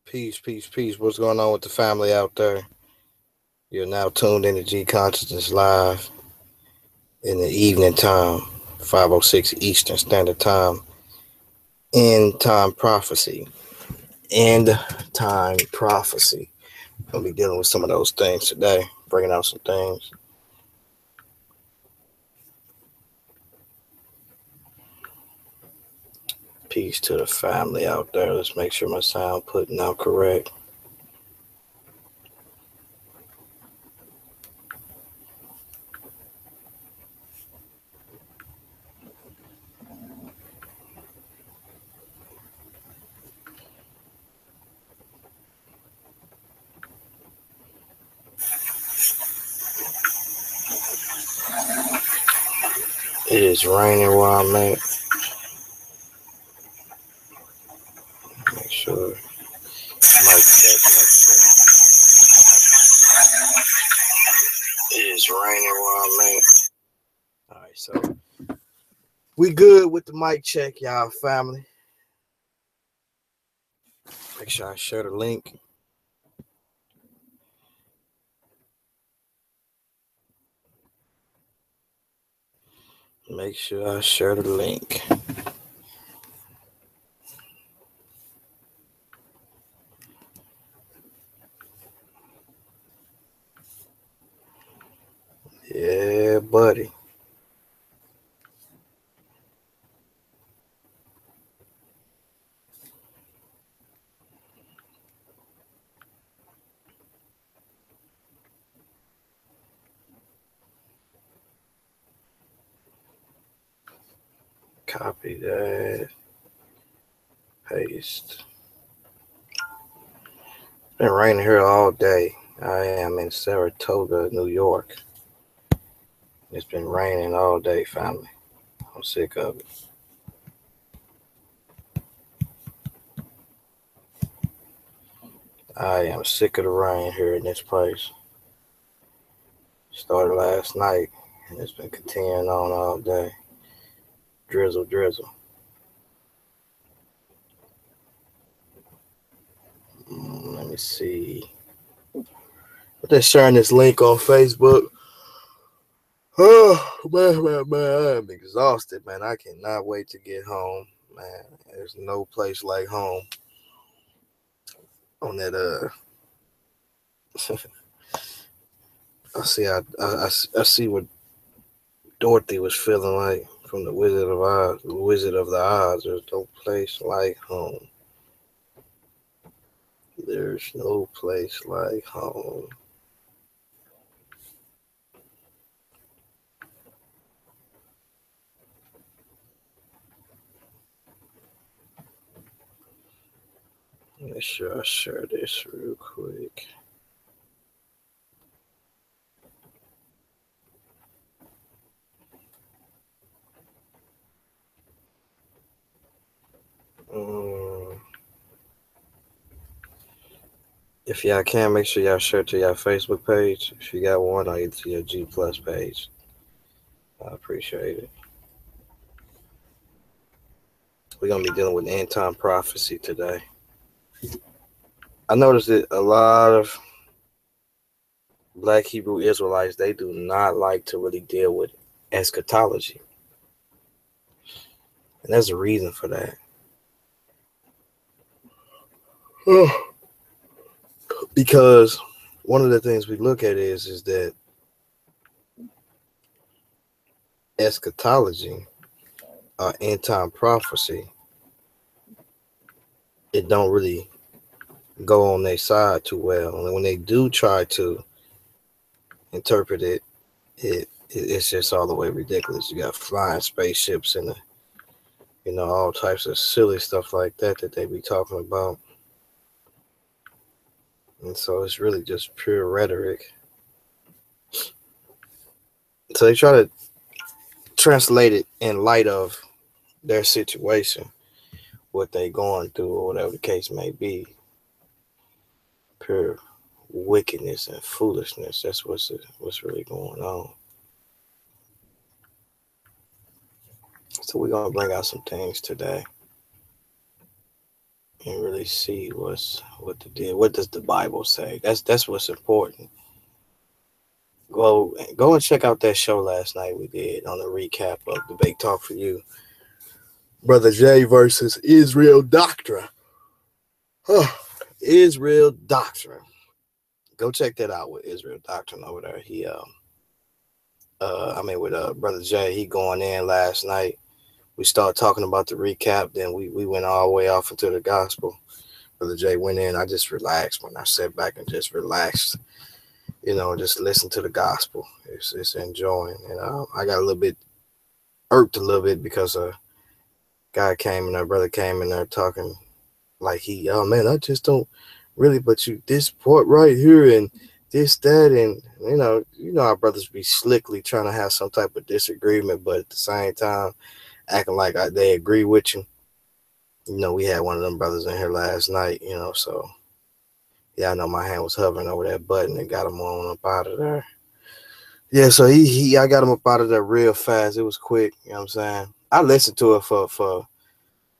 Peace, peace, peace. What's going on with the family out there? You're now tuned into G Consciousness Live in the evening time, 5:06 Eastern Standard Time. End time prophecy. End time prophecy. Gonna be dealing with some of those things today, bringing out some things. Peace to the family out there. Let's make sure my sound putting out correct. It is raining where I'm at. Make sure. Mic check, mic check. It is raining where I'm at. All right, so we good with the mic check, y'all family. Make sure I share the link. Make sure I share the link. Yeah, buddy. Copy that. Paste. It's been raining here all day. I am in Saratoga, New York. It's been raining all day, family. I'm sick of it. I am sick of the rain here in this place. Started last night, and it's been continuing on all day. Drizzle, drizzle. Let me see. But they're sharing this link on Facebook. Oh, man, I'm exhausted, man. I cannot wait to get home, man. There's no place like home. On that, I see what Dorothy was feeling like from the Wizard of Oz. The Wizard of the Oz. There's no place like home. There's no place like home. Make sure I share this real quick. If y'all can, make sure y'all share to your Facebook page. If you got one, or either to your G Plus page. I appreciate it. We're going to be dealing with end time prophecy today. I noticed that a lot of Black Hebrew Israelites, they do not like to really deal with eschatology. And there's a reason for that. Because one of the things we look at is that eschatology, end time prophecy, it don't really go on their side too well. And when they do try to interpret it, it's just all the way ridiculous. You got flying spaceships and all types of silly stuff like that they be talking about. And so it's really just pure rhetoric. So they try to translate it in light of their situation, what they going through, or whatever the case may be. Pure wickedness and foolishness. That's what's really going on. So we're gonna bring out some things today. and really see what the deal. What does the Bible say? That's what's important. Go and check out that show last night we did on the recap of Debate Talk for You. Brother Jay versus Israel Doctrine. Israel Doctrine. Go check that out with Israel Doctrine over there. With Brother Jay, he going in last night. We started talking about the recap, then we went all the way off into the gospel. Brother Jay went in. I just relaxed when I sat back and just relaxed. Just listen to the gospel. It's enjoying. And I got a little bit irked a little bit because brother came in there talking like oh man, I just don't really, but you this part right here and this, that, and our brothers be slickly trying to have some type of disagreement, but at the same time acting like they agree with you. We had one of them brothers in here last night, so yeah, I know my hand was hovering over that button and got him on up out of there. Yeah, so I got him up out of there real fast. It was quick, you know what I'm saying? I listened to it for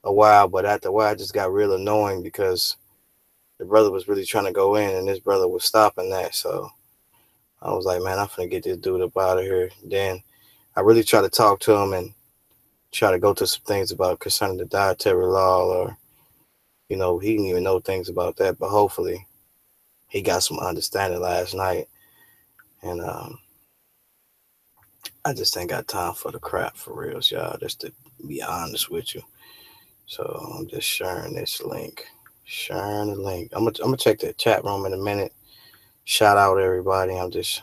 a while, but after a while it just got real annoying because the brother was really trying to go in and this brother was stopping that. So I was like, man, I'm finna get this dude up out of here. Then I really tried to talk to him and try to go to some things about concerning the dietary law, or he didn't even know things about that, but hopefully he got some understanding last night. And I just ain't got time for the crap for real, y'all, just to be honest with you. So I'm just sharing this link. Sharing the link. I'm gonna check the chat room in a minute. Shout out everybody. I'm just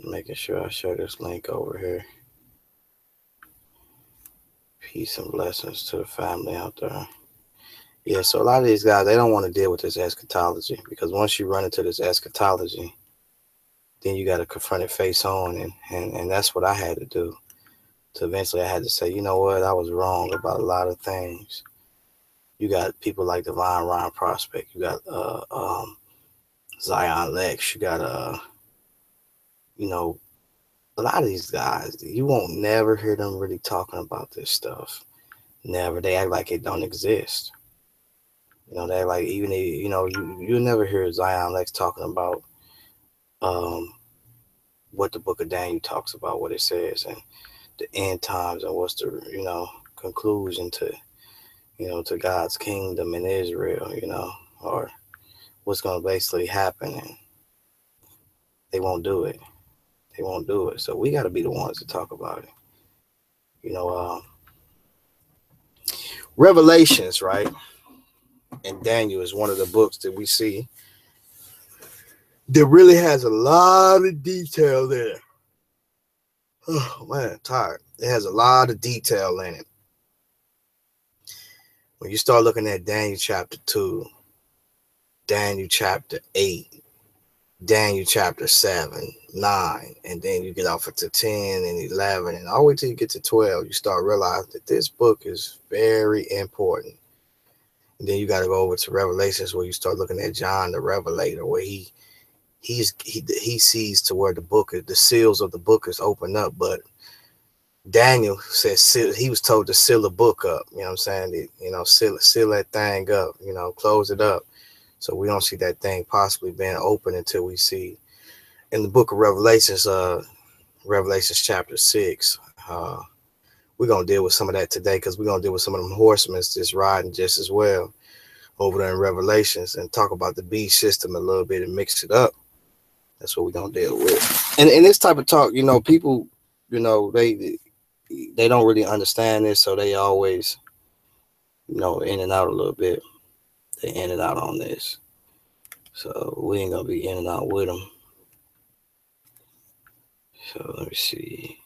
making sure I share this link over here. Peace and blessings to the family out there. Yeah, so a lot of these guys, they don't want to deal with this eschatology, because once you run into this eschatology, then you got to confront it face on, and that's what I had to do. So eventually I had to say, you know what, I was wrong about a lot of things. You got people like Divine Ryan Prospect. You got Zion Lex. You got a lot of these guys. You won't never hear them really talking about this stuff. Never. They act like it don't exist. They like, even you never hear Zion Lex talking about what the Book of Daniel talks about, what it says, and the end times, and what's the conclusion to to God's kingdom in Israel, or what's going to basically happen. And they won't do it. They won't do it. So we got to be the ones to talk about it. Revelations, right? And Daniel is one of the books that we see that really has a lot of detail there. Oh man, I'm tired. It has a lot of detail in it. When you start looking at Daniel chapter 2, Daniel chapter 8, Daniel chapter 7, 9, and then you get off into 10 and 11, and all the way till you get to 12, you start realizing that this book is very important. And then you got to go over to Revelations, where you start looking at John the Revelator, where he sees to where the seals of the book is opened up. But Daniel says he was told to seal the book up. You know what I'm saying? Seal that thing up. Close it up. So we don't see that thing possibly being open until we see in the book of Revelations, Revelations chapter 6. We're gonna deal with some of that today, because we're gonna deal with some of them horsemen just riding just as well over there in Revelations, and talk about the beast system a little bit and mix it up. That's what we're gonna deal with. And in this type of talk, people, they don't really understand this, so they always, in and out a little bit. They in and out on this. So we ain't gonna be in and out with them. So let me see.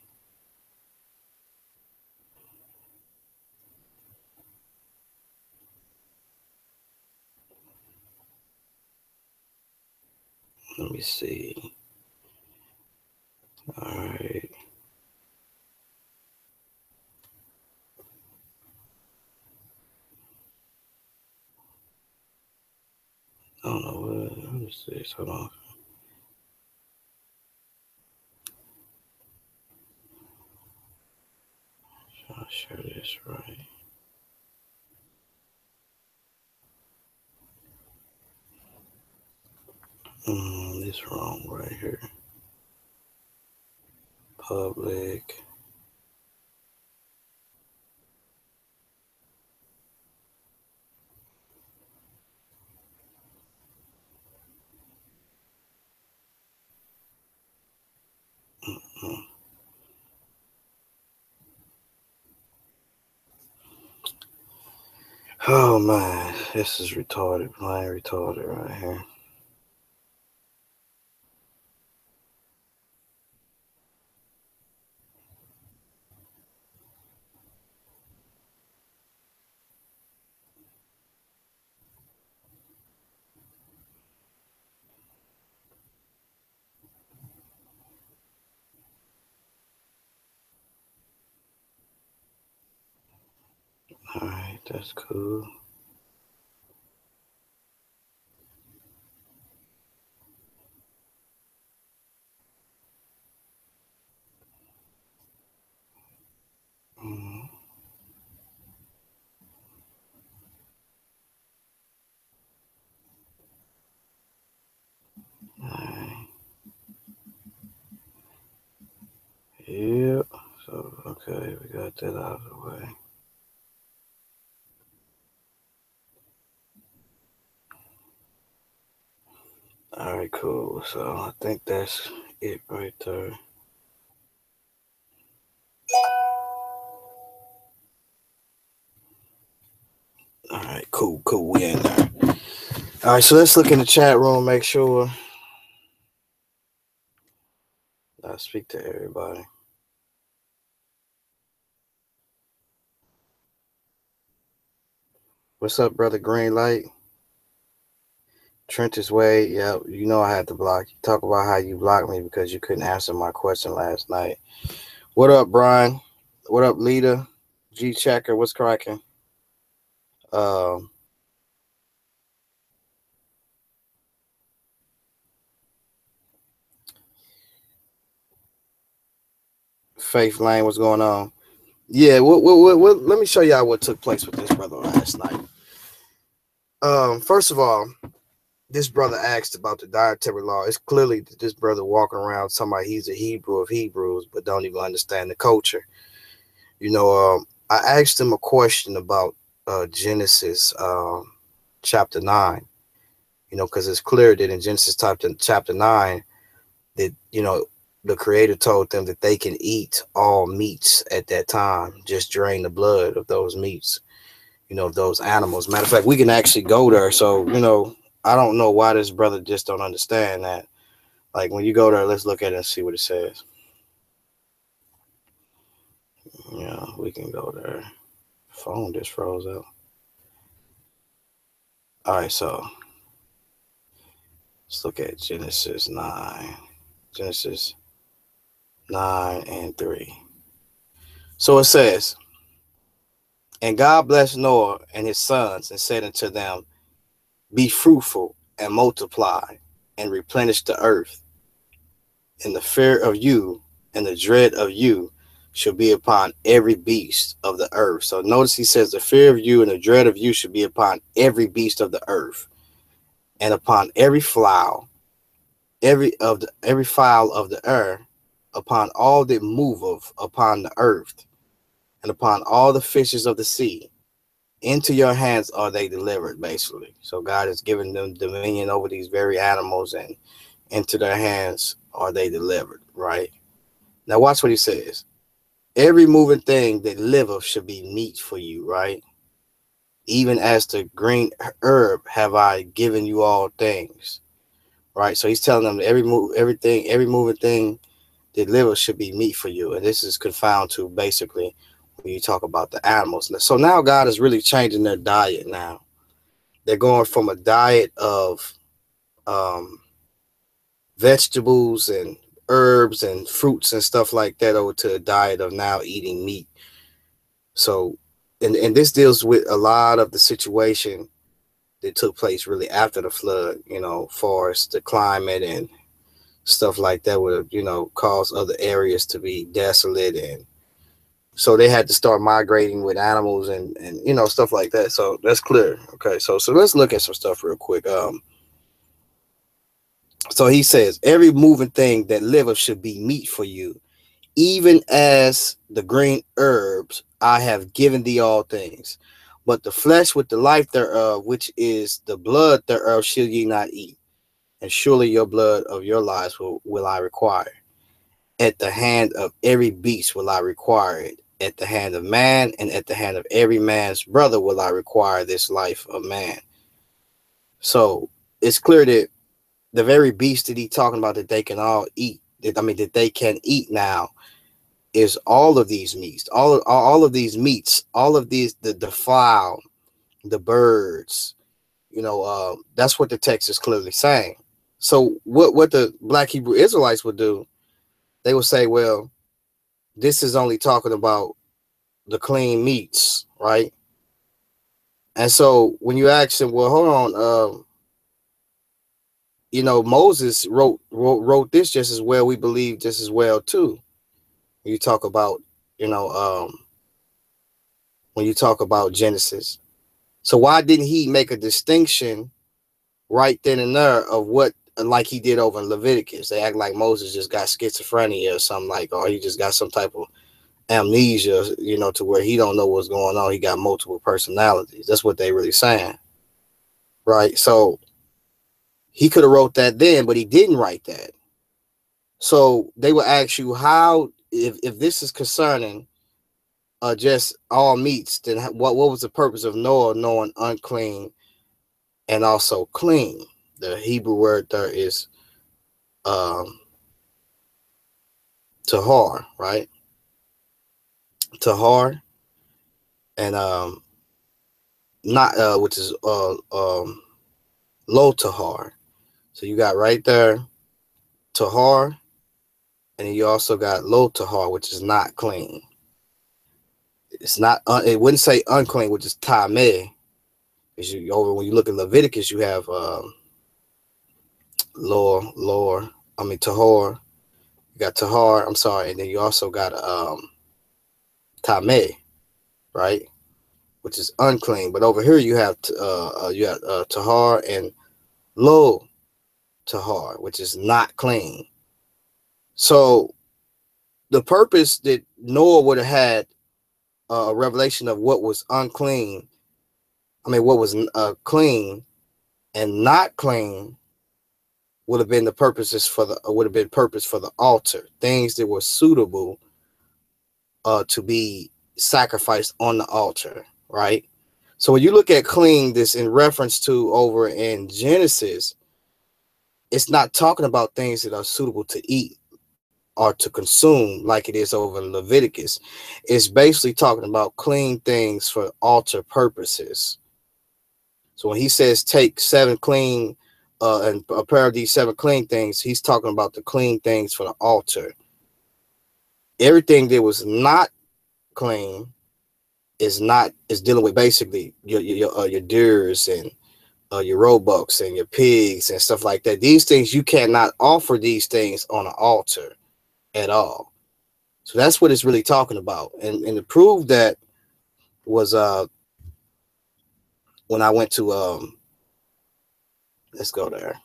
Let me see. All right. I don't know what. Let me see. Hold on. I'll share this right. This wrong right here. Public. Oh man, this is retarded. Plain retarded right here. Alright, that's cool. Alright. Yep. So, okay, we got that out of the way. Alright, cool. So, I think that's it right there. Alright, cool. We in there. Alright, so let's look in the chat room, make sure I speak to everybody. What's up, brother Green Light? Trentus Way, yeah, you know I had to block you. Talk about how you blocked me because you couldn't answer my question last night. What up, Brian? What up, Lita? G Checker, what's cracking? Faith Lane, what's going on? Yeah, what, let me show y'all what took place with this brother last night. First of all, this brother asked about the dietary law. It's clearly that this brother walking around somebody he's a Hebrew of Hebrews, but don't even understand the culture. You know, I asked him a question about Genesis chapter 9. You know, because it's clear that in Genesis chapter 9 that, you know, the Creator told them that they can eat all meats at that time, just drain the blood of those meats, you know, of those animals. Matter of fact, we can actually go there. So, you know, I don't know why this brother just don't understand that. Like, when you go there, let's look at it and see what it says. Yeah, we can go there. Phone just froze up. All right, so let's look at Genesis 9. Genesis 9 and 3. So it says, and God blessed Noah and his sons and said unto them, be fruitful and multiply and replenish the earth. And the fear of you and the dread of you shall be upon every beast of the earth. So notice he says the fear of you and the dread of you should be upon every beast of the earth, and upon every fowl, every fowl of the air, upon all that moveth upon the earth, and upon all the fishes of the sea. Into your hands are they delivered, basically. So God has given them dominion over these very animals, and into their hands are they delivered, right? Now watch what he says. Every moving thing that liveth should be meat for you, right? Even as the green herb have I given you all things, right? So he's telling them every moving thing that liveth should be meat for you. And this is confound to basically when you talk about the animals. So now God is really changing their diet now. They're going from a diet of vegetables and herbs and fruits and stuff like that over to a diet of now eating meat. So, and this deals with a lot of the situation that took place really after the flood, you know, far as the climate and stuff like that would have, you know, caused other areas to be desolate. And so they had to start migrating with animals and you know, stuff like that. So that's clear. Okay, so let's look at some stuff real quick. So he says, every moving thing that liveth should be meat for you, even as the green herbs I have given thee all things. But the flesh with the life thereof, which is the blood thereof, shall ye not eat. And surely your blood of your lives will I require. At the hand of every beast will I require it. At the hand of man and at the hand of every man's brother will I require this life of man. So it's clear that the very beast that he's talking about that they can all eat, that they can eat now, is all of these meats, all of these meats, all of these, the fowl, the birds, that's what the text is clearly saying. So what the Black Hebrew Israelites would do, they would say, well, this is only talking about the clean meats, right? And so when you ask them, well, hold on, Moses wrote this just as well. We believe just as well too. You talk about, you know, when you talk about Genesis. So why didn't he make a distinction right then and there of what, like he did over in Leviticus? They act like Moses just got schizophrenia or something, like, or he just got some type of amnesia, to where he don't know what's going on. He got multiple personalities. That's what they really saying, right? So he could have wrote that then, but he didn't write that. So they will ask you, how, if this is concerning just all meats, then what was the purpose of Noah knowing unclean and also clean? The Hebrew word there is tahar, right? Tahar, and not which is lo tahar. So you got right there tahar, and then you also got lo tahar, which is not clean. It's not. It wouldn't say unclean, which is tameh. Because when you look at Leviticus, you have tahor. You got tahar. I'm sorry, and then you also got tameh, right, which is unclean. But over here you have tahar and lo tahar, which is not clean. So the purpose that Noah would have had a revelation of what was unclean, what was clean and not clean, would have been purpose for the altar, things that were suitable to be sacrificed on the altar, right? So when you look at clean, this in reference to over in Genesis, it's not talking about things that are suitable to eat or to consume like it is over in Leviticus. It's basically talking about clean things for altar purposes. So when he says take 7 clean and a pair of these 7 clean things, he's talking about the clean things for the altar. Everything that was not clean is dealing with basically your deers and your roebucks and your pigs and stuff like that. These things, you cannot offer these things on an altar at all. So that's what it's really talking about. And to prove that was when I went to let's go there.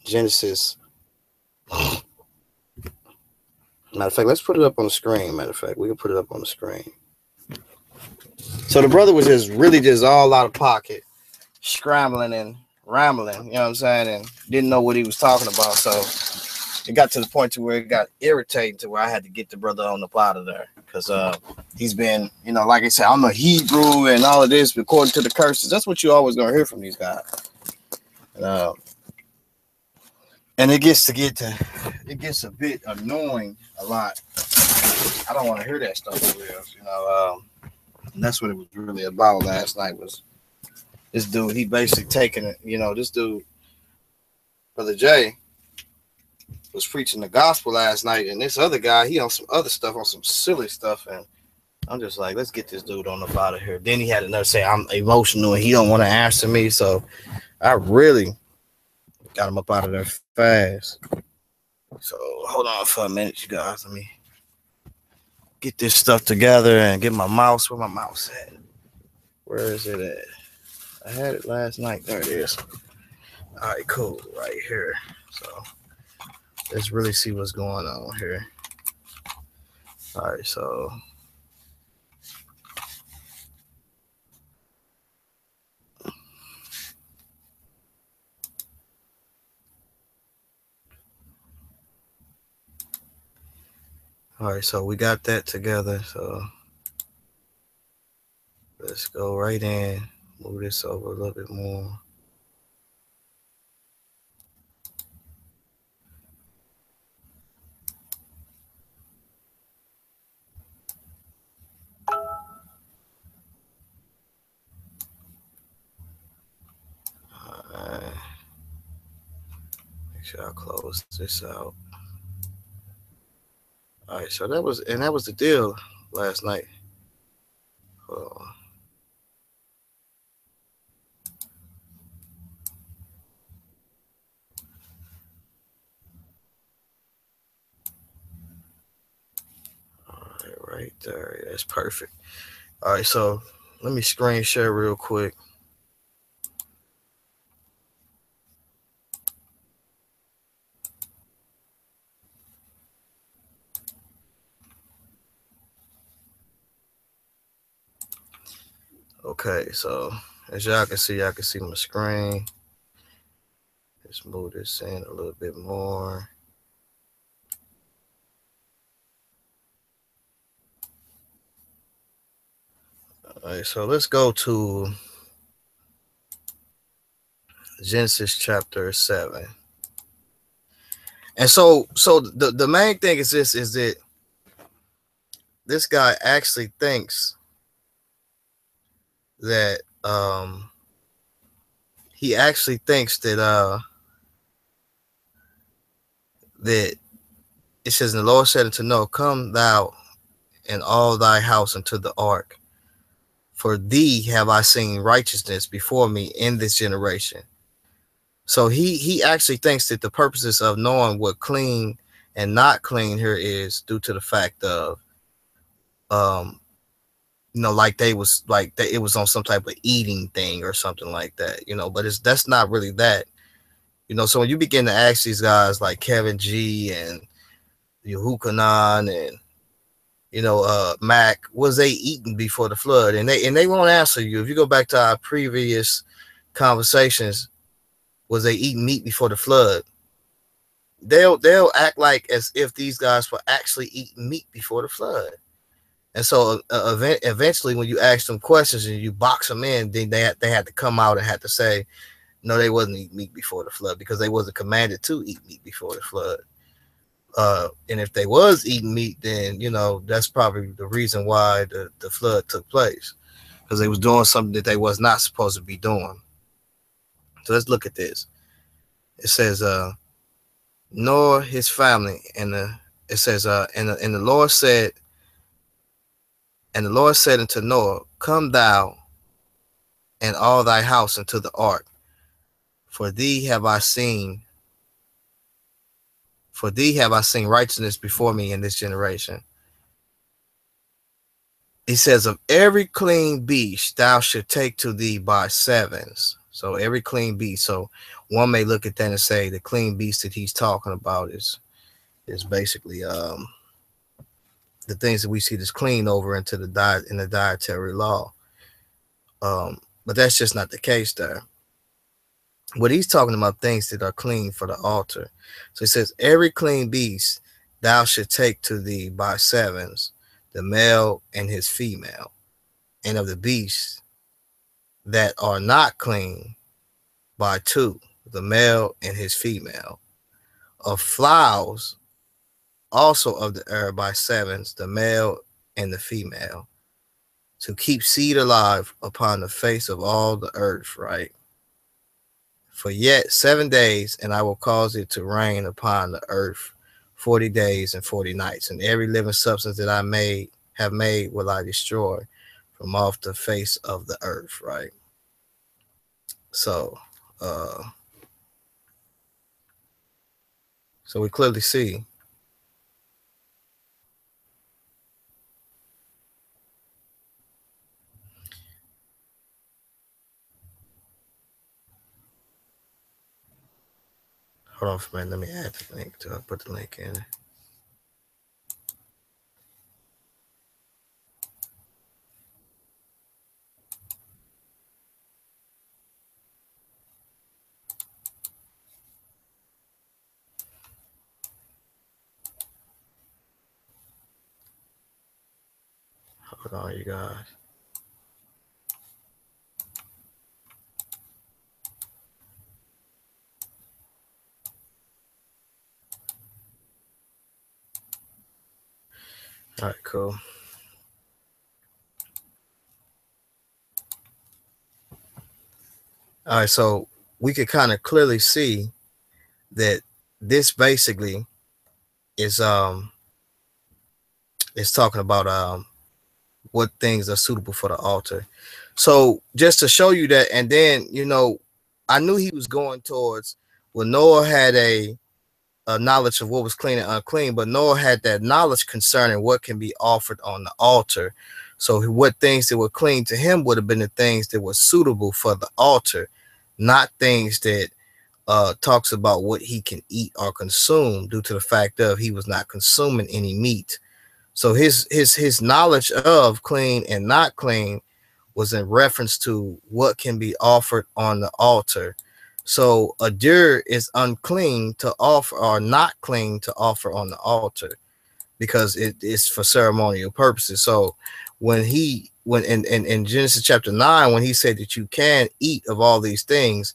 Genesis. Matter of fact, let's put it up on the screen. Matter of fact, we can put it up on the screen. So the brother was just all out of pocket, scrambling and rambling, you know what I'm saying, and didn't know what he was talking about. So it got to the point to where it got irritating to where I had to get the brother on up out of there, because he's been, like I said, I'm a Hebrew and all of this according to the curses. That's what you always gonna hear from these guys. And it gets a bit annoying a lot. I don't want to hear that stuff for real, and that's what it was really about last night. Was this dude? He basically taking it. This dude, Brother Jay, was preaching the gospel last night, and this other guy, he on some other stuff, on some silly stuff, and I'm just like, let's get this dude on up out of here. Then he had another say, I'm emotional, and he don't want to answer me, so I really got him up out of there fast. So hold on for a minute, you guys. Let me get this stuff together and get my mouse. Where my mouse at? Where is it at? I had it last night. There it is. All right, cool. Right here. So let's really see what's going on here. All right, so we got that together. So let's go right in. Move this over a little bit more. All right. Make sure I close this out. All right, so that was the deal last night. All right there. That's perfect. All right, so let me screen share real quick. Okay, so as y'all can see my screen. Let's move this in a little bit more. All right, so let's go to Genesis chapter 7. And so the main thing is that this guy actually thinks that he actually thinks that it says, and the Lord said unto Noah, come thou and all thy house into the ark, for thee have I seen righteousness before me in this generation. So he actually thinks that the purposes of knowing what clean and not clean here is due to the fact of like it was on some type of eating thing or something like that, but that's not really that. So when you begin to ask these guys like Kevin G and Yehukanan and Mac, was they eating before the flood? And they won't answer you. If you go back to our previous conversations, was they eating meat before the flood? They'll act like as if these guys were actually eating meat before the flood. And so eventually, when you ask them questions and you box them in, then they had to come out and had to say, no, they wasn't eating meat before the flood because they wasn't commanded to eat meat before the flood. And if they was eating meat, then that's probably the reason why the flood took place, because they was doing something that they was not supposed to be doing. So let's look at this. It says, Noah, his family, it says, and the Lord said, and the Lord said unto Noah, come thou and all thy house into the ark, for thee have I seen righteousness before me in this generation. He says, of every clean beast thou should take to thee by sevens. So every clean beast. So one may look at that and say the clean beast that he's talking about is basically the things that we see that's clean over into the dietary law. But that's just not the case there. What he's talking about, things that are clean for the altar. So he says, every clean beast thou should take to thee by sevens, the male and his female, and of the beasts that are not clean by two, the male and his female, of fowls also of the earth by sevens, the male and the female, to keep seed alive upon the face of all the earth, right? For yet 7 days, and I will cause it to rain upon the earth 40 days and 40 nights, and every living substance that I have made will I destroy from off the face of the earth, right? So we clearly see Hold on for a minute. Let me add the link to put the link in. Hold on, you guys. All right, cool. All right, so we could kind of clearly see that this basically is talking about what things are suitable for the altar. So just to show you that, and then I knew he was going towards, well, Noah had a knowledge of what was clean and unclean, but Noah had that knowledge concerning what can be offered on the altar. So what things that were clean to him would have been the things that were suitable for the altar, not things that talks about what he can eat or consume, due to the fact of he was not consuming any meat. So his knowledge of clean and not clean was in reference to what can be offered on the altar. So a deer is unclean to offer, or not clean to offer on the altar, because it is for ceremonial purposes. So when in Genesis chapter 9, when he said that you can eat of all these things,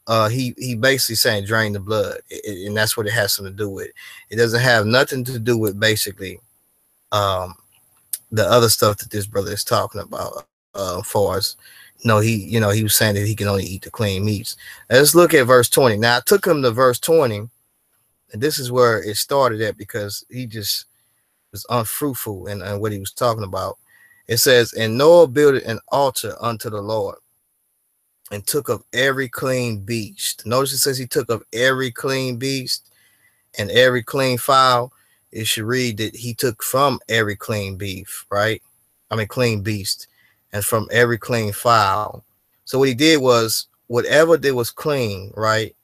he basically saying drain the blood, and that's what it has something to do with. It doesn't have nothing to do with basically um, the other stuff that this brother is talking about. For us, no, he was saying that he can only eat the clean meats. Let's look at verse 20. Now I took him to verse 20, and this is where it started at, because he just was unfruitful in what he was talking about. It says, and Noah built an altar unto the Lord, and took of every clean beast. Notice it says he took of every clean beast and every clean fowl. It should read that he took from every clean beef, right? I mean, clean beast, and from every clean fowl. So what he did was, whatever that was clean, right,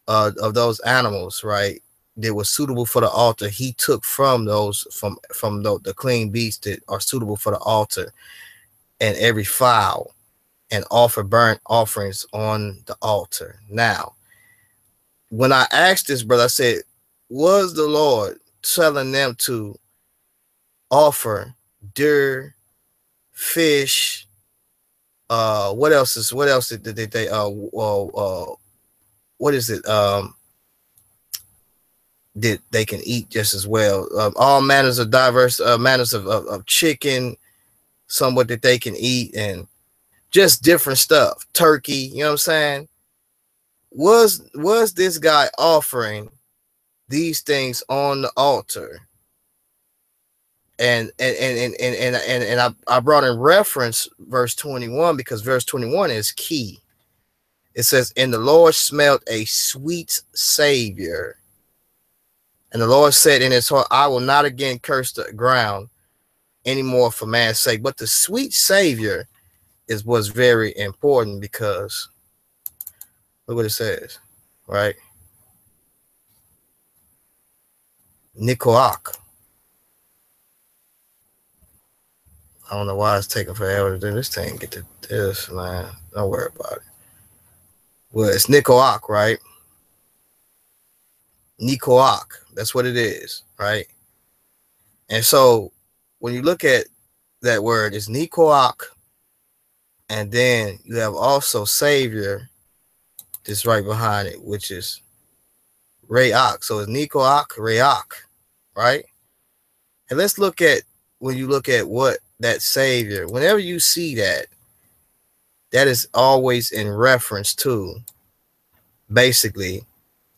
of those animals, right, that was suitable for the altar, he took from those, from the clean beasts that are suitable for the altar, and every fowl, and offer burnt offerings on the altar. Now, when I asked this brother, I said, was the Lord telling them to offer deer, fish, what else did they what is it that they can eat just as well, all manners of diverse manners of chicken, somewhat that they can eat, and just different stuff, turkey, you know what I'm saying? Was this guy offering these things on the altar? And I brought in reference verse 21, because verse 21 is key. It says, and the Lord smelled a sweet savior, and the Lord said in his heart, I will not again curse the ground anymore for man's sake. But the sweet savior was very important, because look what it says, right? Nikoach. I don't know why it's taking forever to do this thing. Get to this, man. Don't worry about it. Well, it's Nikoach, right? Nikoach. That's what it is, right? And so when you look at that word, it's Nikoach, and then you have also Savior just right behind it, which is Rayach. So it's Nikoach, Rayach, right? And let's look at, when you look at what that Savior, whenever you see that, that is always in reference to basically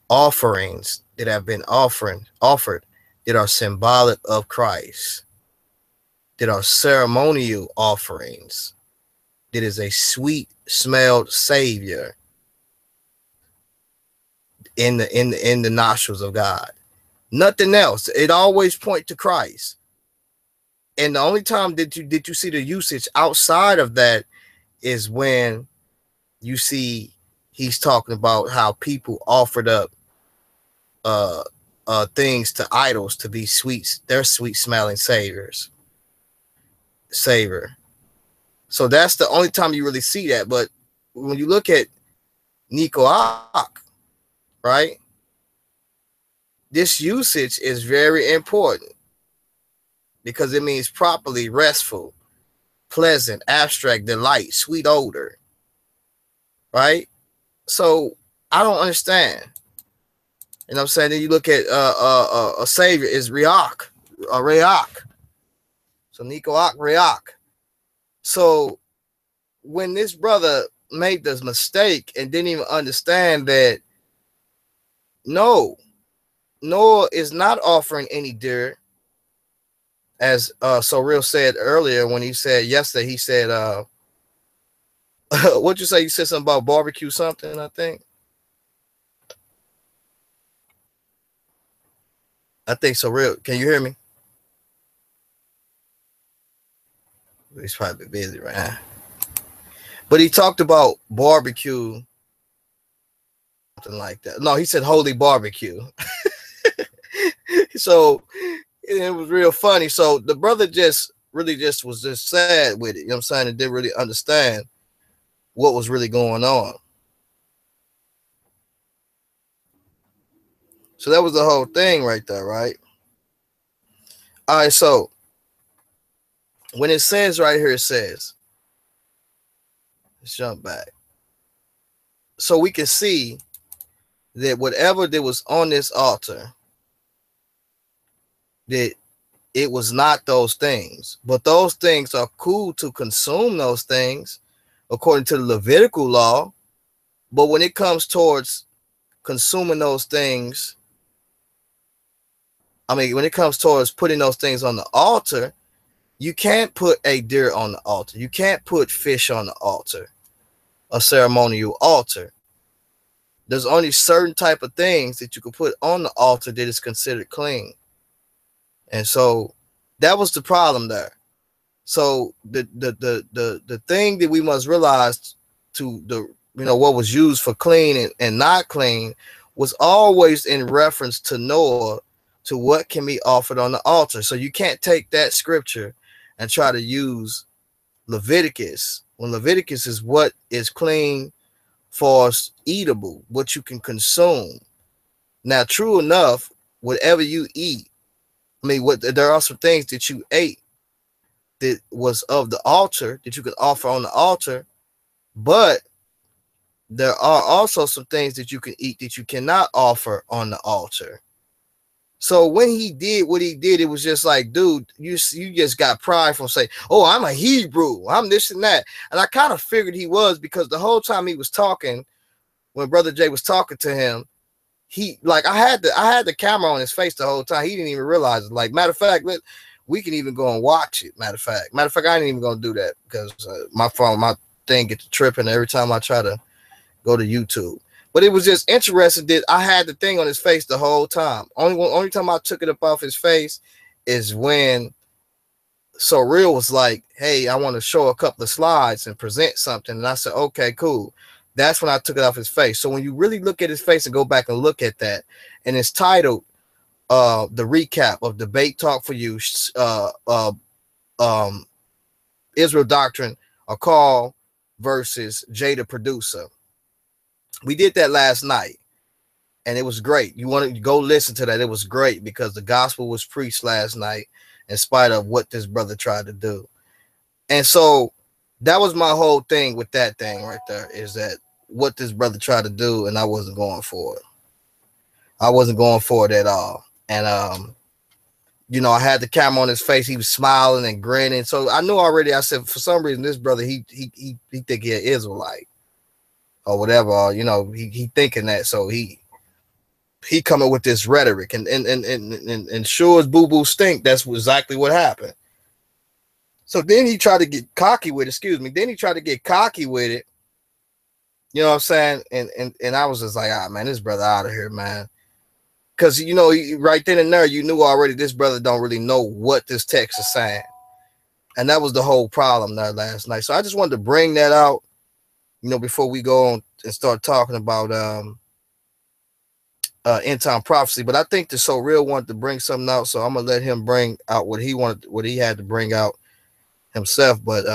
offerings that have been offered that are symbolic of Christ, that are ceremonial offerings, that is a sweet smelled savior in the nostrils of God. Nothing else. It always point to Christ. And the only time that you see the usage outside of that is when you see he's talking about how people offered up uh things to idols to be sweet, they're sweet smelling savor. So that's the only time you really see that. But when you look at Nikoak, right, this usage is very important because it means properly, restful, pleasant, abstract, delight, sweet odor, right? So I don't understand. You know what I'm saying? Then you look at a savior is Riak, Reak. So Nikoak, Reak. So when this brother made this mistake and didn't even understand that, no, Noah is not offering any deer, as So Real said earlier when he said yesterday, he said, what'd you say? You said something about barbecue something, I think. I think So Real. Can you hear me? He's probably busy right now. But he talked about barbecue, something like that. No, he said holy barbecue. So it was real funny. So the brother just really just was just sad with it. You know what I'm saying? And didn't really understand what was really going on. So that was the whole thing right there, right? All right, so when it says right here, it says, let's jump back. So we can see that whatever that was on this altar, that it was not those things. But those things are cool to consume those things according to the Levitical law. But when it comes towards consuming those things, when it comes towards putting those things on the altar, you can't put a deer on the altar. You can't put fish on the altar, a ceremonial altar. There's only certain type of things that you can put on the altar that is considered clean. And so that was the problem there. So the thing that we must realize to the what was used for clean and not clean was always in reference to Noah, to what can be offered on the altar. So you can't take that scripture and try to use Leviticus when Leviticus is what is clean for eatable, what you can consume. Now, true enough, whatever you eat, there are some things that you ate that was of the altar that you could offer on the altar, but there are also some things that you can eat that you cannot offer on the altar. So when he did what he did, it was just like, dude, you just got pride from saying, oh, I'm a Hebrew, I'm this and that. And I kind of figured he was, because the whole time he was talking, when Brother Jay was talking to him, he like I had the camera on his face the whole time. He didn't even realize it. Like, matter of fact, we can even go and watch it. Matter of fact, I ain't even gonna do that because my thing gets tripping every time I try to go to YouTube. But it was just interesting that I had the thing on his face the whole time. Only time I took it up off his face is when So Real was like, hey, I want to show a couple of slides and present something. And I said, okay, cool. That's when I took it off his face. So when you really look at his face and go back and look at that, and it's titled the recap of Debate Talk for You, Israel Doctrine, a call versus Jada Producer. We did that last night, and it was great. You want to go listen to that. It was great because the gospel was preached last night in spite of what this brother tried to do. And so that was my whole thing with that thing right there, is that what this brother tried to do, and I wasn't going for it. I wasn't going for it at all. And I had the camera on his face. He was smiling and grinning. So I knew already. I said, for some reason, this brother, he think he an Israelite or whatever. He thinking that. So he coming with this rhetoric, and sure as boo boo stink, that's exactly what happened. So then he tried to get cocky with it. Excuse me. Then he tried to get cocky with it. You know what I'm saying? And I was just like, man, this brother out of here, man. Because, right then and there, you knew already this brother don't really know what this text is saying. And that was the whole problem there last night. So I just wanted to bring that out, before we go on and start talking about end time prophecy. But I think the So Real wanted to bring something out, so I'm gonna let him bring out what he had to bring out himself. But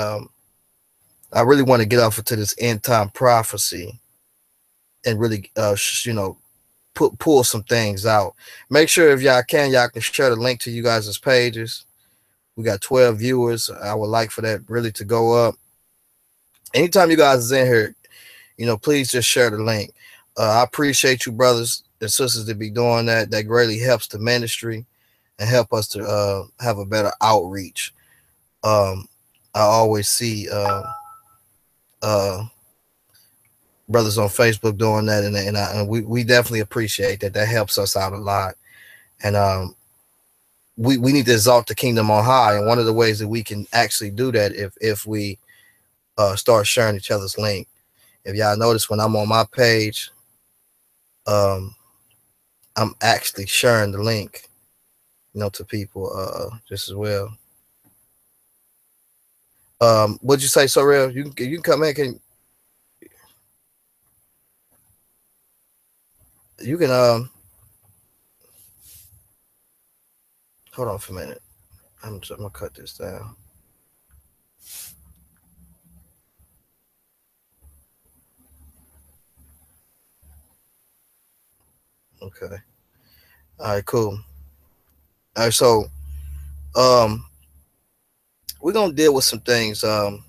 I really want to get off into this end time prophecy and really, pull some things out. Make sure if y'all can share the link to you guys' pages. We got 12 viewers. I would like for that really to go up. Anytime you guys is in here, please just share the link. I appreciate you, brothers and sisters, to be doing that. That greatly helps the ministry and help us to have a better outreach. I always see brothers on Facebook doing that, and we definitely appreciate that. That helps us out a lot. And we need to exalt the kingdom on high. And one of the ways that we can actually do that if we start sharing each other's link. If y'all notice, when I'm on my page, I'm actually sharing the link, to people just as well. What'd you say, Sorrel? You can come in. You can hold on for a minute. I'm gonna cut this down. Okay. All right, cool. All right, so we're gonna deal with some things. I'm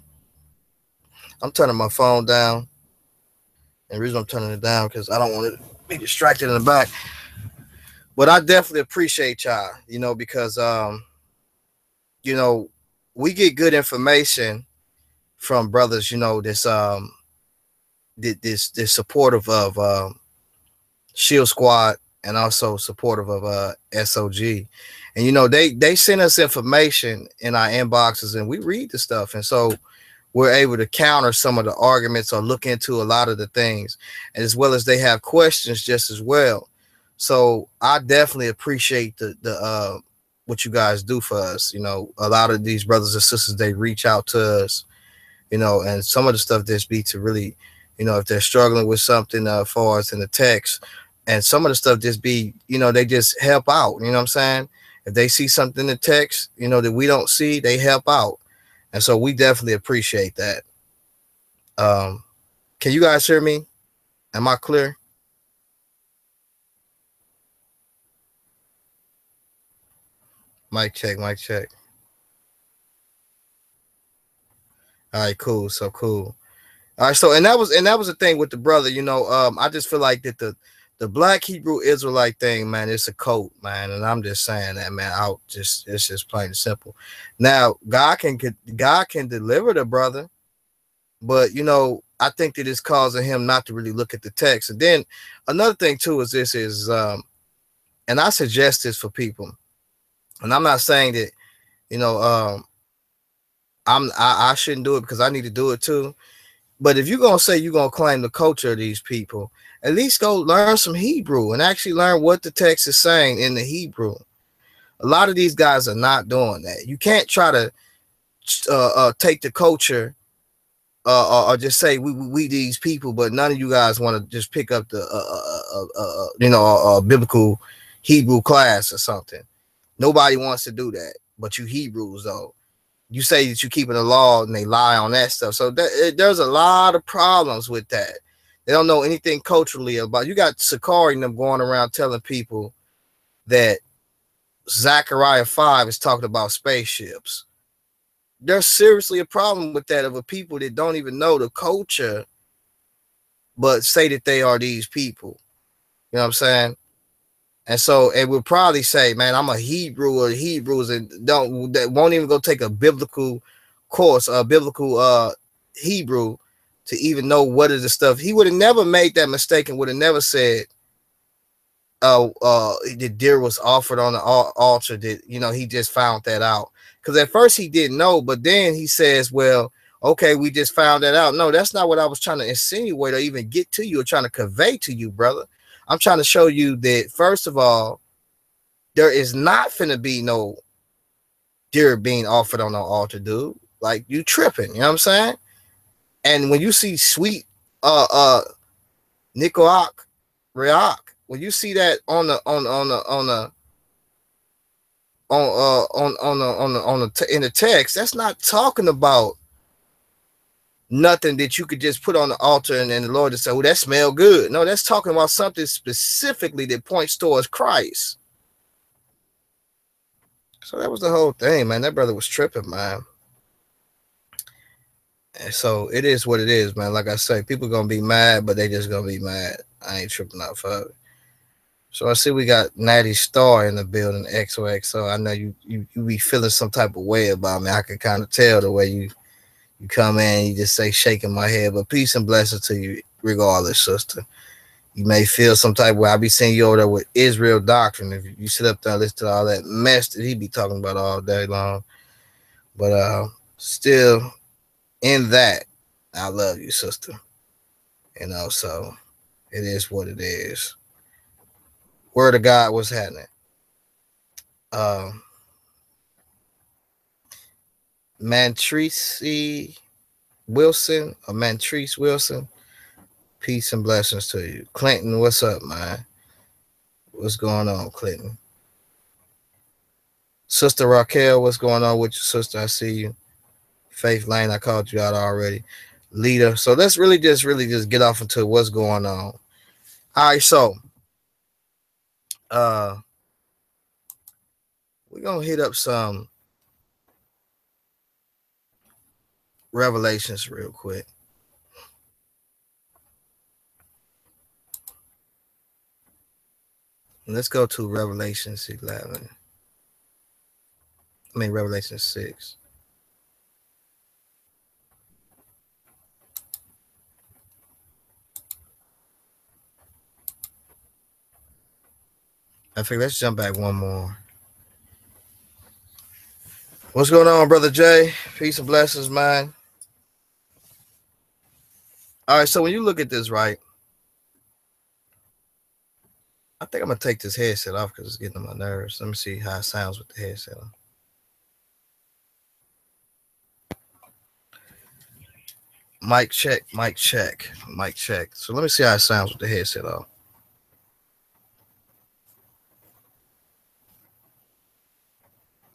turning my phone down, and the reason I'm turning it down because I don't want to be distracted in the back. But I definitely appreciate y'all, because we get good information from brothers, this supportive of Shield Squad and also supportive of SOG. And they send us information in our inboxes and we read the stuff. And so we're able to counter some of the arguments or look into a lot of the things, as well as they have questions just as well. So I definitely appreciate the what you guys do for us. A lot of these brothers and sisters, they reach out to us, and some of the stuff just be to really, if they're struggling with something as far as in the text, and some of the stuff just be, they just help out. You know what I'm saying? If they see something in the text, that we don't see, they help out. And so we definitely appreciate that. Can you guys hear me? Am I clear? Mic check, mic check. All right, cool. So cool. All right, so and that was the thing with the brother, I just feel like that the Black Hebrew Israelite thing, man, it's a cult, man, and I'm just saying that, man. It's just plain and simple. Now, God can deliver the brother, but I think that it's causing him not to really look at the text. And then another thing too is this is and I suggest this for people, and I'm not saying that I shouldn't do it because I need to do it too. But if you're gonna say you're gonna claim the culture of these people, at least go learn some Hebrew and actually learn what the text is saying in the Hebrew. A lot of these guys are not doing that. You can't try to take the culture or just say we these people, but none of you guys want to just pick up the biblical Hebrew class or something. Nobody wants to do that, but you Hebrews though. You say that you're keeping the law and they lie on that stuff. So there's a lot of problems with that. They don't know anything culturally about. You got Sakari and them going around telling people that Zechariah 5 is talking about spaceships. There's seriously a problem with that of a people that don't even know the culture, but say that they are these people. You know what I'm saying? And so it would probably say, man, I'm a Hebrew or Hebrews and that won't even go take a biblical course, a biblical Hebrew to even know what is the stuff. He would have never made that mistake and would have never said the deer was offered on the altar. That he just found that out. Because at first he didn't know, but then he says, well, okay, we just found that out. No, that's not what I was trying to insinuate or even get to you or trying to convey to you, brother. I'm trying to show you that, first of all, there is not finna be no deer being offered on the altar, dude. Like, you tripping, you know what I'm saying? And when you see sweet Nicoak Reak, when you see that on the in the text, that's not talking about nothing that you could just put on the altar and the Lord to say, "Oh, that smell good." No, that's talking about something specifically that points towards Christ. So that was the whole thing, man. That brother was tripping, man. And so it is what it is, man. Like I say, people gonna be mad, but they just gonna be mad. I ain't tripping out for it. So I see we got Natty Star in the building, XOXO. I know you be feeling some type of way about me. I can kind of tell the way you come in, you just say shaking my head, but peace and blessings to you regardless, sister. You may feel some type of way. I'll be seeing you over there with Israel doctrine. If you sit up there and listen to all that mess that he be talking about all day long. But still in that, I love you, sister. You know, so it is what it is. Word of God, what's happening? Mantrese Wilson or Mantrese Wilson, peace and blessings to you. Clinton, what's up, man? What's going on, Clinton? Sister Raquel, what's going on with you, sister? I see you. Faith Lane, I called you out already. Leader. So let's really just get off into what's going on. All right, so we're gonna hit up some Revelations real quick. Let's go to Revelations 11. I mean Revelation 6. I think let's jump back one more. What's going on, Brother Jay? Peace and blessings, man. All right, so when you look at this, right, I think I'm going to take this headset off because it's getting on my nerves. Let me see how it sounds with the headset on. Mic check, mic check, mic check. So let me see how it sounds with the headset off.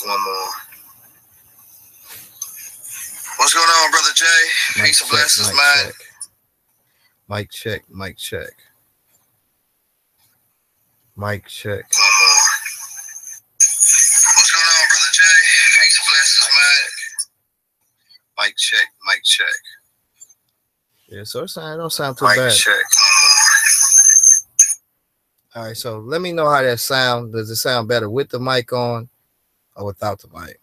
One more. What's going on, Brother Jay? Peace and blessings, man. Mic check, mic check. Mic check. One more. What's going on, Brother Jay? Peace and blessings, man. Mic check, mic check. Yeah, so it don't sound too bad. Mic check. All right, so let me know how that sounds. Does it sound better with the mic on or without the mic?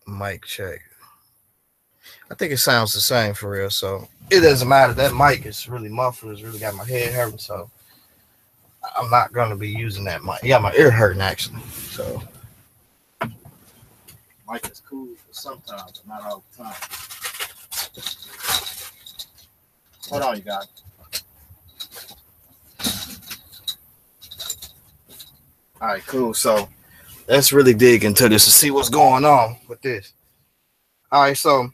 Mic check. I think it sounds the same for real, so it doesn't matter. That mic is really muffled. It's really got my head hurting, so I'm not going to be using that mic. Yeah, my ear hurting, actually, so mic is cool for sometimes, but not all the time. Hold on, you guys. All right, cool. So let's really dig into this and see what's going on with this. All right, so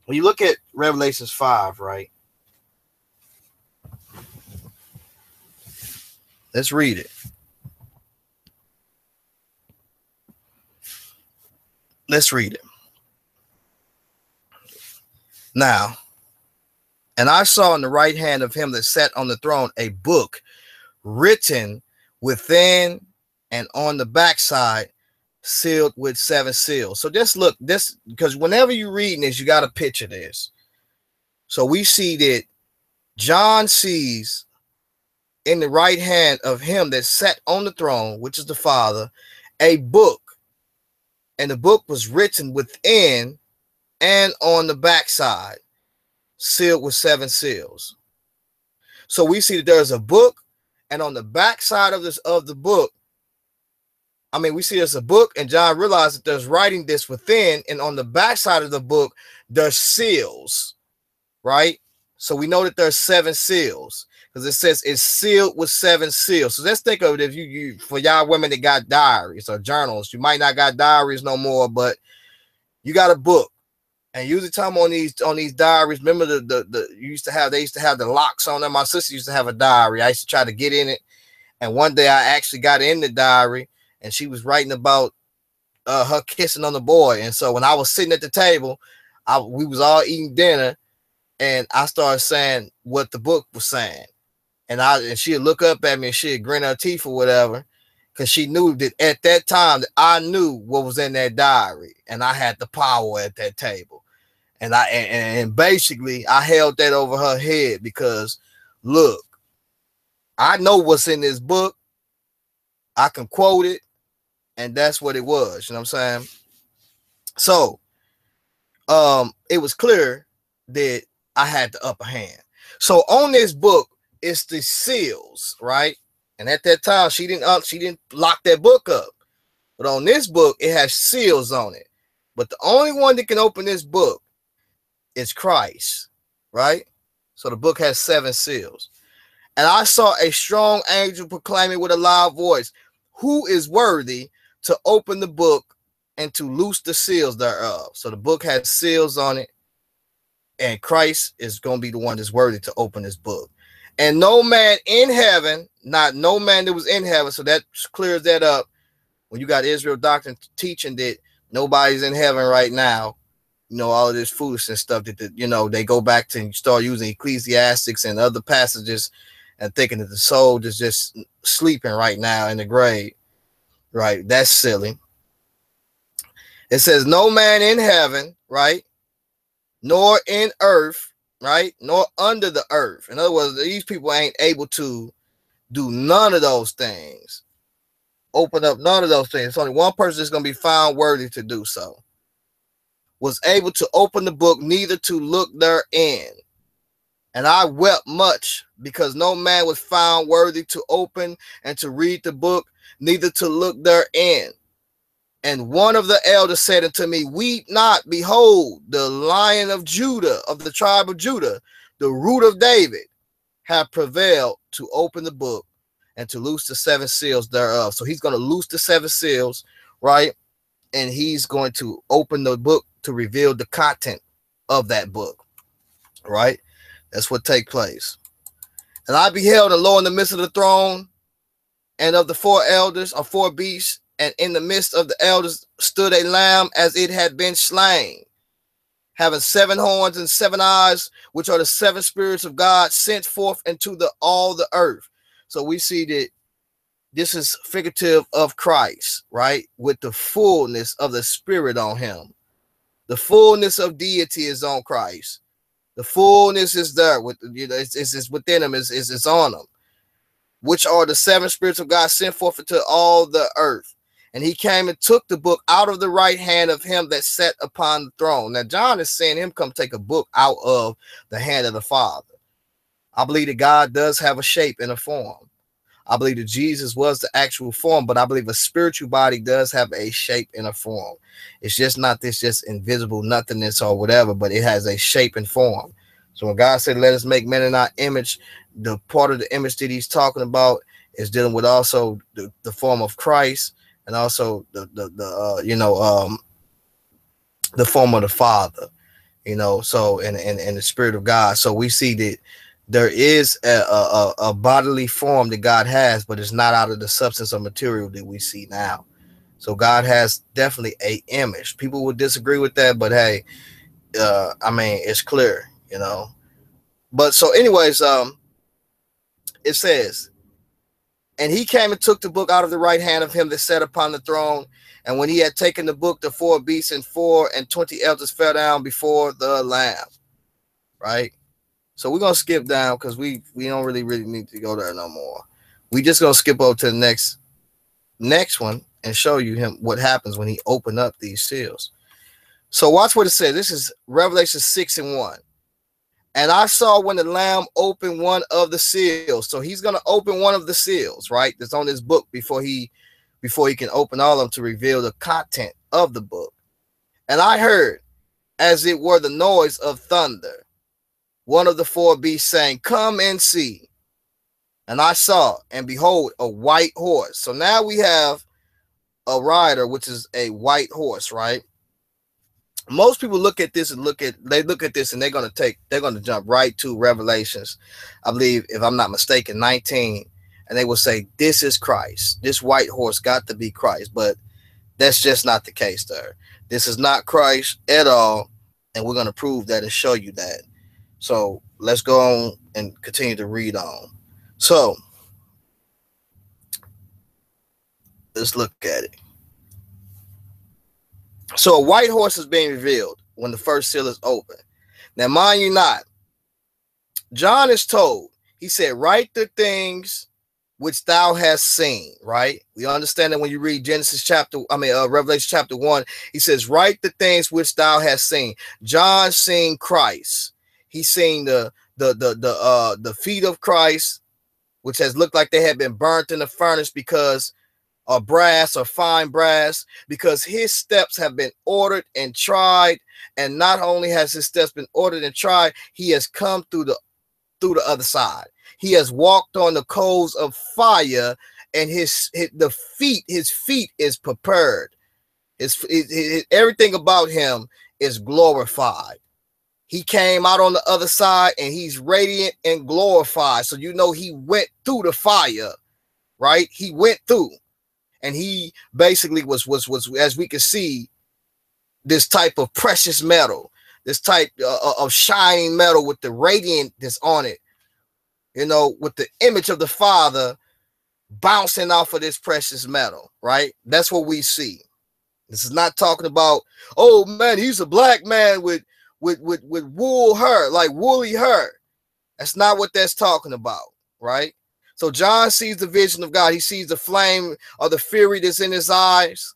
when you look at Revelations 5, right? Let's read it. Let's read it. Now, and I saw in the right hand of him that sat on the throne a book written within and on the backside, sealed with 7 seals. So just look, this, because whenever you're reading this, you got to picture this. So we see that John sees in the right hand of him that sat on the throne, which is the Father, a book. And the book was written within and on the backside, sealed with 7 seals. So we see that there's a book, and on the backside of the book, I mean, we see there's a book, and John realized that there's writing this within, and on the backside of the book, there's seals, right? So we know that there's 7 seals because it says it's sealed with 7 seals. So let's think of it, if you for y'all women that got diaries or journals, you might not got diaries no more, but you got a book, And usually time on these diaries, remember they used to have the locks on them. My sister used to have a diary. I used to try to get in it. And one day I actually got in the diary and she was writing about her kissing on the boy. And so when I was sitting at the table, we was all eating dinner and I started saying what the book was saying. And she'd look up at me and she'd grin her teeth or whatever. Because she knew that at that time that I knew what was in that diary. And I had the power at that table. And basically I held that over her head because look, I know what's in this book. I can quote it, and that's what it was. You know what I'm saying? So it was clear that I had the upper hand. So on this book, it's the seals, right? And at that time, she didn't lock that book up. But on this book, it has seals on it. But the only one that can open this book is Christ, right? So the book has 7 seals. And I saw a strong angel proclaiming with a loud voice, who is worthy to open the book and to loose the seals thereof? So the book has seals on it, and Christ is going to be the one that's worthy to open this book. And no man in heaven, not no man that was in heaven, so that clears that up. When you got Israel doctrine teaching that nobody's in heaven right now, you know, all of this foolishness stuff that, you know, they go back to and start using Ecclesiastics and other passages and thinking that the soul is just sleeping right now in the grave, right? That's silly. It says, no man in heaven, right? Nor in earth, right? Nor under the earth. In other words, these people ain't able to do none of those things. Open up none of those things. It's only one person that's going to be found worthy to do so. Was able to open the book, neither to look therein. And I wept much because no man was found worthy to open and to read the book, neither to look therein. And one of the elders said unto me, weep not, behold, the Lion of Judah, of the tribe of Judah, the root of David, have prevailed to open the book and to loose the 7 seals thereof. So he's going to loose the 7 seals, right? And he's going to open the book to reveal the content of that book, right? That's what take place. And I beheld, and lo, in the midst of the throne and of the 4 elders, or 4 beasts, and in the midst of the elders stood a lamb as it had been slain, having 7 horns and 7 eyes, which are the 7 spirits of God sent forth into all the earth. So we see that this is figurative of Christ, right? With the fullness of the Spirit on him. The fullness of deity is on Christ. The fullness is there. With, you know, it's within him. It's on him. Which are the 7 spirits of God sent forth into all the earth. And he came and took the book out of the right hand of him that sat upon the throne. Now, John is saying him come take a book out of the hand of the Father. I believe that God does have a shape and a form. I believe that Jesus was the actual form, but I believe a spiritual body does have a shape and a form. It's just not this just invisible nothingness or whatever, but it has a shape and form. So when God said, let us make man in our image, the part of the image that he's talking about is dealing with also the form of Christ and also the form of the Father, you know, so and the Spirit of God. So we see that there is a bodily form that God has, but it's not out of the substance or material that we see now. So God has definitely a image. People would disagree with that, but hey, I mean, it's clear, you know. But so anyways, it says, and he came and took the book out of the right hand of him that sat upon the throne. And when he had taken the book, the 4 beasts and 24 elders fell down before the Lamb, right? So we're gonna skip down because we don't really need to go there no more. We just gonna skip over to the next one and show you him what happens when he opened up these seals. So watch what it says. This is Revelation 6:1. And I saw when the Lamb opened one of the seals. So he's gonna open one of the seals, right? That's on this book before he can open all of them to reveal the content of the book. And I heard, as it were the noise of thunder, one of the 4 beasts saying, come and see. And I saw, and behold, a white horse. So now we have a rider, which is a white horse, right? Most people look at this and look at this and they're gonna jump right to Revelations, I believe, if I'm not mistaken, 19, and they will say this is Christ. This white horse got to be Christ, but that's just not the case there. This is not Christ at all, and we're gonna prove that and show you that. So let's go on and continue to read on. So let's look at it. So a white horse is being revealed when the first seal is open. Now, mind you not, John is told, he said, write the things which thou hast seen, right? We understand that when you read Revelation chapter 1, he says, write the things which thou hast seen. John seen Christ. He seen the feet of Christ, which has looked like they had been burnt in the furnace because of brass or fine brass, because his steps have been ordered and tried. And not only has his steps been ordered and tried, he has come through the other side. He has walked on the coals of fire, and his feet is prepared. His everything about him is glorified. He came out on the other side, and he's radiant and glorified. So you know he went through the fire, right? He went through, and he basically was as we can see, this type of precious metal, this type of shining metal with the radiant that's on it, you know, with the image of the Father bouncing off of this precious metal, right? That's what we see. This is not talking about, oh man, he's a black man with wool hair, like woolly hair. That's not what that's talking about, right? So John sees the vision of God. He sees the flame of the fury that's in his eyes.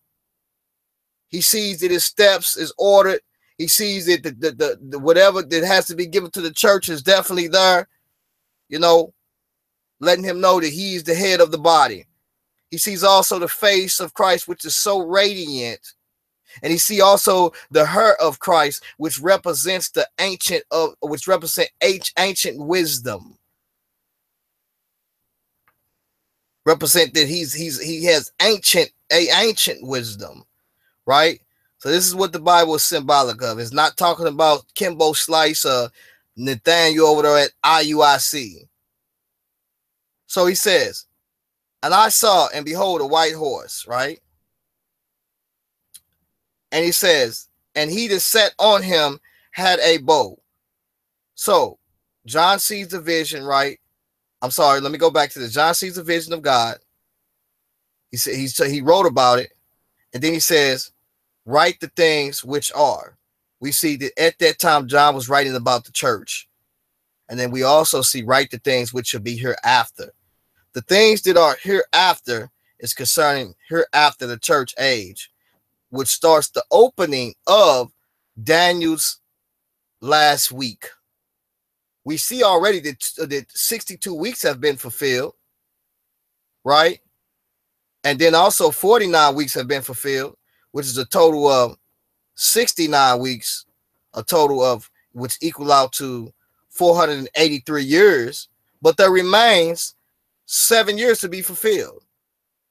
He sees that his steps is ordered. He sees that the whatever that has to be given to the church is definitely there, you know, letting him know that he's the head of the body. He sees also the face of Christ, which is so radiant. And he see also the hair of Christ, which represents ancient wisdom. Represent that he has ancient wisdom, right? So this is what the Bible is symbolic of. It's not talking about Kimbo Slice or Nathaniel over there at IUIC. So he says, and I saw and behold a white horse, right? And he says, and he that sat on him had a bow. So John sees the vision, right? I'm sorry, let me go back to this. John sees the vision of God. He said he wrote about it, and then he says, write the things which are. We see that at that time John was writing about the church. And then we also see write the things which shall be hereafter. The things that are hereafter is concerning hereafter the church age, which starts the opening of Daniel's last week. We see already that 62 weeks have been fulfilled, right? And then also 49 weeks have been fulfilled, which is a total of 69 weeks, a total of which equal out to 483 years. But there remains 7 years to be fulfilled.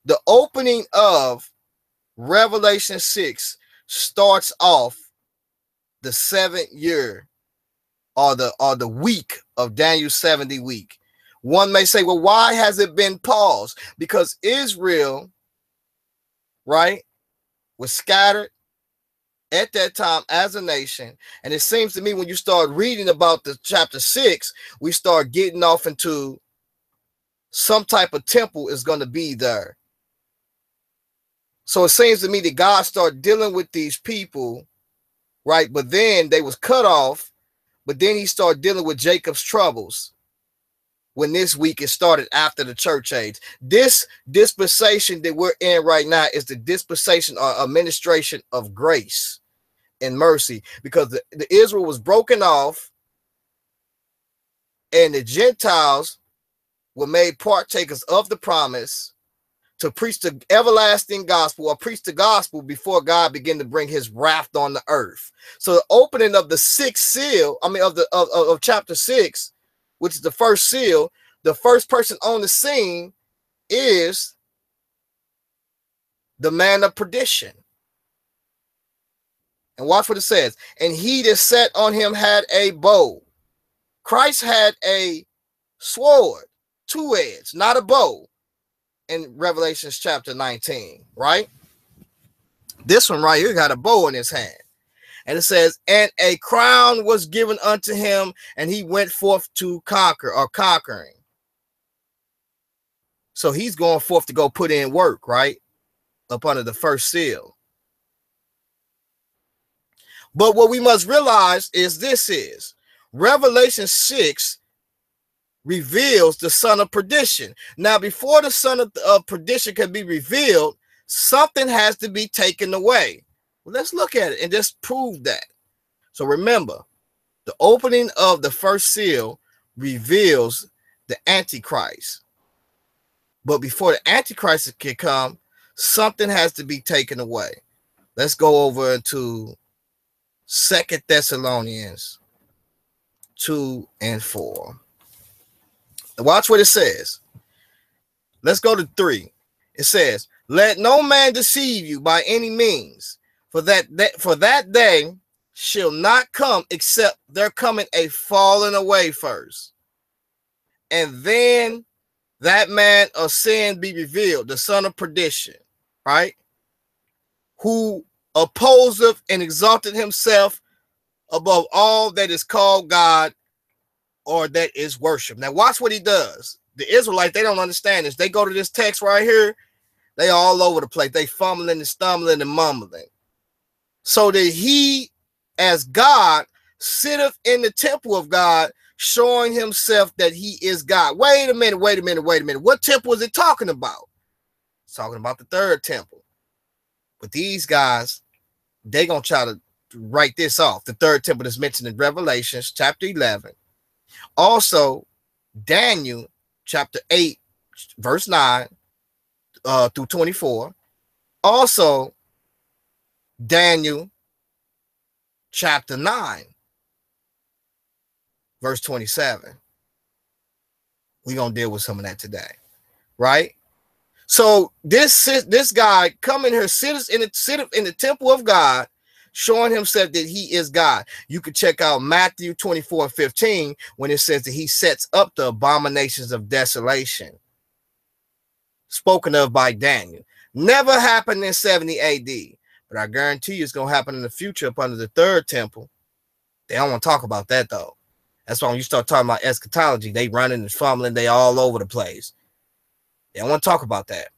The opening of Revelation 6 starts off the 7th year, or the week of Daniel's 70 week. One may say, well, why has it been paused? Because Israel, right, was scattered at that time as a nation. And it seems to me when you start reading about the chapter 6, we start getting off into some type of temple is going to be there. So it seems to me that God started dealing with these people, right? But then they was cut off. But then he started dealing with Jacob's troubles when this week is started after the church age. This dispensation that we're in right now is the dispensation or administration of grace and mercy, because the Israel was broken off and the Gentiles were made partakers of the promise to preach the everlasting gospel, or preach the gospel before God began to bring his wrath on the earth. So the opening of the sixth seal, of chapter 6, which is the first seal, the first person on the scene is the man of perdition. And watch what it says. And he that sat on him had a bow. Christ had a sword, two-edged, not a bow, in Revelation chapter 19, right? This one right here got a bow in his hand. And it says, and a crown was given unto him, and he went forth to conquer, or conquering. So he's going forth to go put in work, right? Up under the first seal. But what we must realize is this is Revelation 6 reveals the son of perdition. Now, before the son of perdition can be revealed, something has to be taken away. Well, let's look at it and just prove that. So remember, the opening of the first seal reveals the Antichrist. But before the Antichrist can come, something has to be taken away. Let's go over into 2 Thessalonians 2 and 4. Watch what it says. Let's go to 3. It says, let no man deceive you by any means, for that day shall not come except there coming a falling away first, and then that man of sin be revealed, the son of perdition, right? Who opposeth and exalted himself above all that is called God or that is worship. Now watch what he does. The Israelites, they don't understand this. They go to this text right here, they all over the place. They fumbling and stumbling and mumbling. So that he, as God, sitteth in the temple of God, showing himself that he is God. Wait a minute. What temple is it talking about? It's talking about the third temple. But these guys, they gonna try to write this off. The third temple is mentioned in Revelation chapter 11. Also, Daniel chapter 8, verse 9 through 24. Also, Daniel chapter 9, verse 27. We're going to deal with some of that today, right? So this guy come in here, sitteth in the temple of God, showing himself that he is God. You could check out Matthew 24 and 15 when it says that he sets up the abominations of desolation, spoken of by Daniel. Never happened in 70 AD, but I guarantee you it's going to happen in the future up under the third temple. They don't want to talk about that, though. That's why when you start talking about eschatology, they running and fumbling, they all over the place. They don't want to talk about that,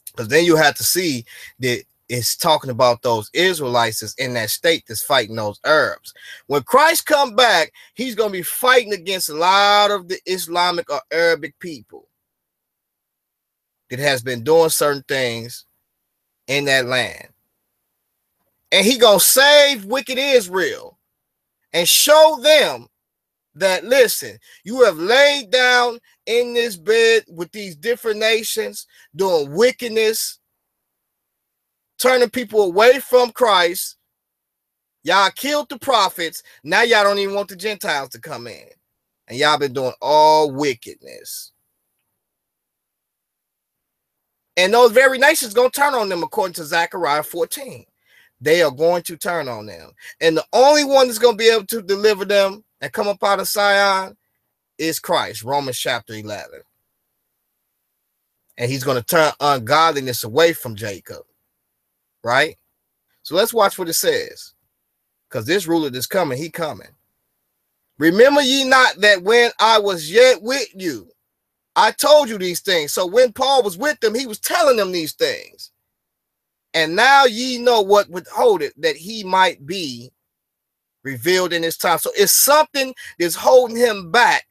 because then you have to see that it's talking about those Israelites that's in that state that's fighting those Arabs. When Christ come back, he's going to be fighting against a lot of the Islamic or Arabic people that has been doing certain things in that land. And he going to save wicked Israel and show them that, listen, you have laid down in this bed with these different nations doing wickedness, turning people away from Christ. Y'all killed the prophets. Now y'all don't even want the Gentiles to come in. And y'all been doing all wickedness. And those very nations going to turn on them according to Zechariah 14. They are going to turn on them. And the only one that's going to be able to deliver them and come up out of Zion is Christ, Romans chapter 11. And he's going to turn ungodliness away from Jacob. Right? So let's watch what it says. Because this ruler that's coming, he coming. Remember ye not that when I was yet with you, I told you these things. So when Paul was with them, he was telling them these things. And now ye know what withholdeth, that he might be revealed in his time. So it's something that's holding him back,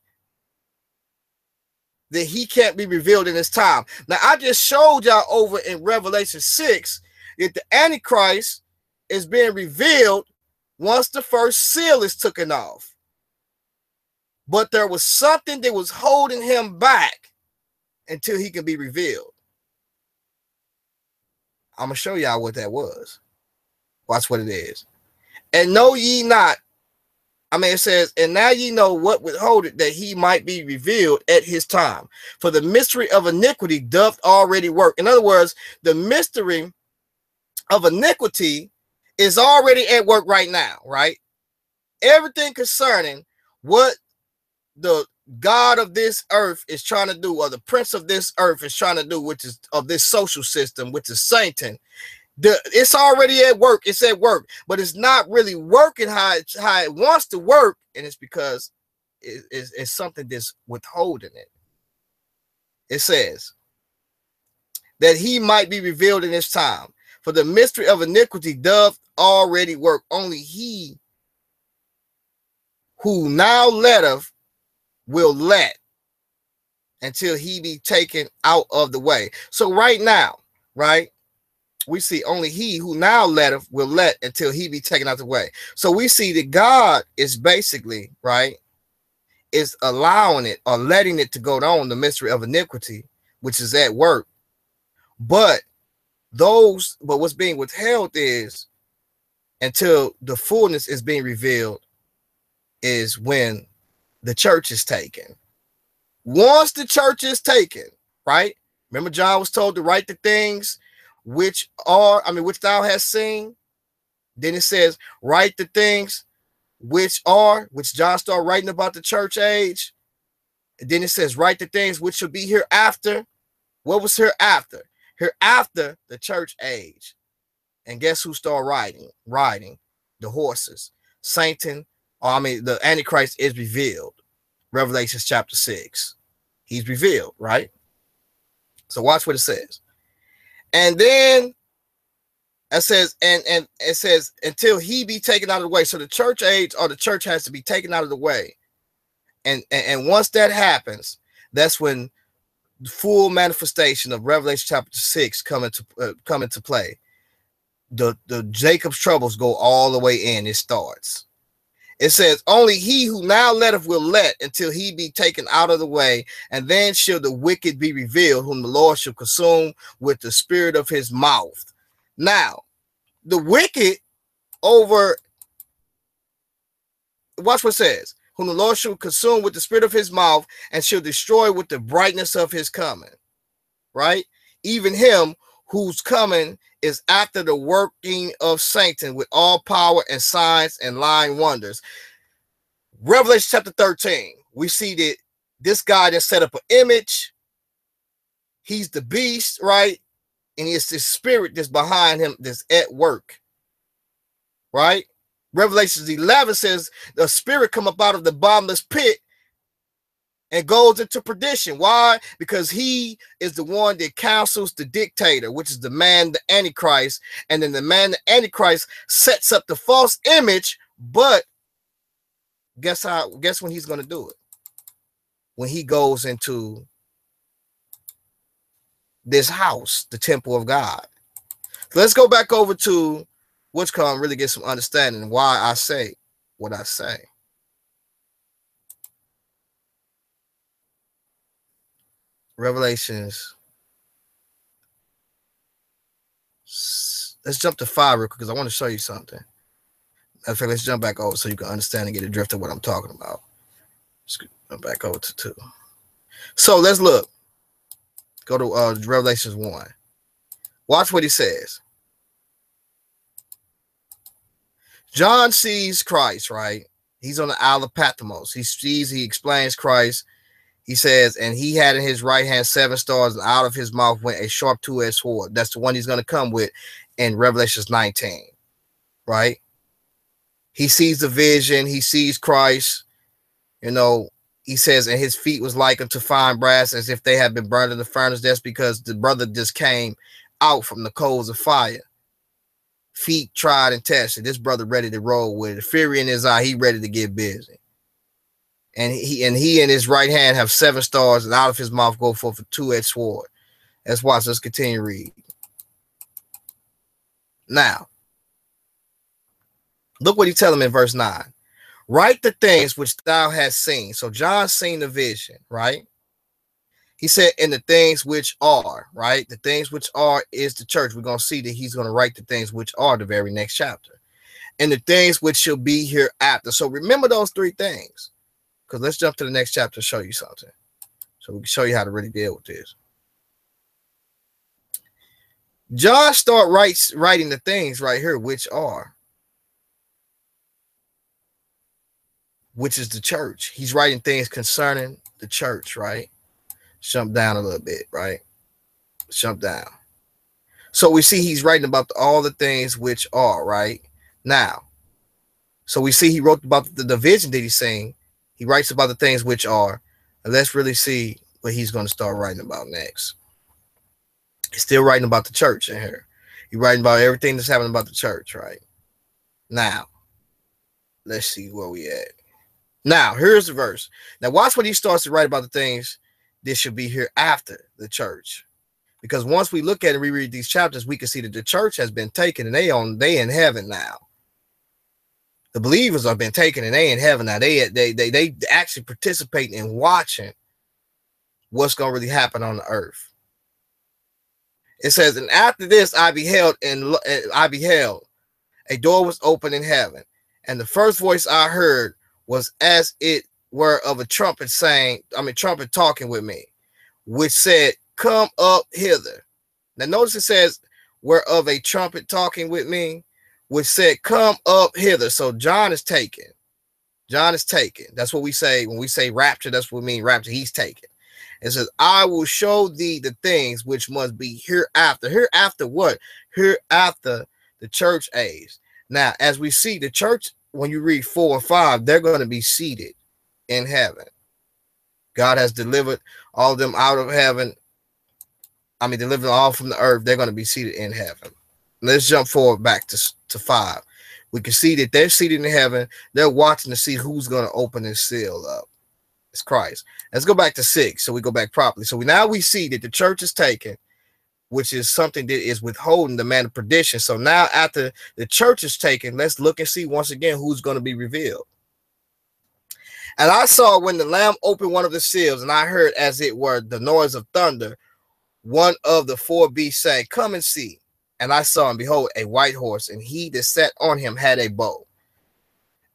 that he can't be revealed in his time. Now, I just showed y'all over in Revelation 6 that the Antichrist is being revealed once the first seal is taken off. But there was something that was holding him back until he can be revealed. I'm going to show y'all what that was. Watch what it is. And know ye not, it says, and now ye know what withholdeth, that he might be revealed at his time. For the mystery of iniquity doth already work. In other words, the mystery of iniquity is already at work right now, right? Everything concerning what the God of this earth is trying to do, or the prince of this earth is trying to do, which is of this social system, which is Satan. It's already at work. It's at work, but it's not really working how it wants to work, and it's because it's something that's withholding it. It says that he might be revealed in his time. For the mystery of iniquity doth already work. Only he who now letteth will let until he be taken out of the way. So right now, right, we see only he who now letteth will let until he be taken out of the way. So we see that God is basically, right, is allowing it or letting it to go on, the mystery of iniquity, which is at work. But what's being withheld is until the fullness is being revealed is when the church is taken. Once the church is taken, right? Remember, John was told to write the things which thou hast seen. Then it says, write the things which John started writing about the church age. And then it says, write the things which shall be hereafter. What was hereafter? Hereafter the church age. And guess who started riding? The horses. Satan, the Antichrist is revealed. Revelation chapter 6. He's revealed, right? So watch what it says. And then it says, and it says, until he be taken out of the way. So the church age, or the church, has to be taken out of the way. And once that happens, that's when the full manifestation of Revelation chapter 6 come into play. The Jacob's troubles go all the way in. It starts. It says, only he who now letteth will let until he be taken out of the way, and then shall the wicked be revealed, whom the Lord shall consume with the spirit of his mouth. Now, the wicked watch what it says, whom the Lord shall consume with the spirit of his mouth, and shall destroy with the brightness of his coming. Right? Even him whose coming is after the working of Satan with all power and signs and lying wonders. Revelation chapter 13, we see that this guy that set up an image, he's the beast, right? And it's this spirit that's behind him that's at work, right? Revelation 11 says the spirit come up out of the bottomless pit and goes into perdition. Why? Because he is the one that counsels the dictator, which is the man, the Antichrist. And then the man, the Antichrist, sets up the false image. But guess when he's going to do it? When he goes into this house, the temple of God. So let's go back over to what's called, really get some understanding why I say what I say. Revelations. Let's jump to 5 real quick because I want to show you something. In fact, let's jump back over so you can understand and get a drift of what I'm talking about. Let's go back over to 2. So let's look. Go to Revelations 1. Watch what he says. John sees Christ, right? He's on the Isle of Patmos. He explains Christ. He says, and he had in his right hand 7 stars, and out of his mouth went a sharp 2-edged sword. That's the one he's going to come with in Revelations 19, right? He sees the vision. He sees Christ. He says, and his feet was like unto fine brass, as if they had been burned in the furnace. That's because the brother just came out from the coals of fire. Feet tried and tested. This brother ready to roll with it. Fury in his eye. He ready to get busy. And he in his right hand have 7 stars, and out of his mouth go forth a 2-edged sword. Let's watch. Let's continue to read. Now, look what he tells him in verse 9. Write the things which thou hast seen. So John seen the vision, right? He said, in the things which are, right? The things which are is the church. We're going to see that he's going to write the things which are the very next chapter. And the things which shall be hereafter. So remember those 3 things. Because let's jump to the next chapter and show you something. So we can show you how to really deal with this. John start writing the things right here, which is the church. He's writing things concerning the church, right? Jump down a little bit, right? Jump down. So we see he's writing about all the things which are, right? Now, so we see he wrote about the division that he's saying. He writes about the things which are. And let's really see what he's going to start writing about next. He's still writing about the church in here. He's writing about everything that's happening about the church, right? Now, let's see where we at. Now, here's the verse. Now, watch what he starts to write about the things that should be here after the church. Because once we look at it and reread these chapters, we can see that the church has been taken and they in heaven now. The believers have been taken and they in heaven now. They actually participate in watching what's going to really happen on the earth. It says, and after this I beheld a door was opened in heaven, and the first voice I heard was as it were of a trumpet trumpet talking with me, which said, come up hither. Now notice it says, whereof a trumpet talking with me, which said, come up hither. So John is taken. That's what we say when we say rapture. That's what we mean rapture. He's taken. It says, I will show thee the things which must be hereafter. Hereafter what? Hereafter the church age. Now, as we see the church, when you read 4 and 5, they're going to be seated in heaven. God has delivered all of them out of heaven. Delivered all from the earth. They're going to be seated in heaven. Let's jump forward back to 5. We can see that they're seated in heaven. They're watching to see who's going to open this seal up. It's Christ. Let's go back to 6 so we go back properly. So now we see that the church is taken, which is something that is withholding the man of perdition. So now after the church is taken, let's look and see once again who's going to be revealed. And I saw when the Lamb opened one of the seals, and I heard as it were the noise of thunder, one of the 4 beasts saying, come and see. And I saw, and behold, a white horse, and he that sat on him had a bow.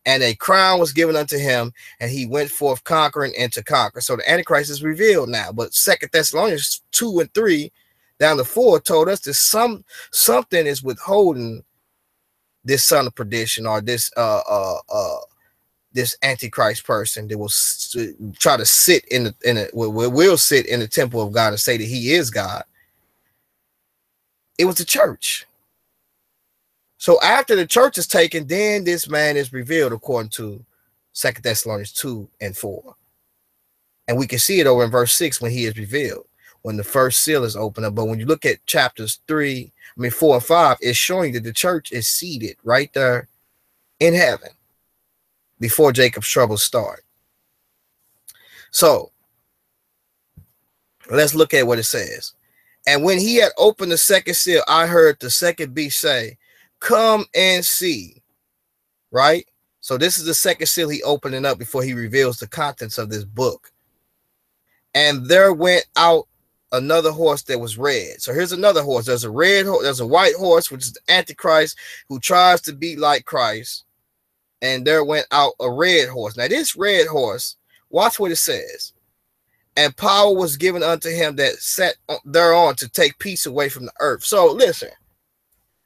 And a crown was given unto him, and he went forth conquering and to conquer. So the Antichrist is revealed now. But 2 Thessalonians 2 and 3 down to 4 told us that something is withholding this son of perdition, or this Antichrist person that will try to sit will sit in the temple of God and say that he is God. It was the church. So after the church is taken, then this man is revealed according to 2 Thessalonians 2 and 4. And we can see it over in verse 6 when he is revealed, when the first seal is opened up. But when you look at chapters 4 and 5, it's showing that the church is seated right there in heaven before Jacob's troubles start. So let's look at what it says. And when he had opened the second seal, I heard the second beast say, come and see. Right? So this is the second seal he opening up before he reveals the contents of this book. And there went out another horse that was red. So here's another horse. There's a red horse, there's a white horse, which is the Antichrist, who tries to be like Christ. And there went out a red horse. Now this red horse, watch what it says. And power was given unto him that sat thereon to take peace away from the earth. So listen,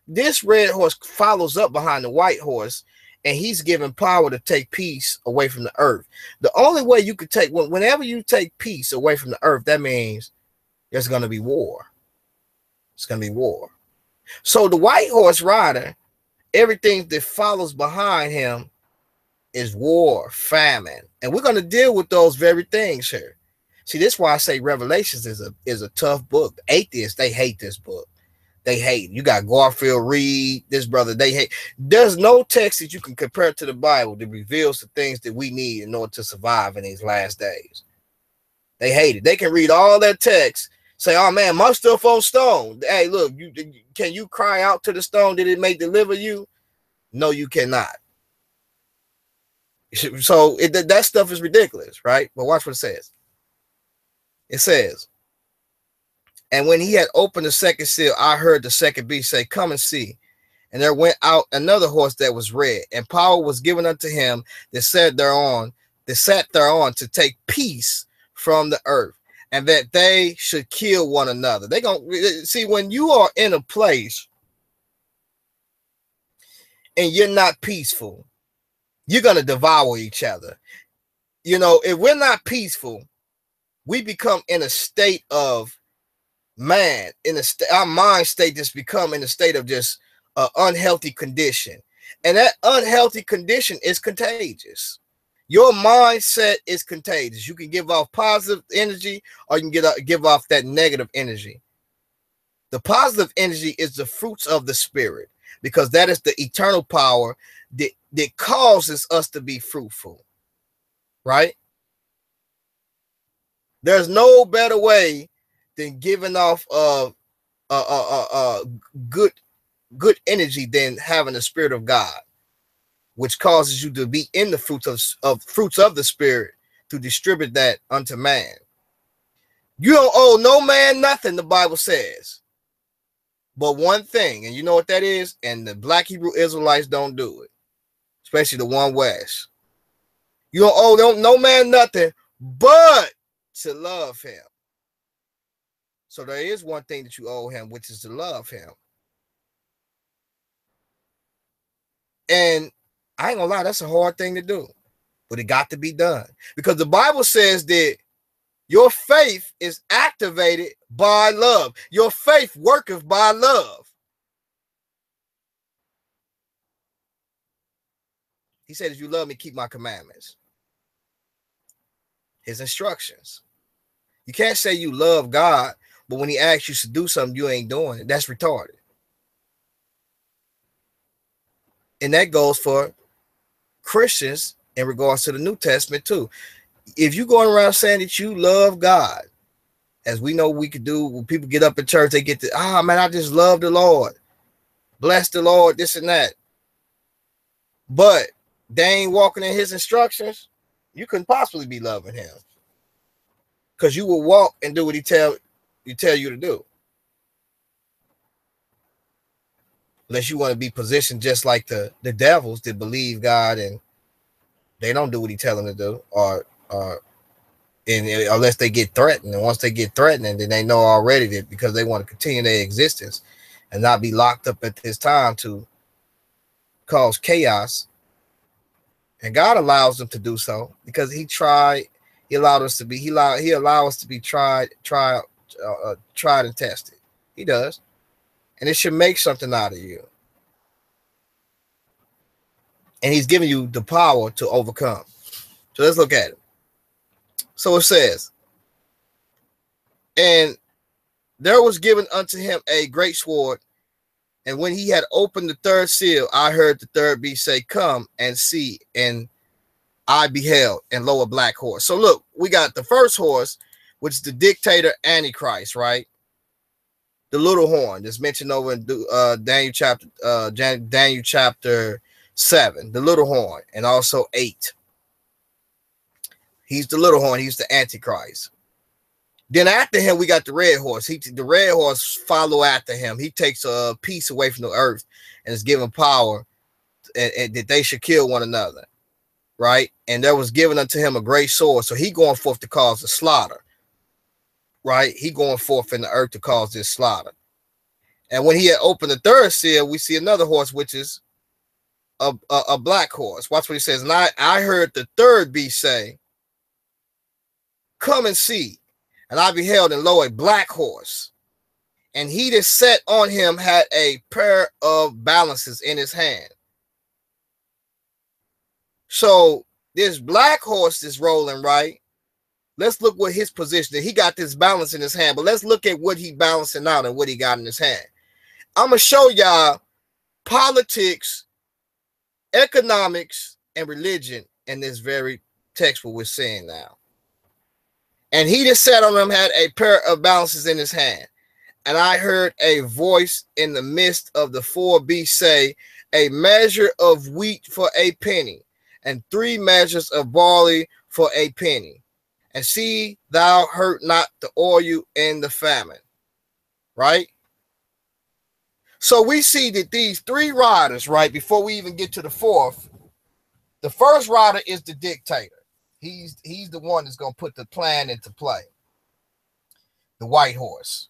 this red horse follows up behind the white horse, and he's given power to take peace away from the earth. The only way you could take, whenever you take peace away from the earth, that means there's going to be war. It's going to be war. So the white horse rider, everything that follows behind him is war, famine. And we're going to deal with those very things here. See, this is why I say Revelations is a tough book. Atheists, they hate this book. They hate. You got Garfield Reed, this brother, they hate. There's no text that you can compare to the Bible that reveals the things that we need in order to survive in these last days. They hate it. They can read all that text, say, oh man, my stuff on stone. Hey, look, can you cry out to the stone that it may deliver you? No, you cannot. So that stuff is ridiculous, right? But watch what it says. It says, and when he had opened the second seal, I heard the second beast say, come and see. And there went out another horse that was red, and power was given unto him that sat thereon to take peace from the earth. and that they should kill one another. They gonna see when you are in a place and you're not peaceful, you're gonna devour each other. You know, if we're not peaceful, we become in a state of our mind state just become in a state of just an unhealthy condition, and that unhealthy condition is contagious. Your mindset is contagious. You can give off positive energy, or you can give off that negative energy. The positive energy is the fruits of the spirit, because that is the eternal power that causes us to be fruitful, right? There's no better way than giving off good energy than having the spirit of God, which causes you to be in the fruits of the spirit to distribute that unto man. You don't owe no man nothing, the Bible says, but one thing, and you know what that is? And the black Hebrew Israelites don't do it, especially the one West. You don't owe no man nothing but to love him. So there is one thing that you owe him, which is to love him. And I ain't gonna lie, that's a hard thing to do, but it got to be done, because the Bible says that your faith is activated by love. Your faith worketh by love. He said, if you love me, keep my commandments. His instructions. You can't say you love God, but when he asks you to do something, you ain't doing it. That's retarded. And that goes for Christians in regards to the New Testament too. If you going around saying that you love God, as we know we could do, when people get up in church, they get to, man, I just love the Lord. Bless the Lord, this and that. But they ain't walking in his instructions, you couldn't possibly be loving him. Because you will walk and do what he tell you to do. Unless you want to be positioned just like the devils that believe God and they don't do what he tell them to do, or unless they get threatened. And once they get threatened, then they know already that because they want to continue their existence and not be locked up at this time to cause chaos. And God allows them to do so because he allowed us to be tried and tested. He does. And it should make something out of you. And he's giving you the power to overcome. So let's look at it. So it says, and there was given unto him a great sword, and when he had opened the third seal, I heard the third beast say, come and see. And I beheld, and lo, a black horse. So look, we got the first horse, which is the dictator Antichrist, right? The little horn that's mentioned over in Daniel chapter 7, the little horn, and also 8. He's the little horn. He's the Antichrist. Then after him, we got the red horse. The red horse follow after him. He takes a piece away from the earth and is given power and that they should kill one another, right? And there was given unto him a great sword. So he going forth to cause the slaughter, right? He going forth in the earth to cause this slaughter. And when he had opened the third seal, we see another horse, which is a black horse. Watch what he says. And I heard the third beast say, come and see. And I beheld, and lo, a black horse. And he that sat on him had a pair of balances in his hand. So this black horse is rolling, right? Let's look what his position is. He got this balance in his hand, but let's look at what he balancing out and what he got in his hand. I'm going to show y'all politics, economics, and religion in this very text what we're seeing now. And he that sat on him had a pair of balances in his hand. And I heard a voice in the midst of the four beasts say, a measure of wheat for a penny, and 3 measures of barley for a penny. And see, thou hurt not the oil in the famine. Right? So we see that these 3 riders, right, before we even get to the fourth, the first rider is the dictator. He's the one that's going to put the plan into play. the white horse.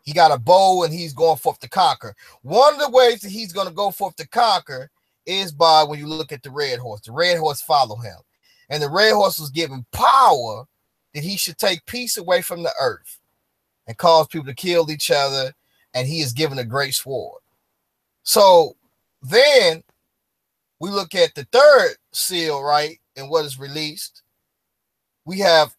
He got a bow and he's going forth to conquer. One of the ways that he's going to go forth to conquer is by, when you look at the red horse. The red horse follow him. And the red horse was given power that he should take peace away from the earth and cause people to kill each other. And he is given a great sword. So then we look at the third seal, right? And what is released. We have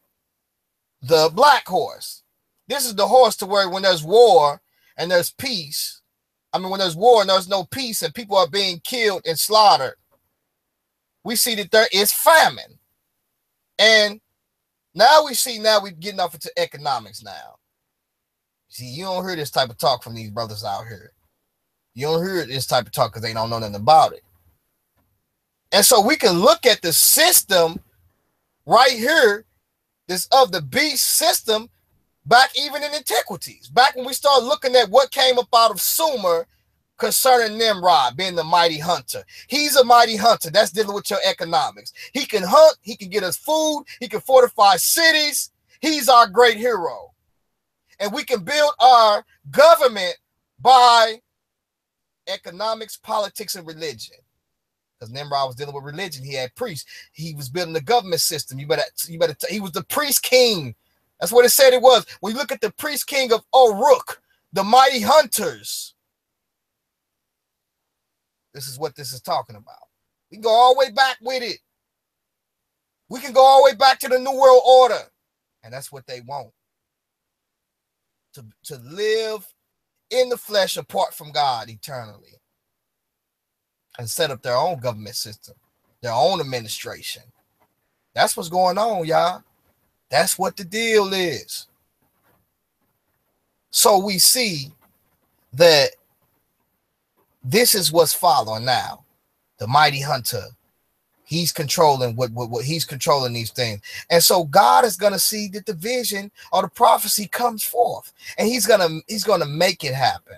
the black horse. This is the horse to where when there's war and there's peace, when there's war and there's no peace and people are being killed and slaughtered, we see that there is famine. And now we're getting off into economics now. See, you don't hear this type of talk from these brothers out here. You don't hear this type of talk because they don't know nothing about it. And so we can look at the system right here, this of the beast system, back even in antiquities, back when we start looking at what came up out of Sumer concerning Nimrod being the mighty hunter. He's a mighty hunter. That's dealing with your economics. He can hunt. He can get us food. He can fortify cities. He's our great hero. And we can build our government by economics, politics, and religion. Because Nimrod was dealing with religion. He had priests. He was building the government system. He was the priest king. That's what it said it was. When you look at the priest king of Uruk, the mighty hunters, this is what this is talking about. We can go all the way back with it. We can go all the way back to the New World Order. And that's what they want. To live in the flesh apart from God eternally. And set up their own government system, their own administration. That's what's going on, y'all. That's what the deal is. So we see that this is what's following now. The mighty hunter. He's controlling what he's controlling these things. And so God is going to see that the vision or the prophecy comes forth. And he's gonna make it happen.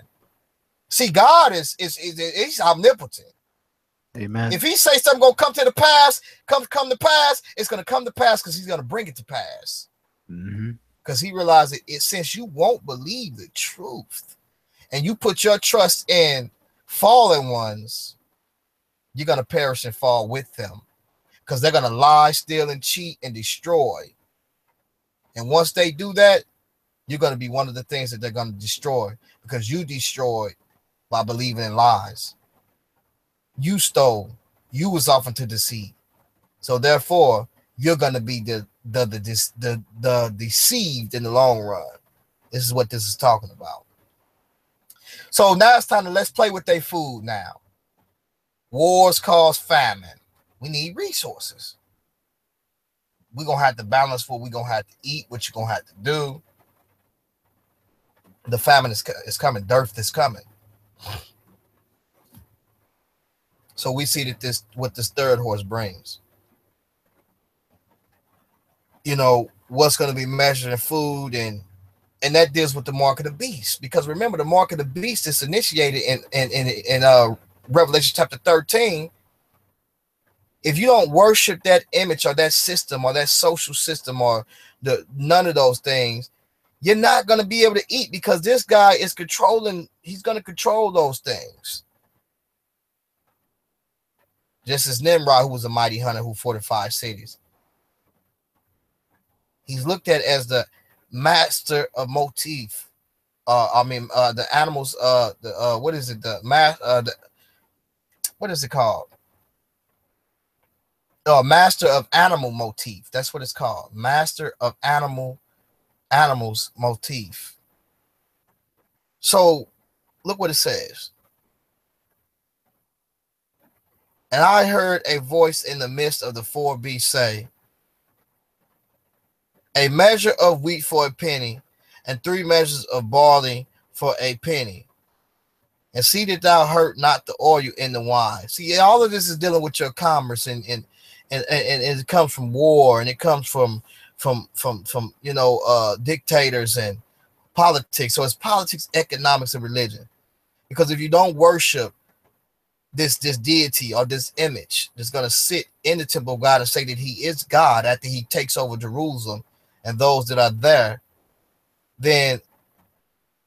See, God is omnipotent. Amen. If he say something gonna come to pass, it's gonna come to pass because he's gonna bring it to pass. Because he realized it since you won't believe the truth and you put your trust in fallen ones, you're gonna perish and fall with them. Because they're gonna lie, steal, and cheat and destroy. And once they do that, you're gonna be one of the things that they're gonna destroy because you destroyed by believing in lies. You stole. You was often to deceive. So therefore, you're gonna be the deceived in the long run. This is what this is talking about. So now it's time to let's play with their food now. Wars cause famine. We need resources. We're gonna have to balance what we're gonna have to eat, what you're gonna have to do. The famine is coming, dearth is coming. So we see that what this third horse brings. You know, what's going to be measured in food, and that deals with the mark of the beast. Because remember, the mark of the beast is initiated in Revelation chapter 13. If you don't worship that image or that system or that social system or none of those things, you're not going to be able to eat because this guy is controlling. He's going to control those things. Just as Nimrod, who was a mighty hunter who fortified cities. He's looked at as the master of motif. The animals. What is it? What is it called? Master of animal motif. That's what it's called. Master of animals motif. So look what it says. And I heard a voice in the midst of the four beasts say, a measure of wheat for a penny, and 3 measures of barley for a penny. And see that thou hurt not the oil in the wine. See, all of this is dealing with your commerce, and it comes from war, and it comes from dictators and politics. So it's politics, economics, and religion. Because if you don't worship this deity or this image that's going to sit in the temple of God and say that he is God after he takes over Jerusalem and those that are there, then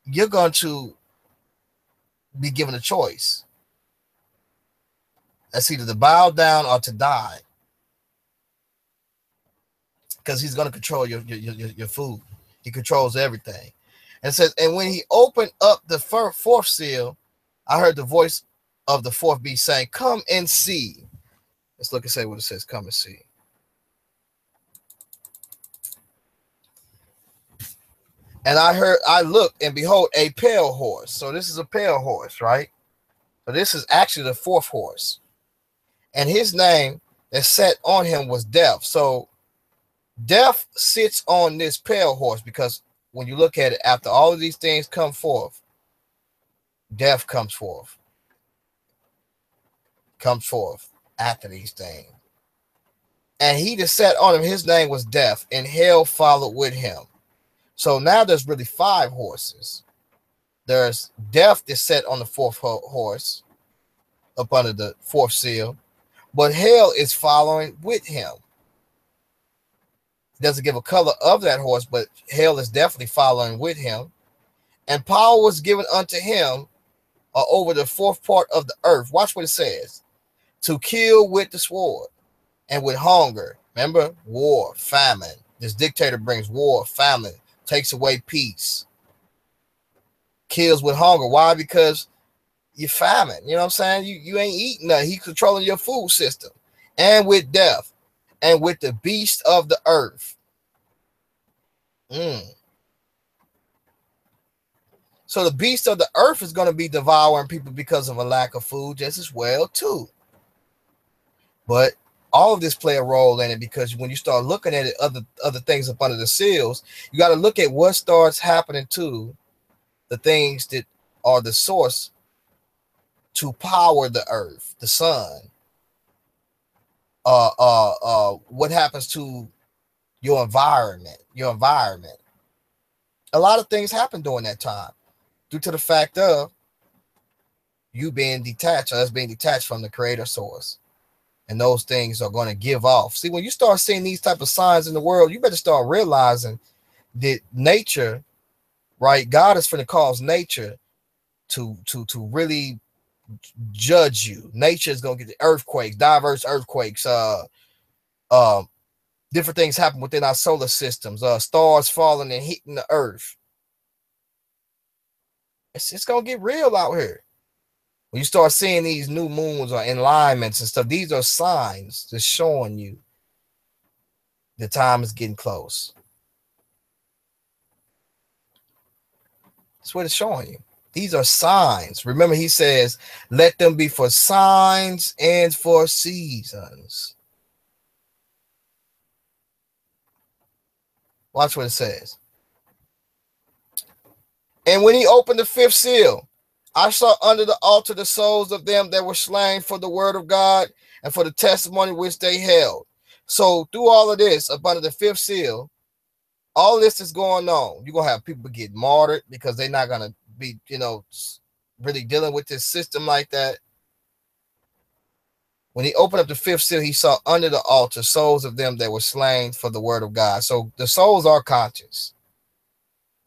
you're going to be given a choice. That's either to bow down or to die, because he's going to control your food. He controls everything. And it says, and when he opened up the fourth seal, I heard the voice of the fourth beast saying, come and see. Let's look and say what it says, come and see. And I looked, and behold, a pale horse. So this is a pale horse, right? So this is actually the fourth horse. And his name that sat on him was Death. So Death sits on this pale horse, because when you look at it, after all of these things come forth, Death comes forth after these things. And he that sat on him, his name was Death, and hell followed with him. So now there's really 5 horses. There's Death that sat on the fourth horse up under the fourth seal, but hell is following with him. It doesn't give a color of that horse, but hell is definitely following with him. And power was given unto him over the fourth part of the earth. Watch what it says. To kill with the sword and with hunger. Remember, war, famine. This dictator brings war, famine, takes away peace. Kills with hunger. Why? Because you're famine. You know what I'm saying? You ain't eating nothing. He's controlling your food system. And with death. And with the beast of the earth. So the beast of the earth is going to be devouring people because of a lack of food just as well too. But all of this play a role in it, because when you start looking at it, other things up under the seals, you got to look at what starts happening to the things that are the source to power the earth, the sun. What happens to your environment? A lot of things happen during that time due to the fact of you being detached, or us being detached from the creator source. And those things are going to give off. See, when you start seeing these type of signs in the world, you better start realizing that nature, right? God is going to cause nature to really judge you. Nature is going to get the earthquakes, diverse earthquakes, different things happen within our solar systems, stars falling and hitting the earth. It's going to get real out here. When you start seeing these new moons or alignments and stuff, these are signs that's showing you the time is getting close. That's what it's showing you. These are signs. Remember, he says, let them be for signs and for seasons. Watch what it says. And when he opened the fifth seal, I saw under the altar the souls of them that were slain for the word of God and for the testimony which they held. So through all of this, up under the fifth seal, all this is going on. You're going to have people get martyred because they're not going to be, really dealing with this system like that. When he opened up the fifth seal, he saw under the altar souls of them that were slain for the word of God. So the souls are conscious.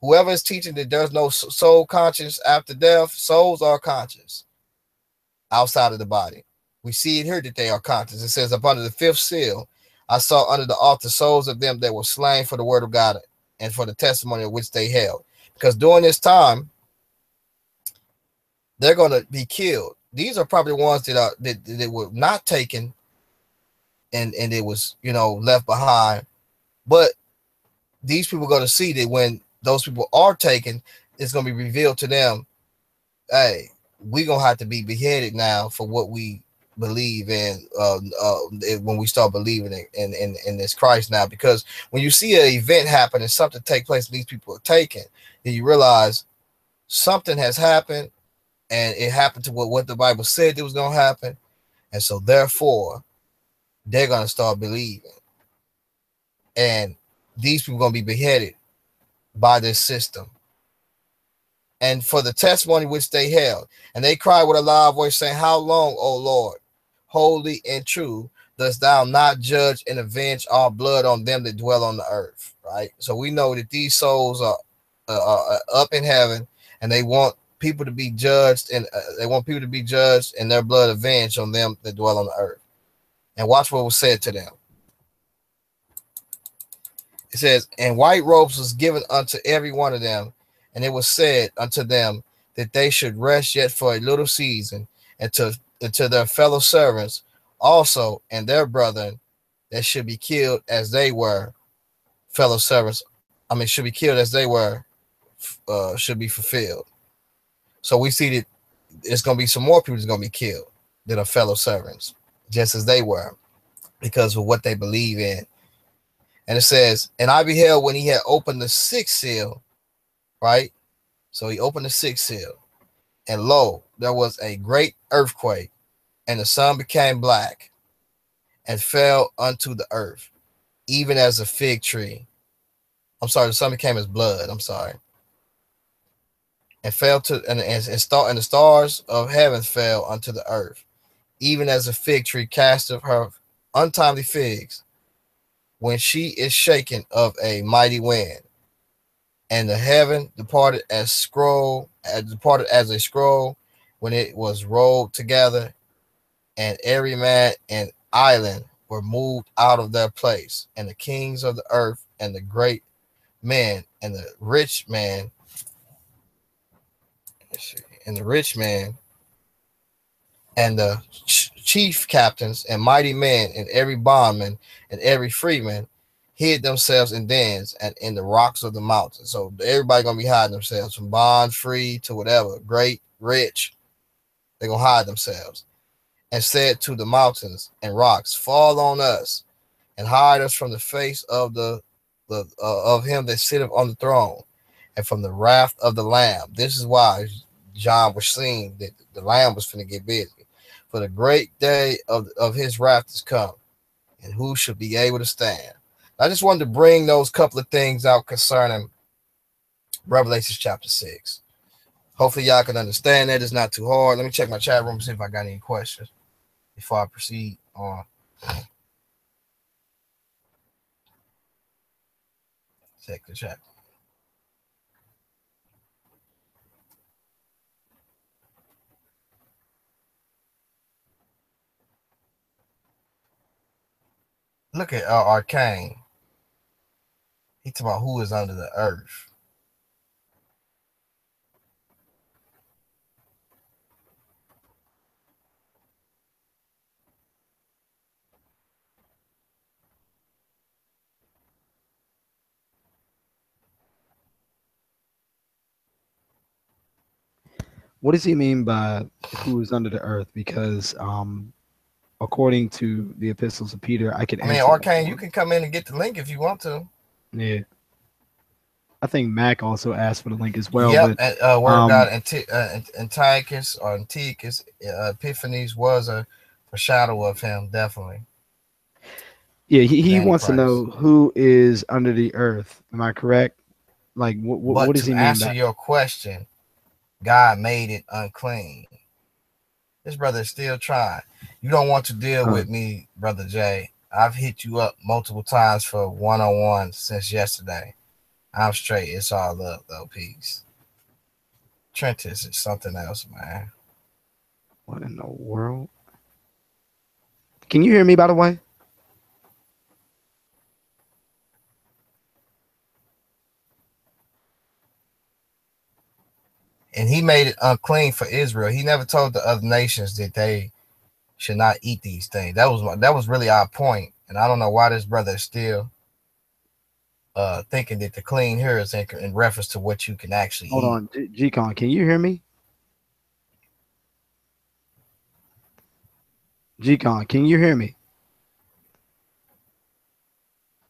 Whoever is teaching that there's no soul conscious after death, souls are conscious outside of the body. We see it here that they are conscious. It says, up under the fifth seal, I saw under the altar souls of them that were slain for the word of God and for the testimony of which they held. Because during this time, they're going to be killed. These are probably the ones that were not taken and it was, left behind. But these people are going to see that when those people are taken, it's going to be revealed to them, hey, we're going to have to be beheaded now for what we believe in when we start believing in this Christ now. Because when you see an event happen and something take place and these people are taken, then you realize something has happened, and it happened to what the Bible said it was going to happen. And so therefore, they're going to start believing. And these people are going to be beheaded by this system. And for the testimony which they held. And they cried with a loud voice, saying, how long, O Lord, holy and true, dost thou not judge and avenge our blood on them that dwell on the earth? Right? So we know that these souls up in heaven, and they want people to be judged, and they want people to be judged and their blood avenged on them that dwell on the earth. And watch what was said to them. It says, and white robes was given unto every one of them, and it was said unto them that they should rest yet for a little season, and to their fellow servants also, and their brethren that should be killed as they were fellow servants. I mean, should be killed as they were, should be fulfilled. So we see that it's going to be some more people that's going to be killed that are fellow servants, just as they were, because of what they believe in. And it says, and I beheld when he had opened the sixth seal, right? So he opened the sixth seal, and lo, there was a great earthquake, and the sun became black and fell unto the earth, even as a fig tree. I'm sorry, the sun became as blood. I'm sorry. And fell to, and the stars of heaven fell unto the earth, even as a fig tree casteth her untimely figs when she is shaken of a mighty wind. And the heaven departed as a scroll when it was rolled together, and every man and island were moved out of their place, and the kings of the earth, and the great men, and the rich man, and the chief captains, and mighty men, and every bondman, and every freeman, hid themselves in dens and in the rocks of the mountains. So everybody gonna be hiding themselves, from bond, free to whatever, great, rich. They're gonna hide themselves, and said to the mountains and rocks, fall on us, and hide us from the face of of him that sitteth on the throne, and from the wrath of the Lamb. This is why John was seeing that the Lamb was finna get busy. For the great day of his wrath is come, and who shall be able to stand? I just wanted to bring those couple of things out concerning Revelation chapter 6. Hopefully y'all can understand that. It's not too hard. Let me check my chat room and see if I got any questions before I proceed on. Check the chat. Look at Arcane. He talking about who is under the earth. What does he mean by who is under the earth? Because according to the epistles of Peter, I could answer. Arcane, you can come in and get the link if you want to. Yeah. I think Mac also asked for the link as well. Yep, but Word of God, Antiochus Epiphanes was a foreshadow of him, definitely. Yeah, he wants to know who is under the earth. Am I correct? Like, what does he mean? To answer your question, God made it unclean. This brother is still trying. You don't want to deal with me, Brother Jay. I've hit you up multiple times for one-on-one since yesterday. I'm straight. It's all love, though. Peace. Trentis is something else, man. What in the world? Can you hear me, by the way? And he made it unclean for Israel. He never told the other nations that they should not eat these things. That was really our point. And I don't know why this brother is still thinking that the clean here is in reference to what you can actually eat. Hold on, G-Con, can you hear me? G-Con, can you hear me?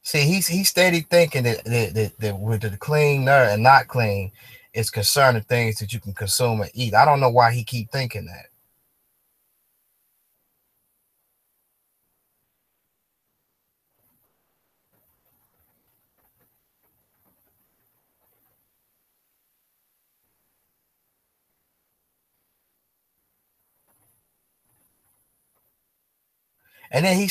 See, he's steady thinking that with the clean there and not clean, it's concerning things that you can consume and eat. I don't know why he keep thinking that. And then he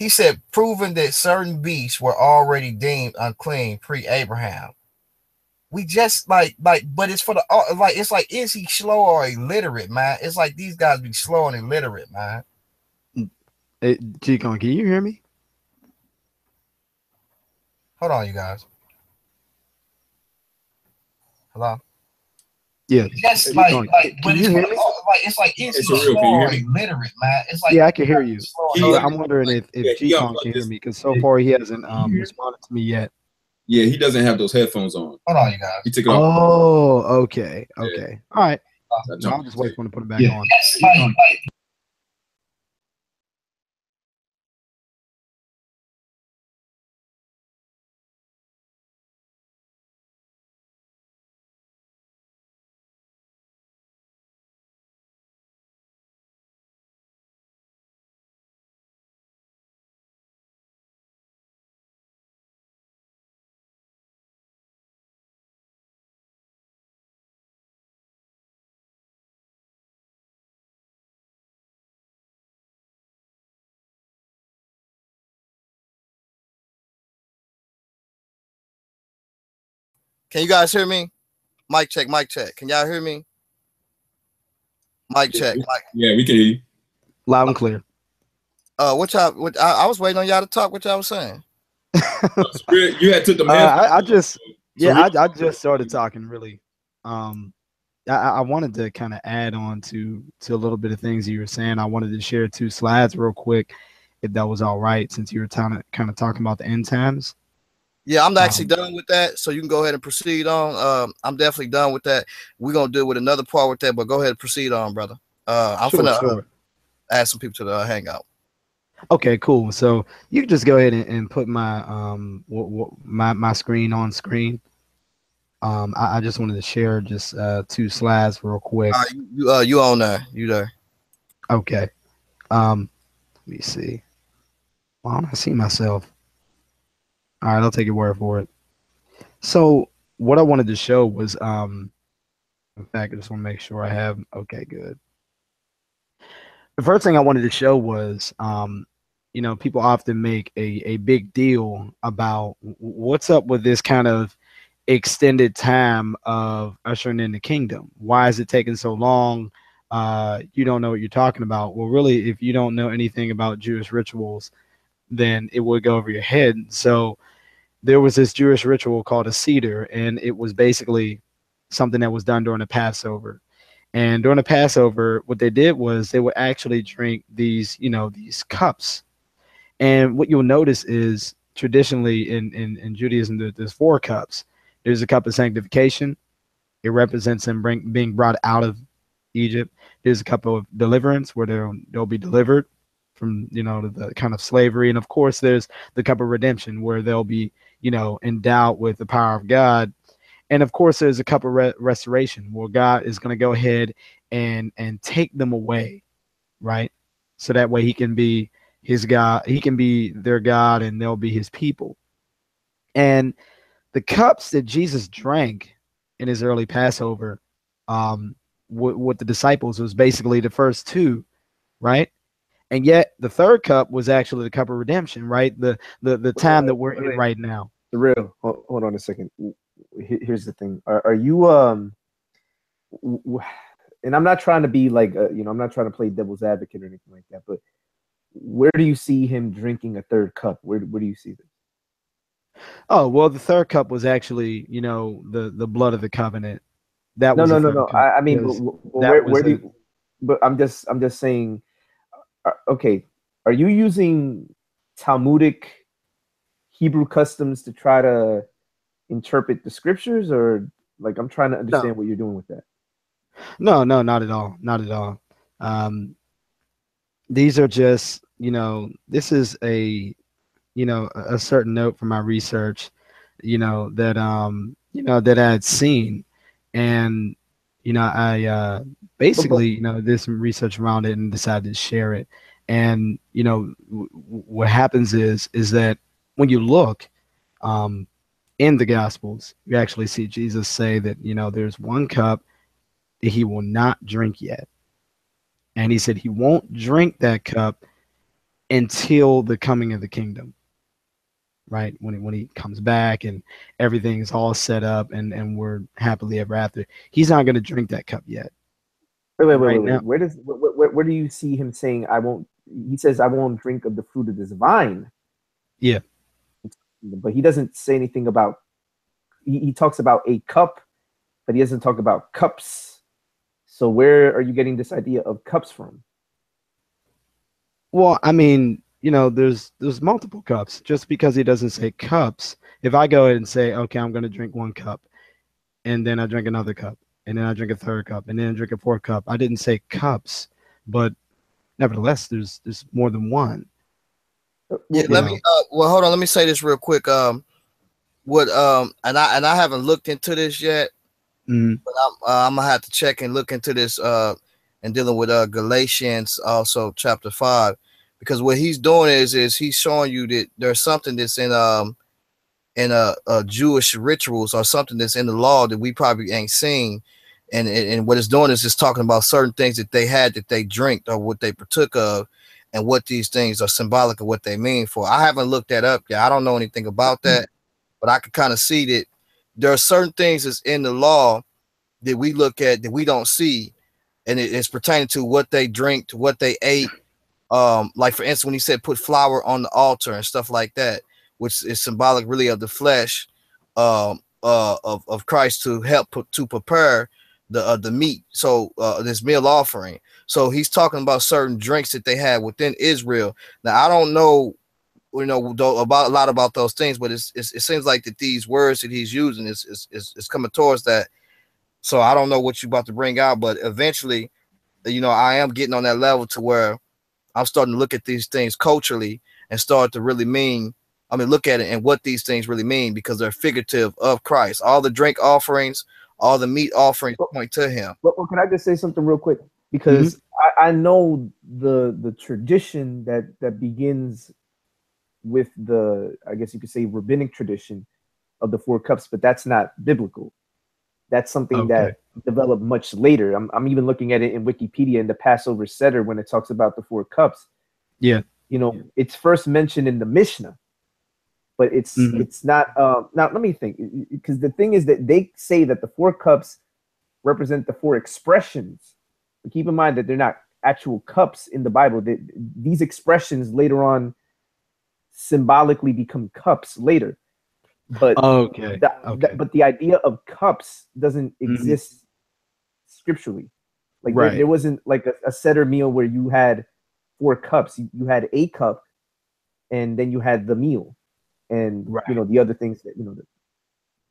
said, proving that certain beasts were already deemed unclean pre-Abraham. We just but it's for the like it's like, is he slow or illiterate, man? It's like these guys be slow and illiterate, man. Hey, G-Con, can you hear me? Hold on, you guys. Hello. Yeah, Just G-Con, but can it's you for hear the me? like it's like, is Hey, he for real, slow can you hear or me? illiterate, man? It's like Yeah, I these can hear guys be you. slow and He, So illiterate. I'm wondering if yeah, he G-Con unplugged can hear his. me, because so far he hasn't responded to me yet. Yeah, he doesn't have those headphones on. Hold on, you guys. He took it off. Oh, okay, Yeah. okay, all right. So I No, jumped I'll just into wait it. for him to put it back on. Yes, can you guys hear me? Mic check, mic check. Can y'all hear me? Mic Yeah, check, mic. yeah, we can hear you. Loud and clear. What y'all? I was waiting on y'all to talk. What y'all was saying? You had took them headphones I off. just So I just started talking really. Um, I wanted to kind of add on to a little bit of things you were saying. I wanted to share 2 slides real quick, if that was all right, since you were kind of talking about the end times. Yeah, I'm actually Um, done with that. So you can go ahead and proceed on. I'm definitely done with that. We're gonna do with another part with that, but go ahead and proceed on, brother. I'm sure, finna sure. add some people to the hangout. Okay, cool. So you can just go ahead and put my my screen on screen. I just wanted to share just 2 slides real quick. All right, you on there? You there? Okay. Let me see. Why don't I see myself? All right, I'll take your word for it. So what I wanted to show was in fact, I just want to make sure I have okay, good. The first thing I wanted to show was people often make a big deal about what's up with this kind of extended time of ushering in the kingdom. Why is it taking so long? You don't know what you're talking about. Well, really, if you don't know anything about Jewish rituals, then it would go over your head. So there was this Jewish ritual called a Seder, and it was basically something that was done during the Passover. And during the Passover, what they did was they would actually drink these cups. And what you'll notice is traditionally in Judaism, there's 4 cups. There's a cup of sanctification. It represents them being brought out of Egypt. There's a cup of deliverance where they'll be delivered from the kind of slavery, and of course there's the cup of redemption where they'll be endowed with the power of God. And of course there's a cup of restoration where God is going to go ahead and take them away, right? So that way he can be his God, he can be their God, and they'll be his people. And the cups that Jesus drank in his early Passover, with the disciples, was basically the first 2, right? And yet the third cup was actually the cup of redemption, right? The time that we're in Wait, right now. real. Hold on a second. Here's the thing. Are you and I'm not trying to be like I'm not trying to play devil's advocate or anything like that, but where do you see him drinking a third cup? Where do you see this? Oh, well, the third cup was actually, the blood of the covenant. That No, was no, the no, third no. cup I mean, because that where was do a you? But I'm just saying. Okay, are you using Talmudic Hebrew customs to try to interpret the scriptures, or like I'm trying to no, understand what you're doing with that? no, no, not at all, not at all. These are just, this is a certain note from my research, that I had seen, and I But basically did some research around it and decided to share it. And what happens is that when you look um, in the Gospels, you actually see Jesus say that there's one cup that he will not drink yet, and he said he won't drink that cup until the coming of the kingdom. right? When he comes back and everything's all set up and we're happily ever after, he's not going to drink that cup yet. Wait. Where do you see him saying I won't? He says I won't drink of the fruit of this vine. Yeah, but he doesn't say anything about. He talks about a cup, but he doesn't talk about cups. So where are you getting this idea of cups from? well, I mean, you know, there's multiple cups. Just because he doesn't say cups, if I go ahead and say, okay, I'm going to drink one cup, and then I drink another cup, and then I drink a third cup, and then I drink a fourth cup, I didn't say cups, but nevertheless, there's more than one. Yeah, let me. Well, hold on. Let me say this real quick. And I haven't looked into this yet, but I'm gonna have to check and look into this. And dealing with Galatians, also chapter 5, because what he's doing is he's showing you that there's something that's in Jewish rituals or something that's in the law that we probably ain't seen. And what it's doing is it's talking about certain things that they had that they drank or what they partook of, and what these things are symbolic of what they mean for. I haven't looked that up yet. I don't know anything about that, but I can kind of see that there are certain things that's in the law that we look at that we don't see, and it's pertaining to what they drink, to what they ate. Like for instance, when he said put flour on the altar and stuff like that, which is symbolic really of the flesh of Christ to help to prepare the meat. So this meal offering. So he's talking about certain drinks that they had within Israel. Now I don't know, you know, about a lot about those things, but it seems like that these words that he's using is coming towards that. So I don't know what you're about to bring out, but eventually, you know, I am getting on that level to where I'm starting to look at these things culturally and start to really look at it and what these things really mean, because they're figurative of Christ. All the drink offerings, all the meat offerings point to him. Well, can I just say something real quick? Because I know the tradition that begins with the, I guess you could say, rabbinic tradition of the 4 cups, but that's not biblical. That's something that developed much later. I'm even looking at it in Wikipedia in the Passover Seder when it talks about the 4 cups. Yeah. You know, it's first mentioned in the Mishnah, but it's not. Now, let me think, because the thing is that they say that the 4 cups represent the 4 expressions. But keep in mind that they're not actual cups in the Bible. These expressions later on symbolically become cups later. But but the idea of cups doesn't exist scripturally. Like there wasn't like a Seder meal where you had 4 cups. You had a cup, and then you had the meal, and you know the other things that you know.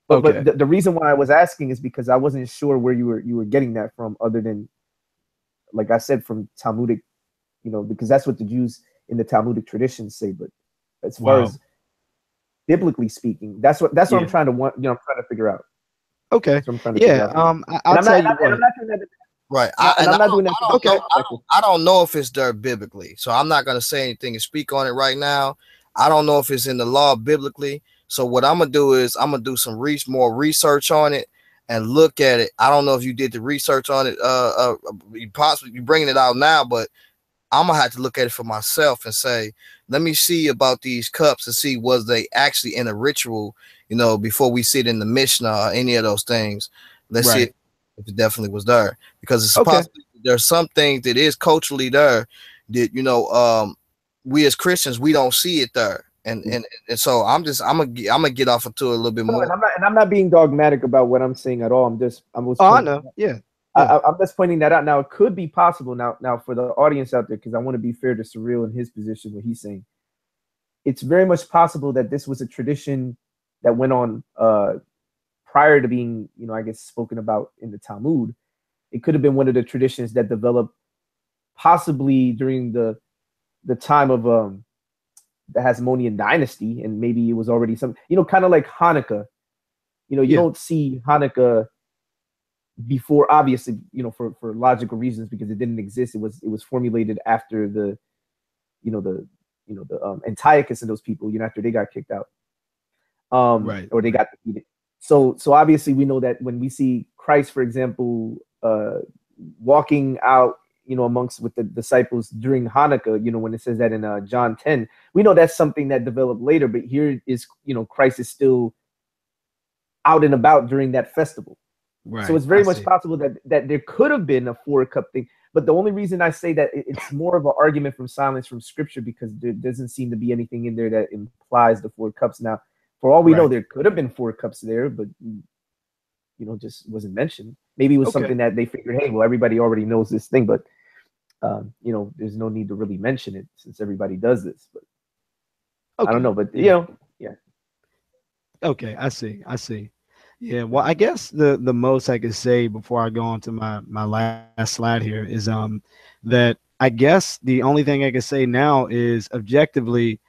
But the reason why I was asking is because I wasn't sure where you were getting that from, other than, like I said, from Talmudic, you know, because that's what the Jews in the Talmudic traditions say. But as far as biblically speaking, that's what I'm trying to figure out. Okay. I'll tell you what. Right. I don't know if it's there biblically, so I'm not going to say anything and speak on it right now. I don't know if it's in the law biblically. So what I'm going to do is I'm going to do some more research on it and look at it. I don't know if you did the research on it. You possibly bringing it out now, but I'm going to have to look at it for myself and say, let me see about these cups and see was they actually in a ritual, you know, before we see it in the Mishnah or any of those things. Let's see if it definitely was there, because it's possible there's some things that is culturally there that, you know, we as Christians, we don't see it there. And so I'm gonna get off into a little bit more. And I'm not being dogmatic about what I'm saying at all. I'm just pointing that out. Now it could be possible now for the audience out there, because I want to be fair to Surreal in his position, what he's saying. It's very much possible that this was a tradition that went on prior to being, you know, I guess, spoken about in the Talmud. It could have been one of the traditions that developed possibly during the time of the Hasmonean dynasty, and maybe it was already some, you know, kind of like Hanukkah. You know, you don't see Hanukkah before, obviously, you know, for logical reasons, because it didn't exist. It was formulated after the Antiochus and those people, you know, after they got kicked out, or they got defeated. So obviously we know that when we see Christ, for example, walking out amongst with the disciples during Hanukkah, when it says that in John 10, we know that's something that developed later, but here is, Christ is still out and about during that festival. Right. So it's very much possible that there could have been a 4-cup thing. But the only reason I say that it's more of an argument from silence from scripture, because there doesn't seem to be anything in there that implies the 4 cups. Now, for all we know, there could have been 4 cups there, but just wasn't mentioned. Maybe it was something that they figured, hey, well, everybody already knows this thing, but there's no need to really mention it since everybody does this. But I don't know, but yeah. Okay, I see. Yeah, well, I guess the most I could say before I go on to my last slide here is that I guess the only thing I can say now is objectively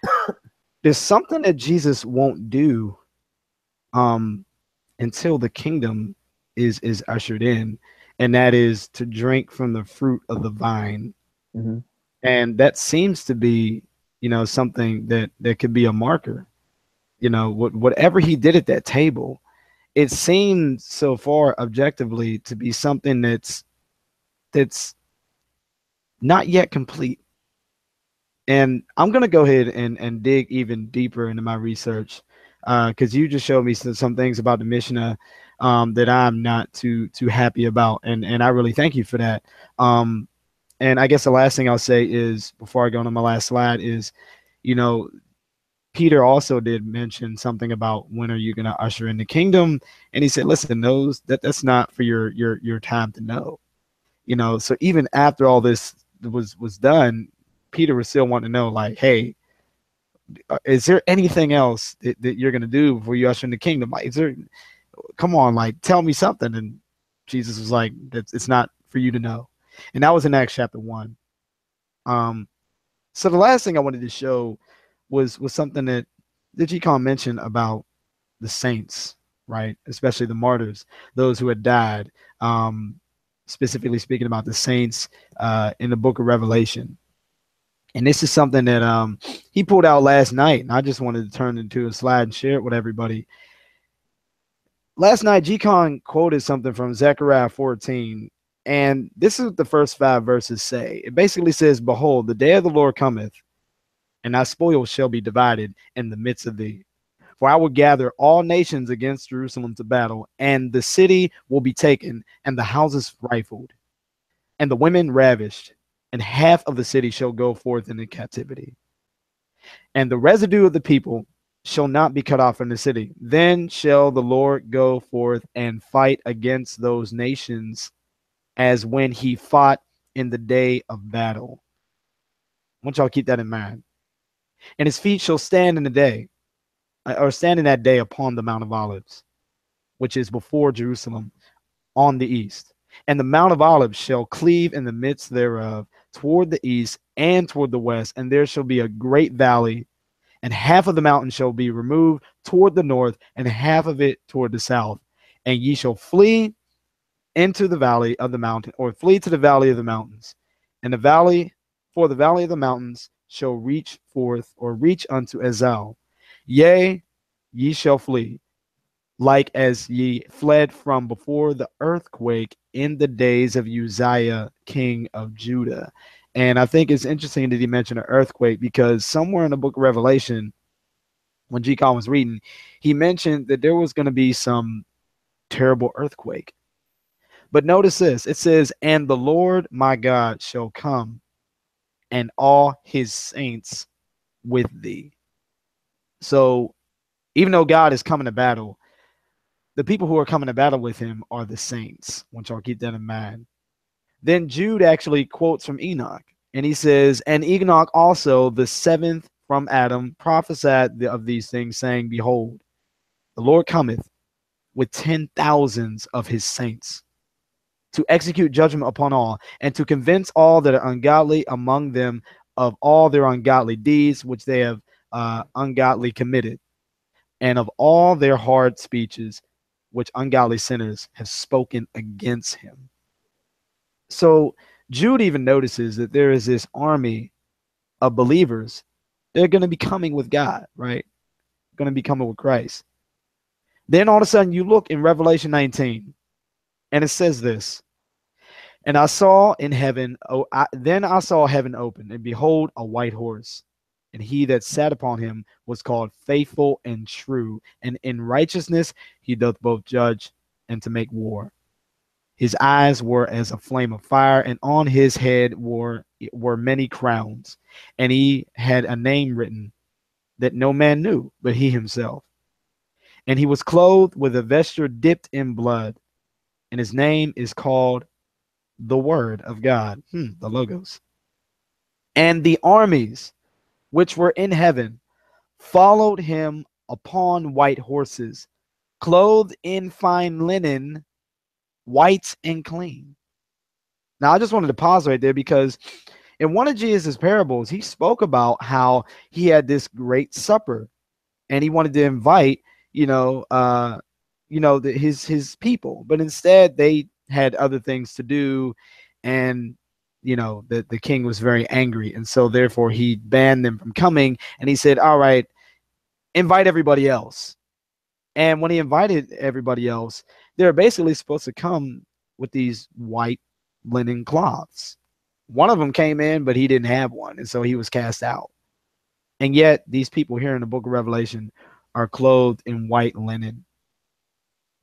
there's something that Jesus won't do until the kingdom is ushered in, and that is to drink from the fruit of the vine. Mm-hmm. And that seems to be, something that could be a marker. Whatever he did at that table, it seems so far objectively to be something that's not yet complete. And I'm going to go ahead and dig even deeper into my research because you just showed me some things about the Mishnah that I'm not too happy about. And I really thank you for that. And I guess the last thing I'll say is, before I go on to my last slide, is, Peter also did mention something about when are you going to usher in the kingdom, and he said, "Listen, that's not for your time to know." So even after all this was done, Peter was still wanting to know, like, "Hey, is there anything else that you're going to do before you usher in the kingdom? Like, come on, like, tell me something." And Jesus was like, "It's not for you to know," and that was in Acts chapter 1. So the last thing I wanted to show was something that G-Con mentioned about the saints, right? Especially the martyrs, those who had died, specifically speaking about the saints in the book of Revelation. And this is something that he pulled out last night, and I just wanted to turn into a slide and share it with everybody. Last night, G-Con quoted something from Zechariah 14, and this is what the first 5 verses say. It basically says, "Behold, the day of the Lord cometh, and thy spoils shall be divided in the midst of thee. For I will gather all nations against Jerusalem to battle, and the city will be taken, and the houses rifled, and the women ravished, and half of the city shall go forth into captivity. And the residue of the people shall not be cut off from the city. Then shall the Lord go forth and fight against those nations as when he fought in the day of battle." I want y'all to keep that in mind. "And his feet shall stand in the day, or stand in that day upon the Mount of Olives, which is before Jerusalem on the east. And the Mount of Olives shall cleave in the midst thereof toward the east and toward the west. And there shall be a great valley, and half of the mountain shall be removed toward the north, and half of it toward the south. And ye shall flee into the valley of the mountain, or flee to the valley of the mountains. And the valley of the mountains shall reach forth, or reach unto Azal. Yea, ye shall flee, like as ye fled from before the earthquake in the days of Uzziah, king of Judah." And I think it's interesting that he mentioned an earthquake, because somewhere in the book of Revelation, when G-Con was reading, he mentioned that there was going to be some terrible earthquake. But notice this, it says, "And the Lord my God shall come, and all his saints with thee." So even though God is coming to battle, the people who are coming to battle with him are the saints. I want y'all to keep that in mind. Then Jude actually quotes from Enoch, and he says, "And Enoch also, the 7th from Adam, prophesied of these things, saying, Behold, the Lord cometh with 10,000s of his saints, to execute judgment upon all, and to convince all that are ungodly among them of all their ungodly deeds which they have ungodly committed, and of all their hard speeches which ungodly sinners have spoken against him." So Jude even notices that there is this army of believers. They're going to be coming with God, right? Going to be coming with Christ. Then all of a sudden you look in Revelation 19, and it says this, And I saw in heaven, then I saw heaven open, and behold, a white horse. And he that sat upon him was called Faithful and True. And in righteousness he doth both judge and to make war. His eyes were as a flame of fire, and on his head were many crowns. And he had a name written that no man knew but he himself. And he was clothed with a vesture dipped in blood, and his name is called the Word of God, the Logos. And the armies which were in heaven followed him upon white horses, clothed in fine linen, white and clean. Now, I just wanted to pause right there because in one of Jesus' parables, he spoke about how he had this great supper, and he wanted to invite, his people, but instead they had other things to do, and the king was very angry, and so therefore he banned them from coming, and he said, all right, invite everybody else. And when he invited everybody else, they were basically supposed to come with these white linen cloths. One of them came in, but he didn't have one, and so he was cast out. And yet these people here in the book of Revelation are clothed in white linen.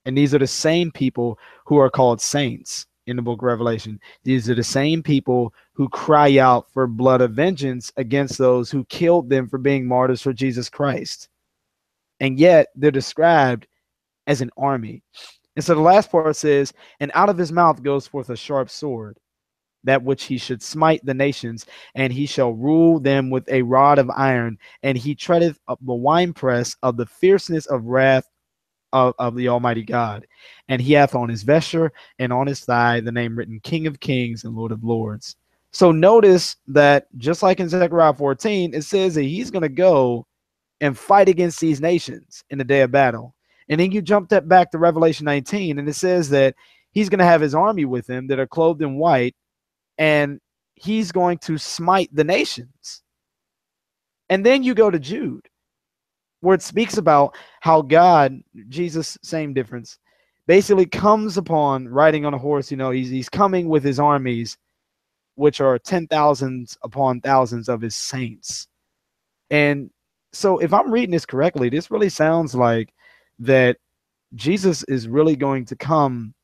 And these are the same people who are called saints in the book of Revelation. These are the same people who cry out for blood of vengeance against those who killed them for being martyrs for Jesus Christ. And yet they're described as an army. And so the last part says, and out of his mouth goes forth a sharp sword, that which he should smite the nations, and he shall rule them with a rod of iron, and he treadeth up the winepress of the fierceness of wrath of the Almighty God. And he hath on his vesture and on his thigh the name written, King of Kings and Lord of Lords. So notice that just like in Zechariah 14, it says that he's going to go and fight against these nations in the day of battle. And then you jump that back to Revelation 19, and it says that he's going to have his army with him that are clothed in white, and he's going to smite the nations. And then you go to Jude, where it speaks about how God, Jesus, same difference, basically comes upon riding on a horse. He's coming with his armies, which are 10,000s upon thousands of his saints. And so if I'm reading this correctly, this really sounds like that Jesus is really going to come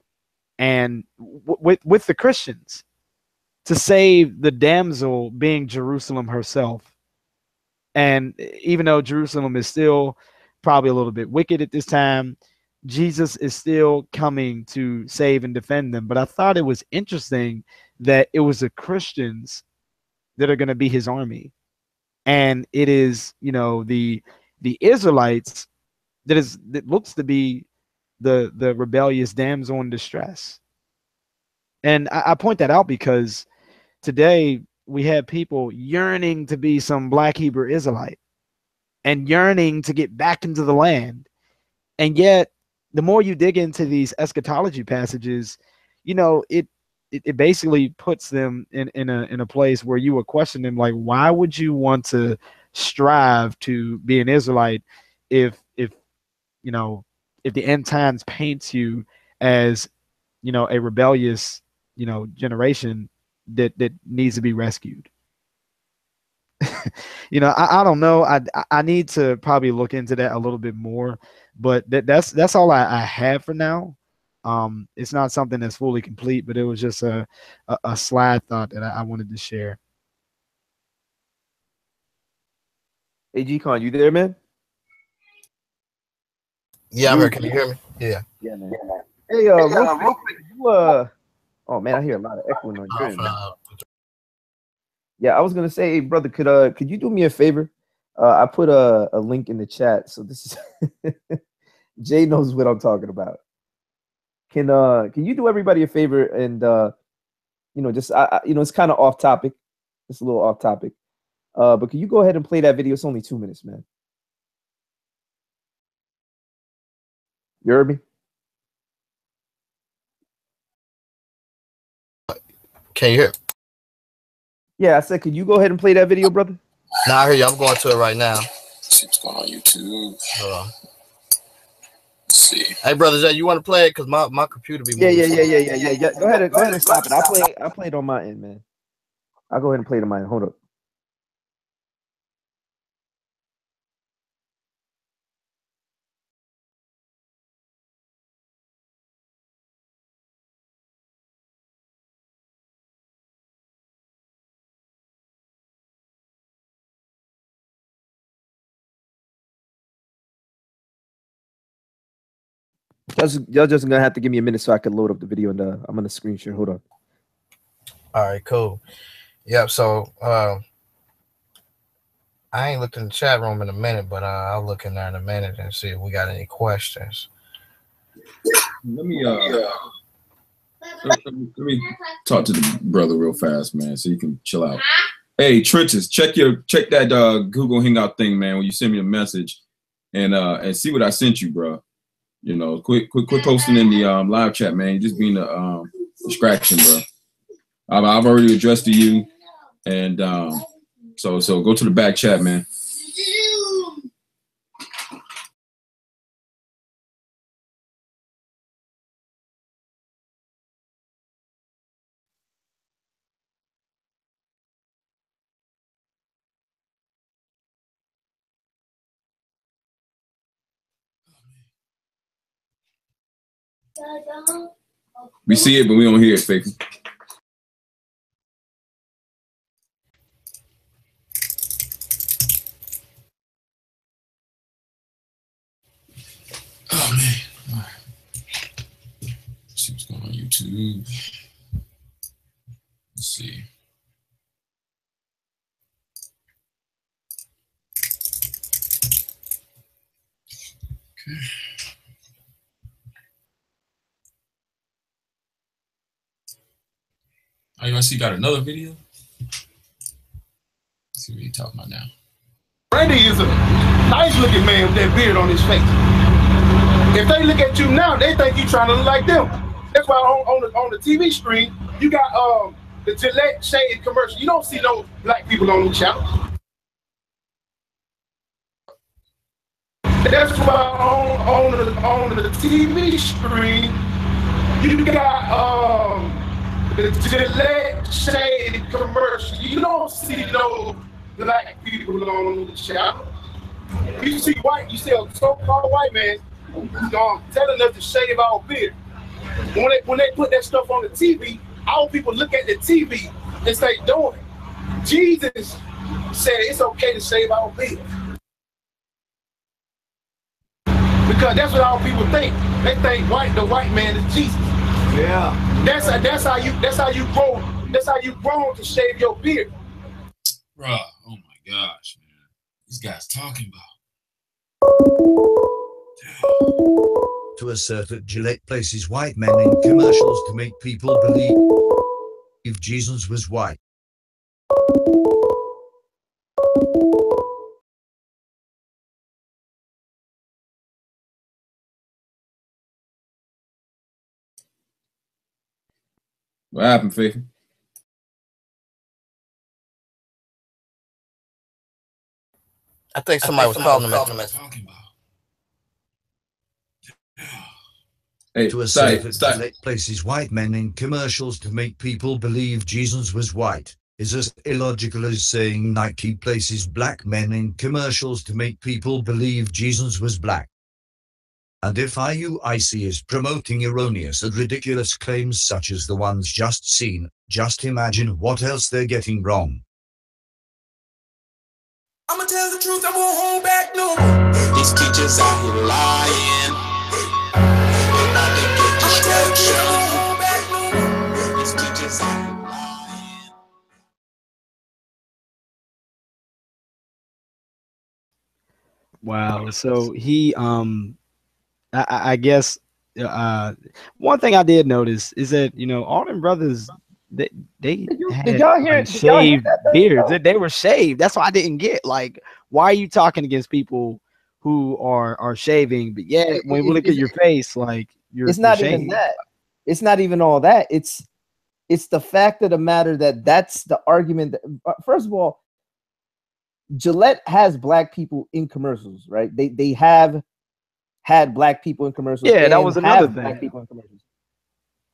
and with the Christians to save the damsel being Jerusalem herself. And even though Jerusalem is still probably a little bit wicked at this time, Jesus is still coming to save and defend them. But I thought it was interesting that it was the Christians that are going to be his army. And it is, the Israelites that looks to be the rebellious damsel in distress. And I point that out because today we have people yearning to be some Black Hebrew Israelite and yearning to get back into the land. And yet, the more you dig into these eschatology passages, it basically puts them in a place where you would question them, like, why would you want to strive to be an Israelite if the end times paints you as a rebellious generation that needs to be rescued? I don't know. I need to probably look into that a little bit more, but that's all I have for now. It's not something that's fully complete, but it was just a slide thought that I wanted to share. Hey, G-Con, you there, man? Yeah, I'm here. Can you hear me? Yeah, man. Hey, real quick, oh man, I hear a lot of echoing on your end. Yeah, I was gonna say, hey, brother, could you do me a favor? I put a link in the chat, so this is Jay knows what I'm talking about. Can you do everybody a favor and just it's kind of off topic, it's a little off topic, but can you go ahead and play that video? It's only 2 minutes, man. You heard me? Can you hear? Yeah, I said, could you go ahead and play that video, brother? Nah, I hear you. I'm going to it right now. See what's going on YouTube. Hold on. Hey, brother Jay, you want to play it? Cause my computer be moving. Yeah. Go ahead and stop it. I'll play it on my end, man. I'll go ahead and play it on my end. Hold up. Y'all just gonna have to give me a minute so I can load up the video, and I'm gonna screen share. Hold on. All right, cool. Yep. So I ain't looked in the chat room in a minute, but I'll look in there in a minute and see if we got any questions. Let me talk to the brother real fast, man, so you can chill out. Hey, Trenches, check that Google Hangout thing, man, when you send me a message, and see what I sent you, bro. You know, quit posting in the live chat, man. You're just being a distraction, bro. I've already addressed to you, and so go to the back chat, man. We see it, but we don't hear it, Faithful. Oh man! All right. Let's see what's going on YouTube. Let's see. Okay. Oh, you want to see? Got another video? Let's see what he's talking about now. Randy is a nice looking man with that beard on his face. If they look at you now, they think you trying to look like them. That's why on the TV screen, you got the Gillette shade commercial. You don't see no black people on the channel. That's why on the TV screen, you got the Gillette shade commercial. You don't see no black people on the channel. You see white, you see a so-called white man telling us to shave our beard. When they put that stuff on the TV, our people look at the TV and say, doing it. Jesus said it's okay to shave our beard. Because that's what our people think. They think the white man is Jesus. Yeah. That's how you grow. That's how you grow to shave your beard. Bruh, oh my gosh, man. These guys talking about. To assert that Gillette places white men in commercials to make people believe Jesus was white. What happened, Faith? I think somebody was calling him. Hey, to assert that Gillette places white men in commercials to make people believe Jesus was white is as illogical as saying Nike places black men in commercials to make people believe Jesus was black. And if IUIC is promoting erroneous and ridiculous claims such as the ones just seen, just imagine what else they're getting wrong. I'ma tell the truth, I won't hold back no more. These teachers out here lying. I'ma tell the truth, I won't hold back no more. These teachers out here lying. Wow. So he I guess one thing I did notice is that all them brothers they had did y'all hear shaved beards. No. They were shaved. That's why I didn't get, like, why are you talking against people who are shaving? But yeah, when we look at your face, like it's not even that. It's not even all that. It's the fact of the matter that's the argument that, first of all, Gillette has black people in commercials, right? They have had black people in commercials. Yeah, that and was another have thing. Black people in commercials.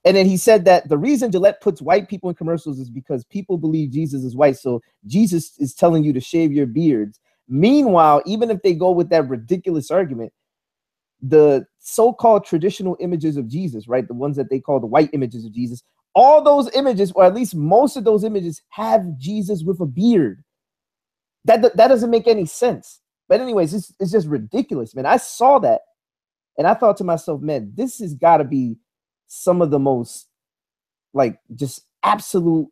And then he said that the reason Gillette puts white people in commercials is because people believe Jesus is white. So Jesus is telling you to shave your beards. Meanwhile, even if they go with that ridiculous argument, the so-called traditional images of Jesus, right? The ones that they call the white images of Jesus, all those images, or at least most of those images, have Jesus with a beard. That doesn't make any sense. But anyways, it's just ridiculous, man. I saw that and I thought to myself, man, this has got to be some of the most like just absolute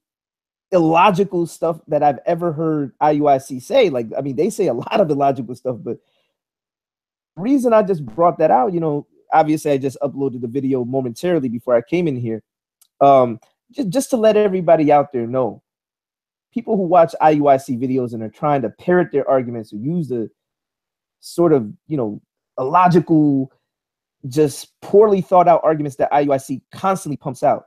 illogical stuff that I've ever heard IUIC say. Like, I mean, they say a lot of illogical stuff, but the reason I just brought that out, you know, obviously I just uploaded the video momentarily before I came in here. Just to let everybody out there know, people who watch IUIC videos and are trying to parrot their arguments or use the sort of, you know, illogical, just poorly thought out arguments that IUIC constantly pumps out.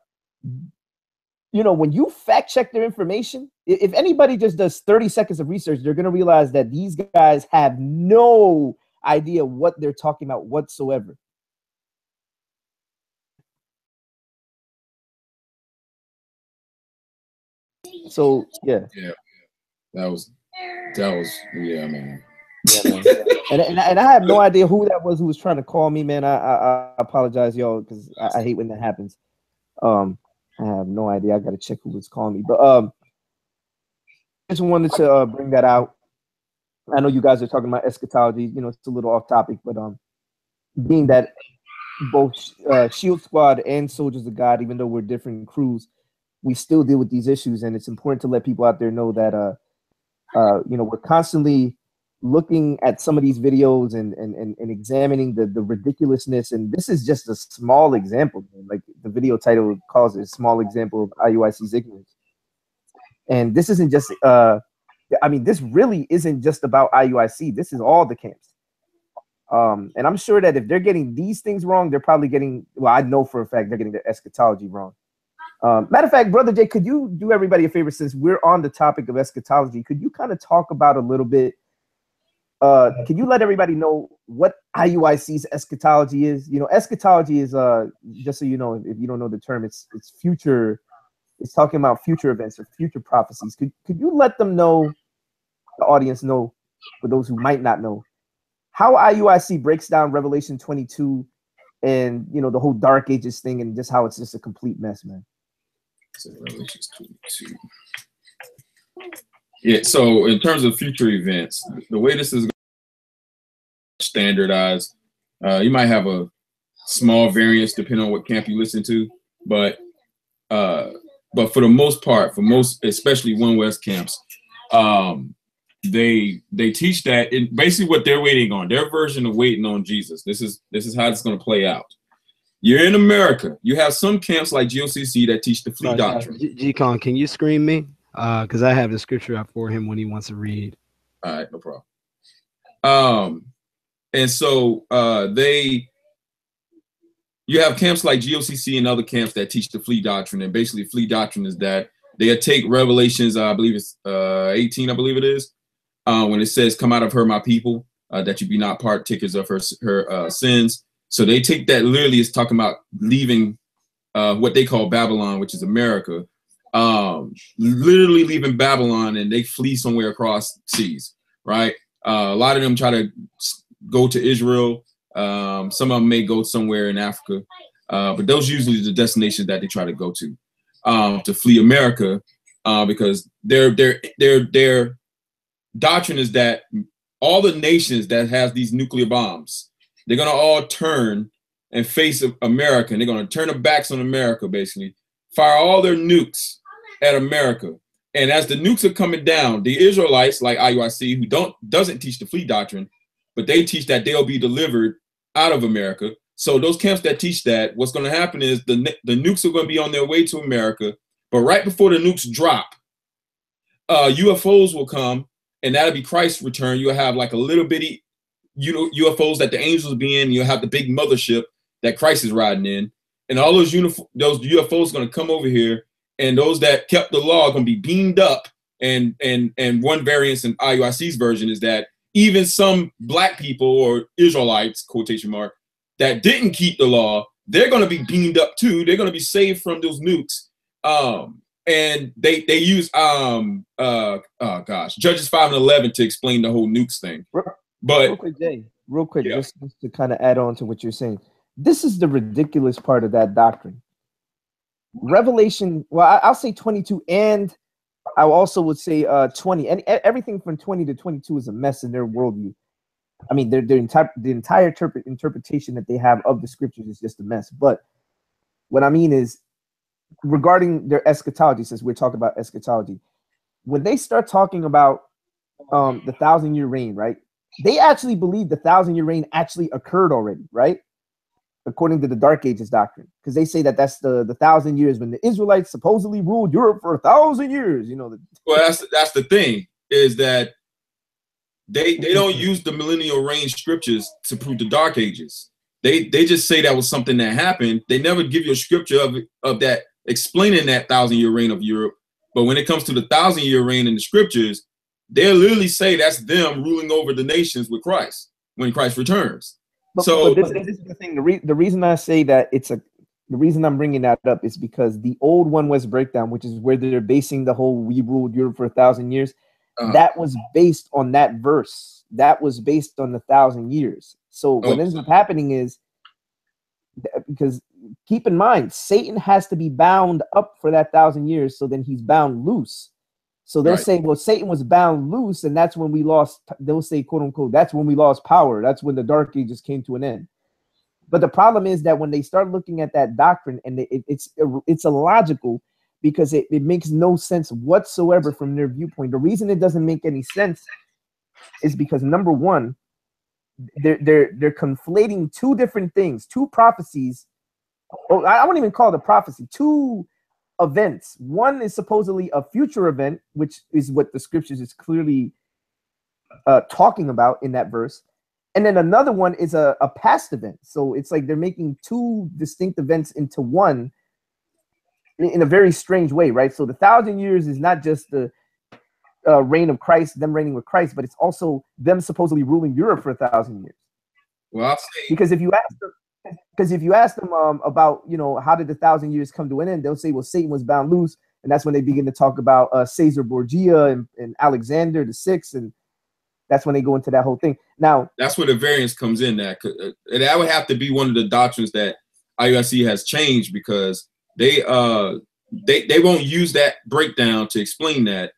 You know, when you fact check their information, if anybody just does 30 seconds of research, they're going to realize that these guys have no idea what they're talking about whatsoever. So yeah, that was yeah, man. Yeah, man. and I have no idea who that was who was trying to call me, man. I apologize, y'all, because I hate when that happens. I have no idea. I gotta check who was calling me, but just wanted to bring that out. I know you guys are talking about eschatology. You know, it's a little off topic, but being that both Shield Squad and Soldiers of God, even though we're different crews, we still deal with these issues, and it's important to let people out there know that you know, we're constantly looking at some of these videos and examining the ridiculousness. And this is just a small example, man. Like the video title calls it, a small example of IUIC's ignorance. And this isn't just I mean, this really isn't just about IUIC. This is all the camps. And I'm sure that if they're getting these things wrong, they're probably getting, well, I know for a fact they're getting the eschatology wrong. Matter of fact, Brother Jay, could you do everybody a favor, since we're on the topic of eschatology? Could you kind of talk about a little bit? Can you let everybody know what IUIC's eschatology is? You know, eschatology is just so you know, if you don't know the term, it's future. It's talking about future events or future prophecies. Could you let them know, the audience know, for those who might not know, how IUIC breaks down Revelation 22 and, you know, the whole Dark Ages thing, and just how it's just a complete mess, man? So Revelation 22. Yeah, so in terms of future events, the way this is standardized, you might have a small variance depending on what camp you listen to, but for the most part, for most, especially One West camps, they teach that basically what they're waiting on, their version of waiting on Jesus. This is how it's going to play out. You're in America. You have some camps like GOCC that teach the flea doctrine. G-Con, can you screen me? Because I have the scripture up for him when he wants to read. All right, no problem. And so you have camps like GOCC and other camps that teach the flea doctrine. And basically, flea doctrine is that they take Revelations, I believe it's 18, I believe it is, when it says, "Come out of her, my people, that you be not partakers of her sins." So they take that literally as talking about leaving what they call Babylon, which is America, literally leaving Babylon, and they flee somewhere across seas, right? A lot of them try to go to Israel. Some of them may go somewhere in Africa, but those usually the destinations that they try to go to flee America, because their doctrine is that all the nations that has these nuclear bombs, they're gonna all turn and face America, and they're gonna turn their backs on America, basically fire all their nukes at America. And as the nukes are coming down, the Israelites, like IUIC, who doesn't teach the flea doctrine, but they teach that they'll be delivered out of America. So those camps that teach that, what's going to happen is the nukes are going to be on their way to America, but right before the nukes drop, UFOs will come, and that'll be Christ's return. You'll have like a little bitty UFOs that the angels will be in. You'll have the big mothership that Christ is riding in, and all those UFOs are going to come over here, and those that kept the law are going to be beamed up. And one variance in IUIC's version is that even some black people, or Israelites, quotation mark, that didn't keep the law, they're going to be beamed up too. They're going to be saved from those nukes. And they use Judges 5 and 11 to explain the whole nukes thing. But real quick, Jay, just to kind of add on to what you're saying, this is the ridiculous part of that doctrine. Revelation, well, I'll say 22, and I also would say 20, and everything from 20 to 22 is a mess in their worldview. I mean, the entire interpretation that they have of the scriptures is just a mess. But what I mean is, regarding their eschatology, since we're talking about eschatology, when they start talking about the 1,000-year reign, right? They actually believe the 1,000-year reign actually occurred already, right? According to the Dark Ages doctrine, because they say that that's the 1,000 years when the Israelites supposedly ruled Europe for 1,000 years. You know, well, that's the thing, is that they don't use the millennial reign scriptures to prove the Dark Ages. They just say that was something that happened. They never give you a scripture of that explaining that 1,000-year reign of Europe. But when it comes to the 1,000-year reign in the scriptures, they literally say that's them ruling over the nations with Christ when Christ returns. But this is the thing. The reason I say that the reason I'm bringing that up is because the old One West breakdown, which is where they're basing the whole "we ruled Europe for 1,000 years," that was based on that verse. That was based on the 1,000 years. So what ends up happening is, because keep in mind, Satan has to be bound up for that 1,000 years, so then he's bound loose. So they'll say, well, Satan was bound loose, and that's when we lost, they'll say, quote unquote, that's when we lost power. That's when the Dark Ages came to an end. But the problem is that when they start looking at that doctrine, and it's illogical, because it makes no sense whatsoever from their viewpoint. The reason it doesn't make any sense is because, number one, they're conflating two different things, two prophecies. Oh, I wouldn't even call it a prophecy, two events. One is supposedly a future event, which is what the scriptures is clearly talking about in that verse, and then another one is a past event. So it's like they're making two distinct events into one in a very strange way, right? So the 1,000 years is not just the reign of Christ, them reigning with Christ, but it's also them supposedly ruling Europe for 1,000 years. Well, I'll say, because if you ask them about, you know, how did the 1,000 years come to an end, they'll say, well, Satan was bound loose, and that's when they begin to talk about Caesar Borgia and Alexander the Sixth, and that's when they go into that whole thing. Now, that's where the variance comes in. That would have to be one of the doctrines that IUIC has changed, because they won't use that breakdown to explain that.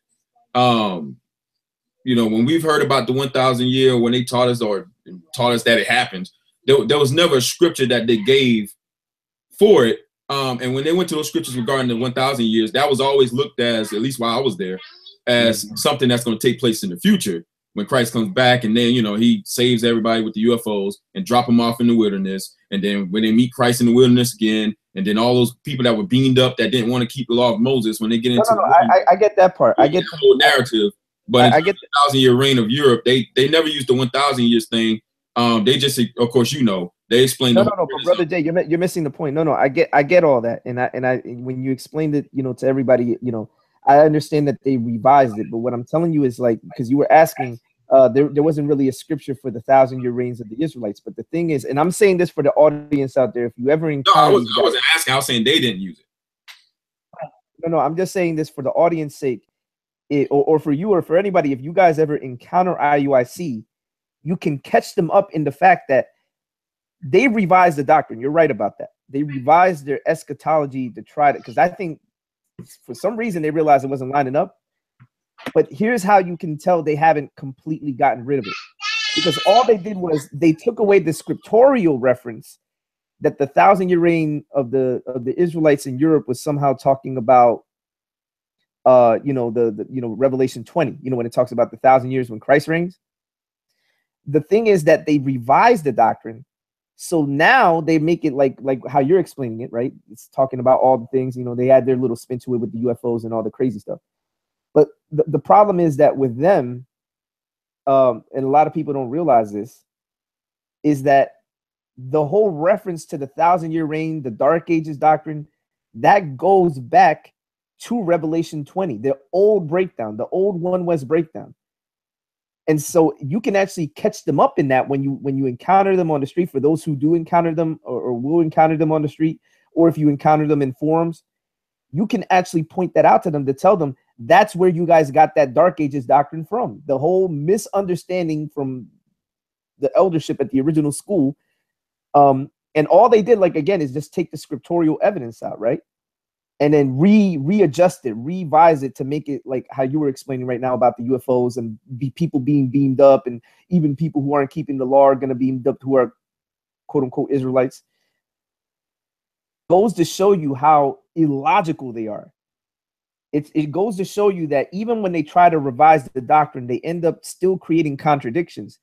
You know, when we've heard about the 1,000 year, when they taught us that it happened, there was never a scripture that they gave for it. And when they went to those scriptures regarding the 1,000 years, that was always looked as least while I was there, as something that's going to take place in the future when Christ comes back, and then, you know, he saves everybody with the UFOs and drop them off in the wilderness. And then when they meet Christ in the wilderness again, and then all those people that were beamed up that didn't want to keep the law of Moses, when they get into I get that part. I get the whole narrative. But I get the 1,000-year reign of Europe, they never used the 1,000 years thing. They just, of course, you know, they explained. No, but Brother Jay, you're missing the point. No, I get all that, and I when you explained it, you know, to everybody, you know, I understand that they revised it. But what I'm telling you is, like, because you were asking, there wasn't really a scripture for the 1,000-year reigns of the Israelites. But the thing is, and I'm saying this for the audience out there, if you ever encounter, I wasn't asking. I was saying they didn't use it. No, I'm just saying this for the audience sake, or for you, or for anybody. If you guys ever encounter IUIC, you can catch them up in the fact that they revised the doctrine. You're right about that. They revised their eschatology to try to, because I think for some reason they realized it wasn't lining up. But here's how you can tell they haven't completely gotten rid of it. Because all they did was they took away the scriptorial reference that the 1,000-year reign of the Israelites in Europe was somehow talking about, you know, the Revelation 20, you know, when it talks about the 1,000 years when Christ reigns. The thing is that they revised the doctrine. So now they make it like how you're explaining it, right? It's talking about all the things, you know, they add their little spin to it with the UFOs and all the crazy stuff. But the problem is that with them, and a lot of people don't realize this, is that the whole reference to the 1,000-year reign, the Dark Ages doctrine, that goes back to Revelation 20, the old breakdown, the old One West breakdown. And so you can actually catch them up in that when you encounter them on the street, for those who do encounter them or will encounter them on the street, or if you encounter them in forums, you can actually point that out to them to tell them that's where you guys got that Dark Ages doctrine from. The whole misunderstanding from the eldership at the original school. And all they did, like, again, is just take the scriptorial evidence out, right? And then readjust it, revise it to make it like how you were explaining right now about the UFOs and people being beamed up, and even people who aren't keeping the law are going to be beamed up, who are quote unquote Israelites. Goes to show you how illogical they are. It goes to show you that even when they try to revise the doctrine, they end up still creating contradictions.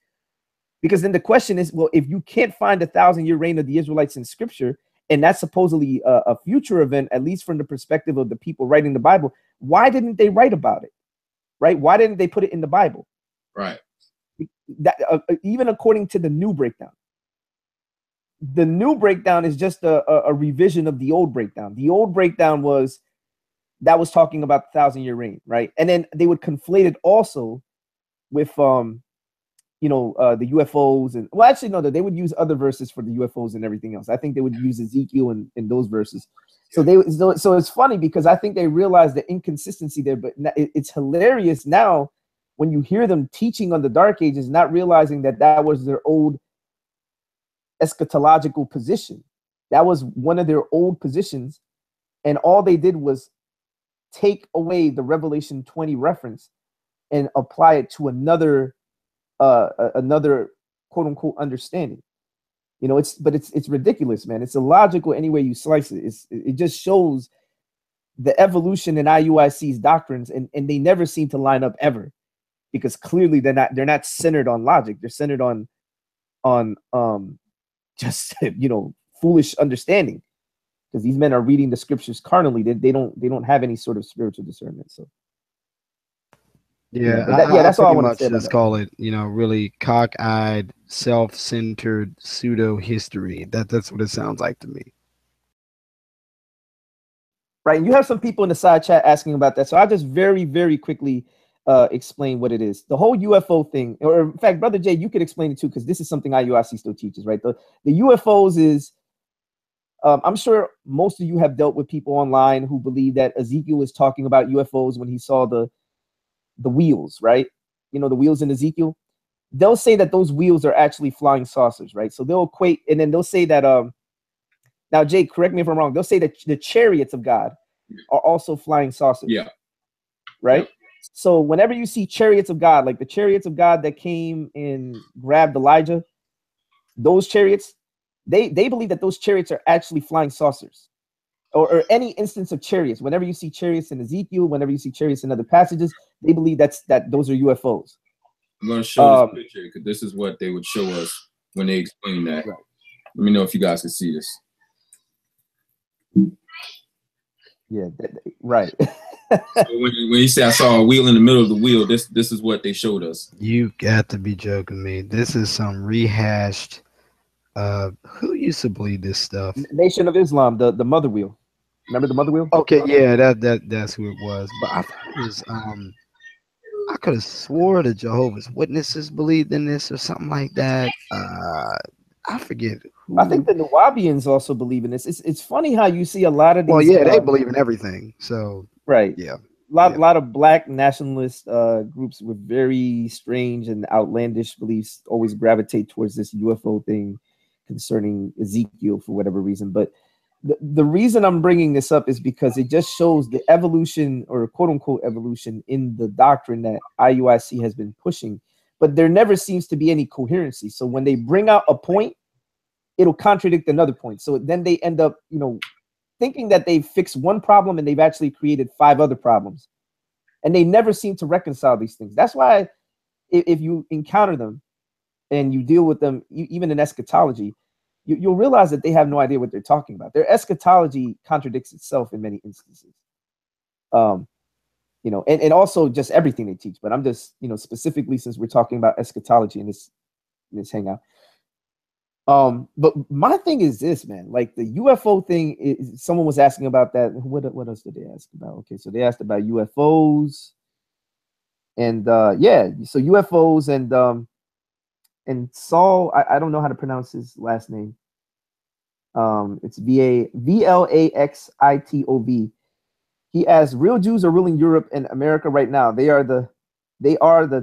Because then the question is, well, if you can't find a 1,000-year reign of the Israelites in scripture, and that's supposedly a future event, at least from the perspective of the people writing the Bible, why didn't they write about it? Right? Why didn't they put it in the Bible? Right. That even according to the new breakdown. The new breakdown is just a revision of the old breakdown. The old breakdown was talking about the 1,000-year reign, right? And then they would conflate it also with the UFOs, and well, actually no, they would use other verses for the UFOs and everything else. I think they would use Ezekiel and those verses. So so it's funny because I think they realized the inconsistency there, but it's hilarious now when you hear them teaching on the Dark Ages, not realizing that that was their old eschatological position. That was one of their old positions, and all they did was take away the Revelation 20 reference and apply it to another quote unquote understanding. It's ridiculous, man. It's illogical any way you slice it. It just shows the evolution in IUIC's doctrines, and they never seem to line up ever, because clearly they're not centered on logic. They're centered on just foolish understanding, because these men are reading the scriptures carnally. They don't have any sort of spiritual discernment. So yeah, that's all I want to say. Let's call it, really cockeyed, self-centered pseudo history. That's what it sounds like to me. Right, and you have some people in the side chat asking about that, so I'll just very, very quickly explain what it is. The whole UFO thing, or in fact, Brother Jay, you could explain it too, because this is something IUIC still teaches, right? The UFOs is, I'm sure most of you have dealt with people online who believe that Ezekiel is talking about UFOs when he saw the wheels, right? The wheels in Ezekiel. They'll say that those wheels are actually flying saucers, right? So they'll equate, and then they'll say that, now Jay, correct me if I'm wrong, they'll say that the chariots of God are also flying saucers. Yeah. Right? Yeah. So whenever you see chariots of God, like the chariots of God that came and grabbed Elijah, those chariots, they believe that those chariots are actually flying saucers. Or any instance of chariots. Whenever you see chariots in Ezekiel, whenever you see chariots in other passages, they believe that those are UFOs. I'm going to show this picture, because this is what they would show us when they explain that. Right. Let me know if you guys can see this. Yeah, right. So when you say I saw a wheel in the middle of the wheel, this is what they showed us. You got to be joking me. This is some rehashed. Who used to believe this stuff? Nation of Islam, the mother wheel. Remember the mother wheel? Okay, yeah, that's who it was. But I thought it was I could have swore the Jehovah's Witnesses believed in this or something like that. I forget who. I think the Nawabians also believe in this. It's funny how you see a lot of these. Well, yeah, they believe in everything. So right, yeah. A lot of black nationalist groups with very strange and outlandish beliefs always gravitate towards this UFO thing concerning Ezekiel for whatever reason. But the reason I'm bringing this up is because it just shows the evolution, or quote unquote evolution, in the doctrine that IUIC has been pushing, but there never seems to be any coherency. So when they bring out a point, it'll contradict another point. So then they end up, thinking that they've fixed one problem and they've actually created 5 other problems. And they never seem to reconcile these things. That's why if you encounter them and you deal with them, even in eschatology, you'll realize that they have no idea what they're talking about. Their eschatology contradicts itself in many instances. And also just everything they teach. But I'm just, specifically, since we're talking about eschatology in this hangout. But my thing is this, man, like the UFO thing, someone was asking about that. What else did they ask about? Okay, so they asked about UFOs. And yeah, so UFOs and Saul, I don't know how to pronounce his last name. It's Vlaxitov. He asks, real Jews are ruling Europe and America right now. They are the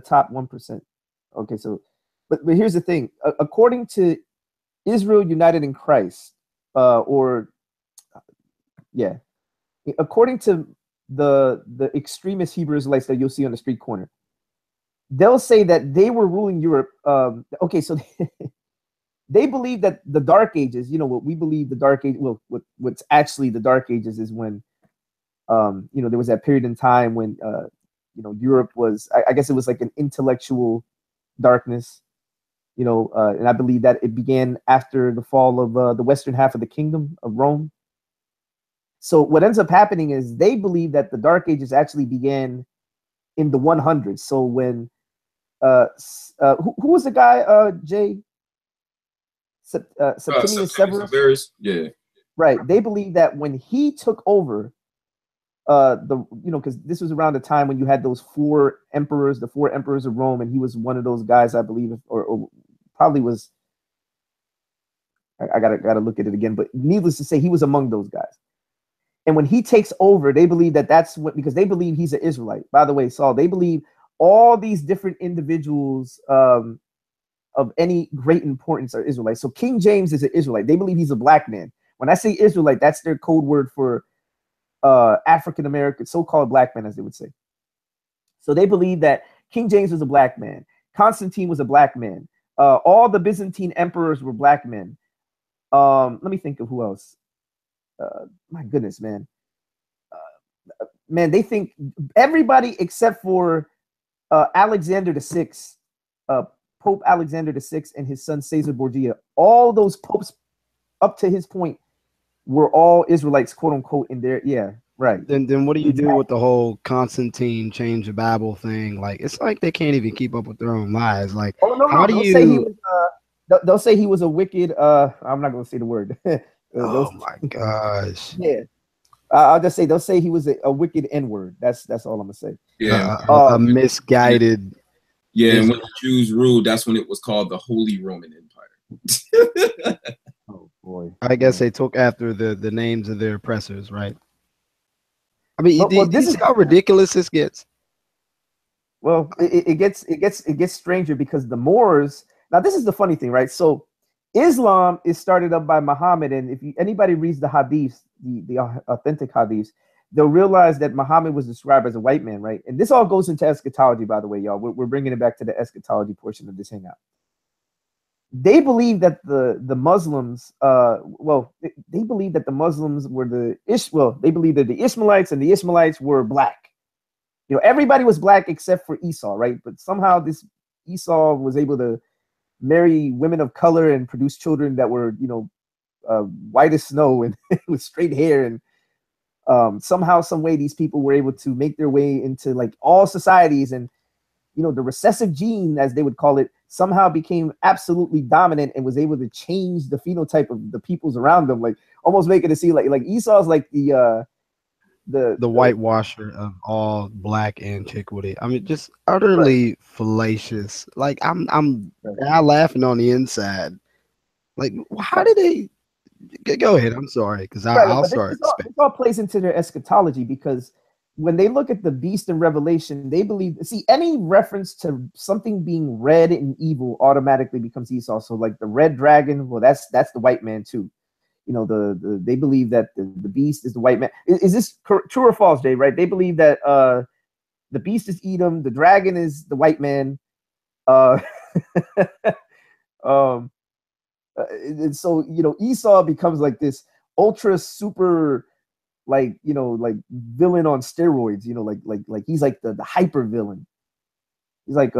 top 1%. Okay, so but here's the thing. According to Israel United in Christ, according to the extremist Hebrew Israelites that you'll see on the street corner, they'll say that they were ruling Europe. Okay, so they believe that the Dark Ages, what we believe the Dark Age, well, what's actually the Dark Ages is when, there was that period in time when, Europe was, I guess it was like an intellectual darkness, and I believe that it began after the fall of the western half of the kingdom of Rome. So what ends up happening is they believe that the Dark Ages actually began in the 100s. So when, who was the guy, Jay? Septimius Severus? Yeah. Right. They believe that when he took over, because this was around the time when you had those four emperors of Rome, and he was one of those guys, I believe, or probably was. I gotta look at it again, but needless to say, he was among those guys. And when he takes over, they believe that that's what, because they believe he's an Israelite. By the way, Saul, they believe all these different individuals of any great importance are Israelites. So King James is an Israelite. They believe he's a black man. When I say Israelite, that's their code word for African American, so-called black man, as they would say. So they believe that King James was a black man. Constantine was a black man. All the Byzantine emperors were black men. Let me think of who else. My goodness, man. Man, they think everybody except for Alexander VI, Pope Alexander VI and his son Caesar Borgia, all those popes up to his point were all Israelites, quote unquote, in there. Yeah, right. Then what do you do with the whole Constantine change the Bible thing? Like, it's like they can't even keep up with their own lies. Like, how do you say he was, they'll say he was a wicked, I'm not gonna say the word. Oh my gosh. Yeah. I'll just say they'll say he was a wicked N-word. That's all I'm gonna say. Yeah. A misguided. Yeah, and when the Jews ruled, that's when it was called the Holy Roman Empire. Oh boy. I guess they took after the names of their oppressors, right? I mean, this is how ridiculous this gets. Well, it gets stranger because the Moors. Now, this is the funny thing, right? So, Islam is started up by Muhammad, and if anybody reads the Hadiths, the authentic Hadiths, they'll realize that Muhammad was described as a white man, right? And this all goes into eschatology, by the way, y'all. We're bringing it back to the eschatology portion of this hangout. They believe that the Muslims, they believe that the Muslims were they believe that the Ishmaelites and the Ishmaelites were black. Everybody was black except for Esau, right? But somehow this Esau was able to marry women of color and produce children that were, white as snow and with straight hair. And somehow, some way, these people were able to make their way into like all societies. And, the recessive gene, as they would call it, somehow became absolutely dominant and was able to change the phenotype of the peoples around them, like almost making it seem like Esau's like the whitewasher of all black antiquity. I mean, just utterly fallacious. Like I'm laughing on the inside. Like, how did they go ahead? I'm sorry, because I'll start. It all plays into their eschatology, because when they look at the beast in Revelation, they believe, any reference to something being red and evil automatically becomes Esau. So like the red dragon, well, that's the white man too. They believe that the beast is the white man. Is this true or false, Jay? Right? They believe that the beast is Edom, the dragon is the white man. And so Esau becomes like this ultra super like villain on steroids. Like he's like the hyper villain. He's like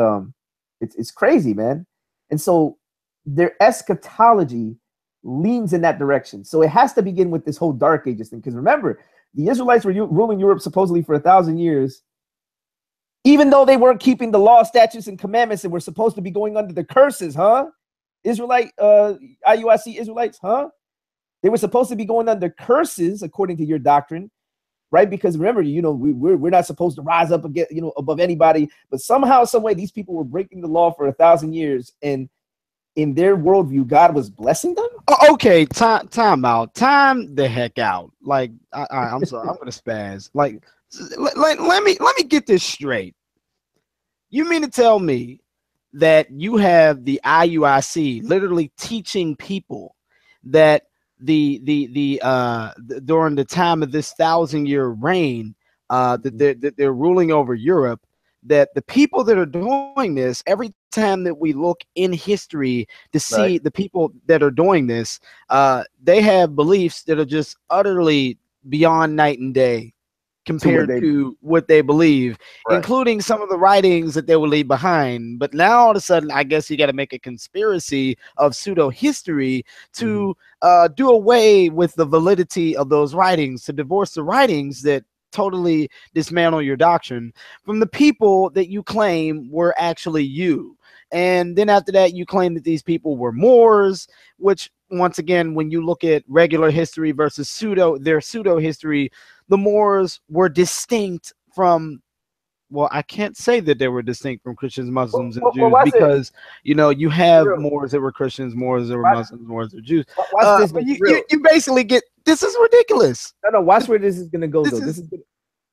it's crazy, man. And so their eschatology leans in that direction. So it has to begin with this whole Dark Ages thing. Because remember, the Israelites were ruling Europe supposedly for 1,000 years, even though they weren't keeping the law, statutes, and commandments, and were supposed to be going under the curses, huh? Israelite, IUIC Israelites, huh? They were supposed to be going under curses, according to your doctrine, right? Because remember, we're not supposed to rise up against, above anybody, but somehow, some way, these people were breaking the law for 1,000 years, and in their worldview, God was blessing them. Okay, time out, time the heck out. Like, I'm sorry, I'm gonna spaz. Like, let me get this straight. You mean to tell me that you have the IUIC literally teaching people that during the time of this 1,000-year reign, that they're ruling over Europe, that the people that are doing this, every time that we look in history to see the people that are doing this, they have beliefs that are just utterly beyond night and day compared to what they believe, including some of the writings that they will leave behind. But now all of a sudden, I guess you got to make a conspiracy of pseudo history to do away with the validity of those writings, to divorce the writings that totally dismantle your doctrine from the people that you claim were actually you. And then after that, you claim that these people were Moors, which once again, when you look at regular history versus pseudo history, the Moors were distinct from, well, I can't say that they were distinct from Christians, Muslims, and Jews, because you have Moors that were Christians, Moors that were Muslims, Moors that were Jews. But you basically get, this is ridiculous. No, watch where this is gonna go though. This is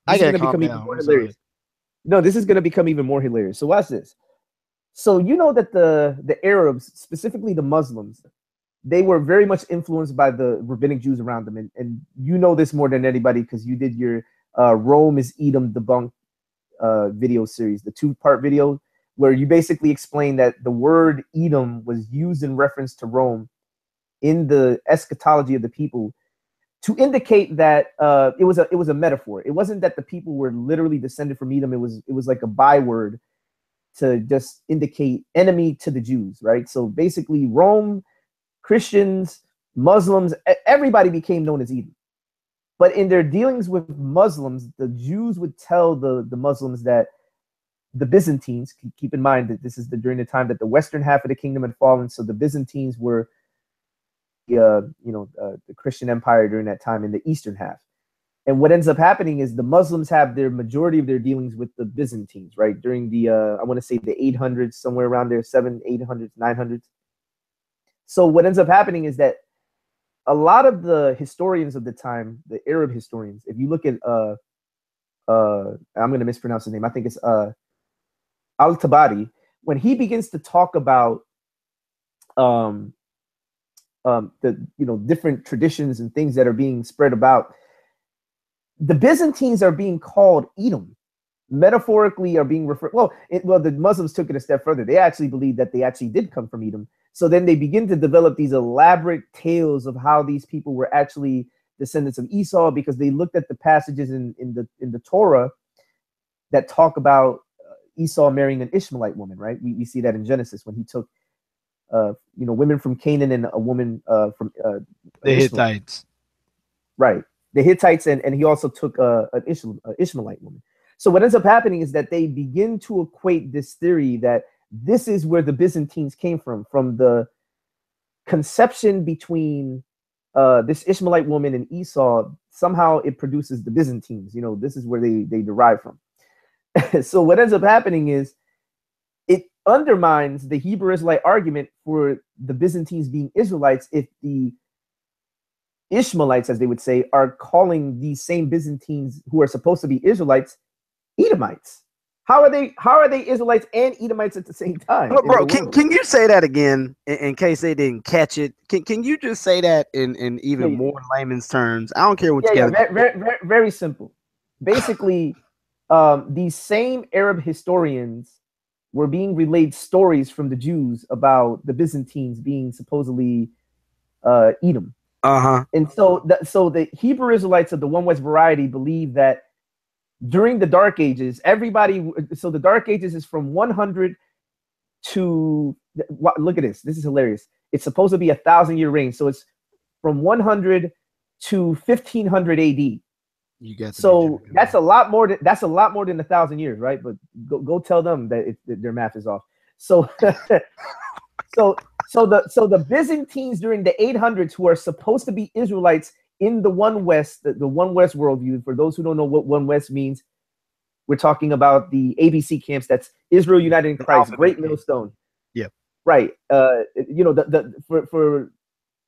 gonna become even more hilarious. No, this is gonna become even more hilarious. So watch this. So you know that the Arabs, specifically the Muslims, they were very much influenced by the rabbinic Jews around them. And you know this more than anybody because you did your Rome is Edom debunked video series, the 2-part video, where you basically explain that the word Edom was used in reference to Rome in the eschatology of the people to indicate that it was a metaphor. It wasn't that the people were literally descended from Edom. It was like a byword to just indicate enemy to the Jews, right? So basically Rome, Christians, Muslims, everybody became known as Edom. But in their dealings with Muslims, the Jews would tell the Muslims that the Byzantines, keep in mind that this is during the time that the western half of the kingdom had fallen, so the Byzantines were the Christian empire during that time in the eastern half. And what ends up happening is the Muslims have their majority of their dealings with the Byzantines, right? During the, I want to say the 800s, somewhere around there, 800s, 900s. So what ends up happening is that a lot of the historians of the time, the Arab historians, if you look at, I'm going to mispronounce his name. I think it's Al-Tabari. When he begins to talk about the different traditions and things that are being spread about, the Byzantines are being called Edom, metaphorically are being referred. Well, the Muslims took it a step further. They actually believe that they actually did come from Edom. So then they begin to develop these elaborate tales of how these people were actually descendants of Esau, because they looked at the passages in the Torah that talk about Esau marrying an Ishmaelite woman, right? We see that in Genesis when he took women from Canaan and a woman from the Hittites, right? The Hittites, and he also took an Ishmaelite woman. So what ends up happening is that they begin to equate this theory that this is where the Byzantines came from the conception between this Ishmaelite woman and Esau. Somehow it produces the Byzantines. This is where they derive from. So what ends up happening is it undermines the Hebrew Israelite argument for the Byzantines being Israelites if the Ishmaelites, as they would say, are calling these same Byzantines who are supposed to be Israelites Edomites. How are they Israelites and Edomites at the same time? Oh, bro, can you say that again in case they didn't catch it? Can you just say that in even more layman's terms? I don't care what you got. Very, very, very simple. Basically, these same Arab historians were being relayed stories from the Jews about the Byzantines being supposedly Edom. And so the Hebrew Israelites of the One West variety believe that during the Dark Ages, so the Dark Ages is from 100 to, look at this. This is hilarious. It's supposed to be 1,000-year reign. So it's from 100 to 1500 AD. You get so that's a lot more than 1,000 years, right? But go tell them that their math is off. So so the Byzantines during the 800s, who are supposed to be Israelites in the One West, the One West worldview, for those who don't know what One West means, we're talking about the ABC camps. That's Israel United in Christ, Great Millstone. Yeah. Right. You know, for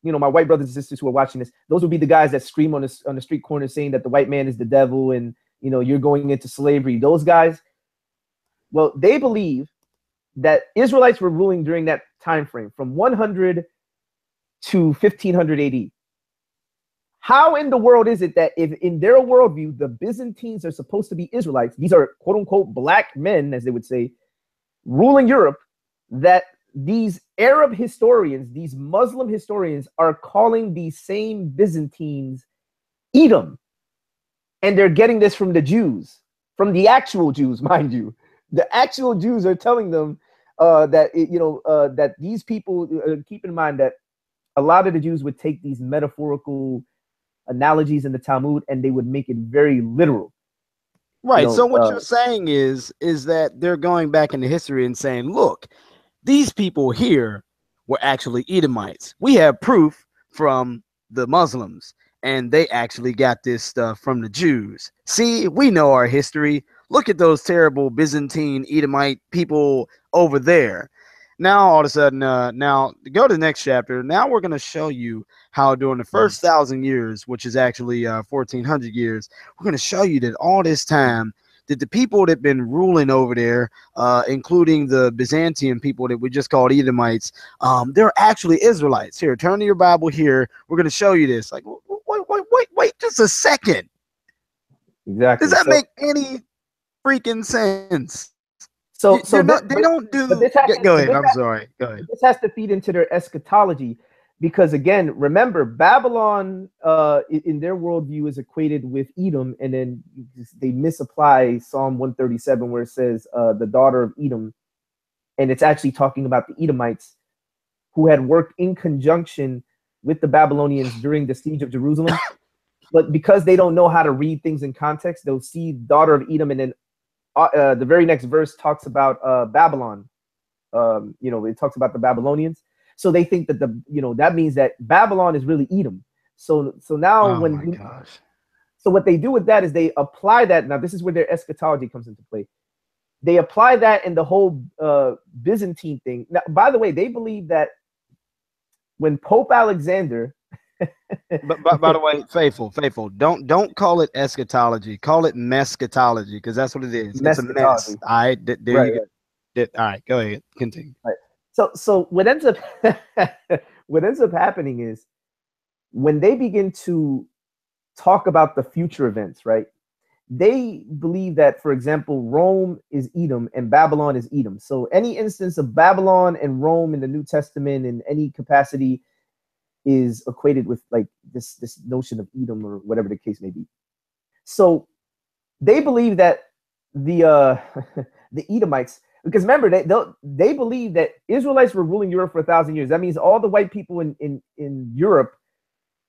you know, my white brothers and sisters who are watching this, those would be the guys that scream on the street corner saying that the white man is the devil and, you know, you're going into slavery. Those guys, well, they believe that Israelites were ruling during that time frame from 100 to 1500 AD. How in the world is it that if in their worldview, the Byzantines are supposed to be Israelites, these are quote unquote black men, as they would say, ruling Europe, that these Arab historians, these Muslim historians are calling these same Byzantines Edom. And they're getting this from the Jews, from the actual Jews, mind you. The actual Jews are telling them that these people, keep in mind that a lot of the Jews would take these metaphorical analogies in the Talmud and they would make it very literal. Right. You know, So what you're saying is that they're going back into history and saying, look, these people here were actually Edomites. We have proof from the Muslims, and they actually got this stuff from the Jews. See, we know our history. Look at those terrible Byzantine Edomite people over there. Now, all of a sudden, now go to the next chapter. Now we're going to show you how during the first 1,000 years, which is actually 1,400 years, we're going to show you that all this time, that the people that have been ruling over there, including the Byzantine people that we just called Edomites, they're actually Israelites. Here, turn to your Bible here. We're going to show you this. Like, wait, just a second. Exactly. Does that make any freaking sense? So they don't do. Go ahead. I'm sorry. Go ahead. This has to feed into their eschatology. Because again, remember, Babylon in their worldview is equated with Edom, and then they misapply Psalm 137 where it says the daughter of Edom, and it's actually talking about the Edomites who had worked in conjunction with the Babylonians during the siege of Jerusalem. But because they don't know how to read things in context, they'll see daughter of Edom, and then the very next verse talks about Babylon. It talks about the Babylonians. So they think that that means that Babylon is really Edom. So now so what they do with that is they apply that. Now this is where their eschatology comes into play. They apply that in the whole Byzantine thing. Now, by the way, they believe that when Pope Alexander, but by the way, faithful, don't call it eschatology. Call it meschatology, because that's what it is. It's a mess. All right, there you go. All right, go ahead, continue. Right. So what ends up happening is when they begin to talk about the future events, right? They believe that, for example, Rome is Edom and Babylon is Edom. So any instance of Babylon and Rome in the New Testament in any capacity is equated with like this notion of Edom or whatever the case may be. So they believe that the Edomites, because remember, they believe that Israelites were ruling Europe for 1,000 years. That means all the white people in Europe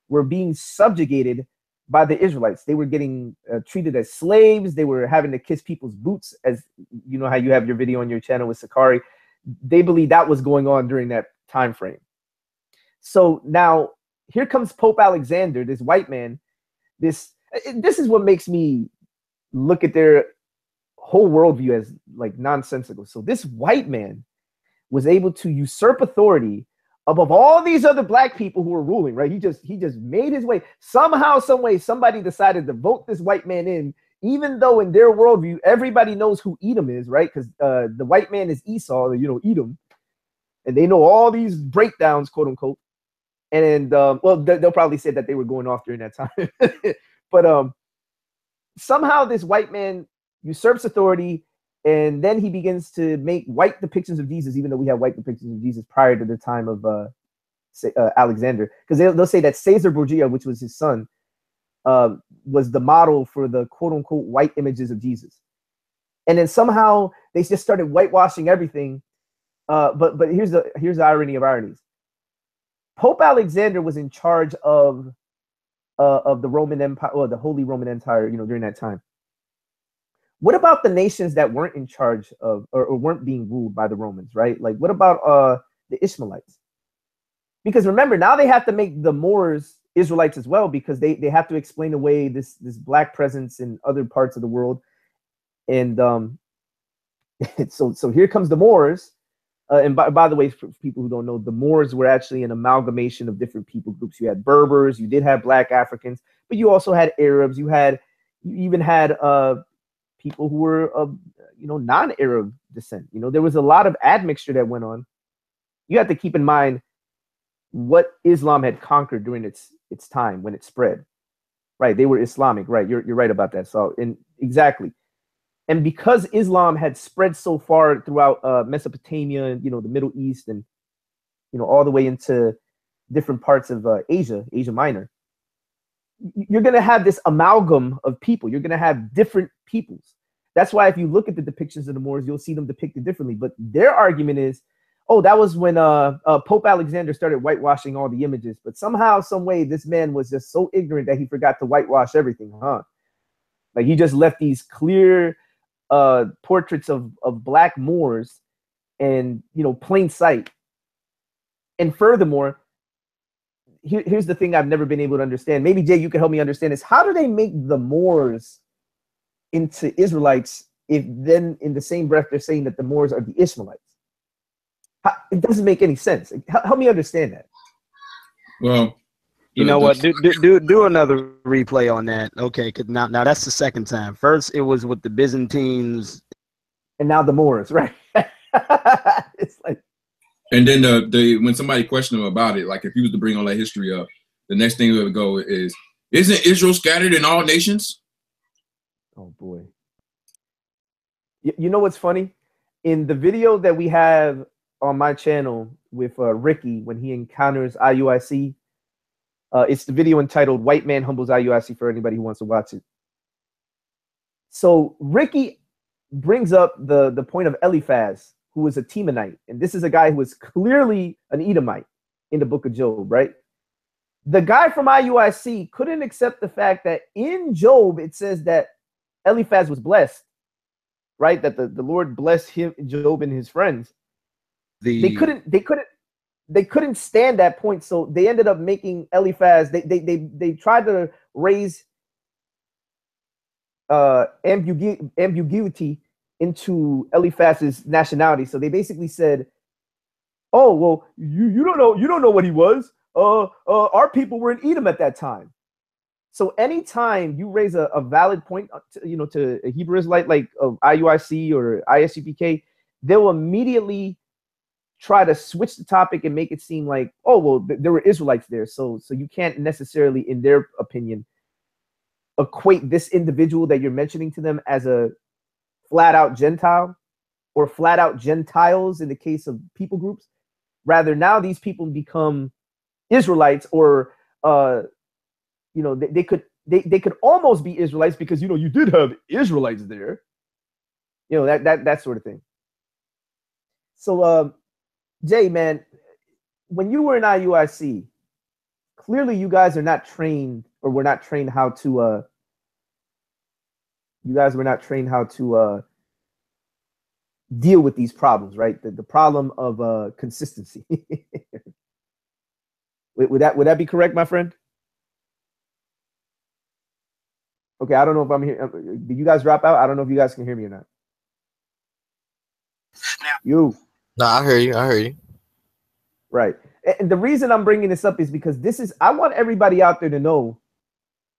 were being subjugated by the Israelites. They were getting treated as slaves. They were having to kiss people's boots, as you know how you have your video on your channel with Sakari. They believe that was going on during that time frame. So now here comes Pope Alexander, this white man. This is what makes me look at their whole worldview as like nonsensical. So this white man was able to usurp authority above all these other black people who were ruling, right? He just made his way. Somehow, some way, somebody decided to vote this white man in, even though in their worldview, everybody knows who Edom is, right? Because the white man is Esau, Edom. And they know all these breakdowns, quote unquote. And they'll probably say that they were going off during that time. But somehow this white man usurps authority, and then he begins to make white depictions of Jesus, even though we have white depictions of Jesus prior to the time of Alexander. Because they'll say that Caesar Borgia, which was his son, was the model for the quote-unquote white images of Jesus. And then somehow they just started whitewashing everything. But here's the irony of ironies. Pope Alexander was in charge of the Roman Empire, or the Holy Roman Empire, during that time. What about the nations that weren't in charge of or weren't being ruled by the Romans, right? Like, what about the Ishmaelites? Because remember, now they have to make the Moors Israelites as well, because they have to explain away this black presence in other parts of the world. And so here comes the Moors. And by the way, for people who don't know, the Moors were actually an amalgamation of different people groups. You had Berbers, you did have black Africans, but you also had Arabs. You even had people who were of non-Arab descent. There was a lot of admixture that went on. You have to keep in mind what Islam had conquered during its time when it spread. Right, they were Islamic. Right, you're right about that. So, exactly. And because Islam had spread so far throughout Mesopotamia and the Middle East, and all the way into different parts of Asia Minor, you're going to have this amalgam of people. You're going to have different peoples. That's why if you look at the depictions of the Moors, you'll see them depicted differently. But their argument is, oh, that was when Pope Alexander started whitewashing all the images. But somehow, some way, this man was just so ignorant that he forgot to whitewash everything, huh? Like he just left these clear portraits of black Moors and plain sight. And furthermore, here's the thing I've never been able to understand. Maybe Jay, you can help me understand this. How do they make the Moors into Israelites if then in the same breath they're saying that the Moors are the Ishmaelites? It doesn't make any sense. Help me understand that. Well, you know what? Do another replay on that. Okay, cause now that's the second time. First, it was with the Byzantines, and now the Moors, right? It's like, and then when somebody questioned him about it, like if he was to bring all that history up, the next thing it would go is, isn't Israel scattered in all nations? Oh boy. You know what's funny? In the video that we have on my channel with Ricky when he encounters IUIC. It's the video entitled "White Man Humbles IUIC" for anybody who wants to watch it. So Ricky brings up the point of Eliphaz, who was a Temanite, and this is a guy who was clearly an Edomite in the book of Job, right? The guy from IUIC couldn't accept the fact that in Job it says that Eliphaz was blessed, right? That the Lord blessed him, Job, and his friends. They couldn't stand that point, so they ended up making Eliphaz. They tried to raise ambiguity into Eliphaz's nationality. So they basically said, "Oh, well, you don't know what he was. Our people were in Edom at that time." So anytime you raise a valid point, to a Hebrew Israelite like IUIC or ISUPK, they'll immediately try to switch the topic and make it seem like, oh, well, there were Israelites there. So you can't necessarily, in their opinion, equate this individual that you're mentioning to them as a flat out Gentile or flat out Gentiles in the case of people groups. Rather, now these people become Israelites, or they could almost be Israelites because you did have Israelites there. That sort of thing. So Jay, man, when you were in IUIC, clearly you guys are not trained, or were not trained how to deal with these problems, right? The problem of consistency. Would that be correct, my friend? Okay, I don't know if I'm here. Did you guys drop out? I don't know if you guys can hear me or not. You. No, I hear you. Right. And the reason I'm bringing this up is because I want everybody out there to know,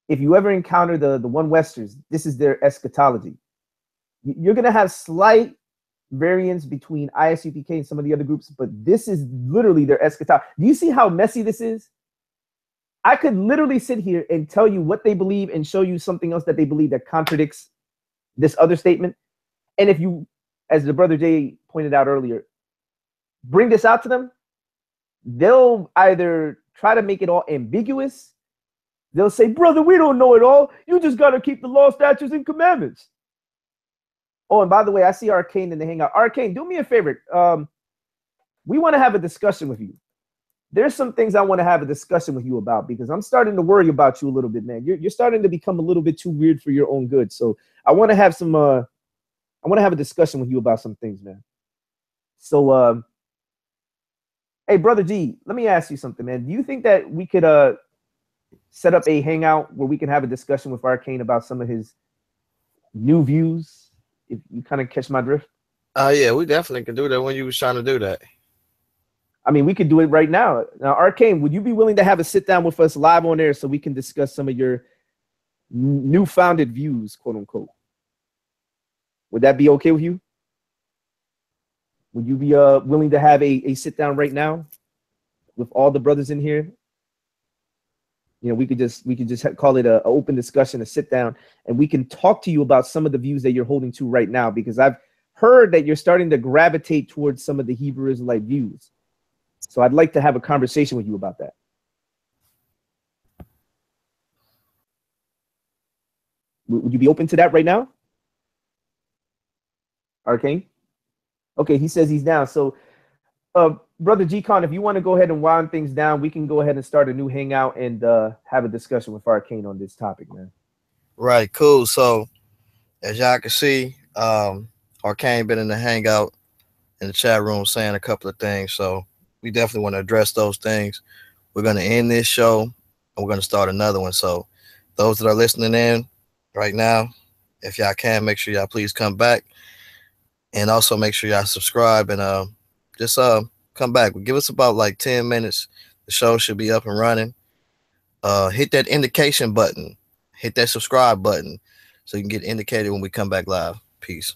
if you ever encounter the one Westers, this is their eschatology. You're going to have slight variance between ISUPK and some of the other groups, but this is literally their eschatology. Do you see how messy this is? I could literally sit here and tell you what they believe and show you something else that they believe that contradicts this other statement. And if you, as the brother Jay pointed out earlier, bring this out to them, they'll either try to make it all ambiguous. They'll say, brother, we don't know it all. You just got to keep the law, statutes, and commandments. Oh, and by the way, I see Arcane in the hangout. Arcane, do me a favor. We want to have a discussion with you. There's some things I want to have a discussion with you about, because I'm starting to worry about you a little bit, man. You're starting to become a little bit too weird for your own good. So I want to have a discussion with you about some things, man. So, hey, brother G, let me ask you something, man. Do you think that we could set up a hangout where we can have a discussion with Arcane about some of his new views. If you kind of catch my drift. Yeah, we definitely can do that when you was trying to do that. I mean, we could do it right now. Now, Arcane, would you be willing to have a sit down with us live on there so we can discuss some of your new founded views, quote unquote? Would that be okay with you? Would you be willing to have a sit down right now with all the brothers in here? You know, we could just call it a open discussion, a sit down, and we can talk to you about some of the views that you're holding to right now, because I've heard that you're starting to gravitate towards some of the Hebrew Israelite views. So I'd like to have a conversation with you about that. Would you be open to that right now? Arcane? Okay, he says he's down. So, Brother G-Con, if you want to go ahead and wind things down, we can go ahead and start a new hangout and have a discussion with Arcane on this topic, man. Right, cool. So, as y'all can see, Arcane been in the hangout in the chat room saying a couple of things. So, we definitely want to address those things. We're going to end this show and we're going to start another one. So, those that are listening in right now, if y'all can, make sure y'all please come back. And also make sure y'all subscribe and just come back. Give us about like 10 minutes. The show should be up and running. Hit that indication button. Hit that subscribe button so you can get indicated when we come back live. Peace.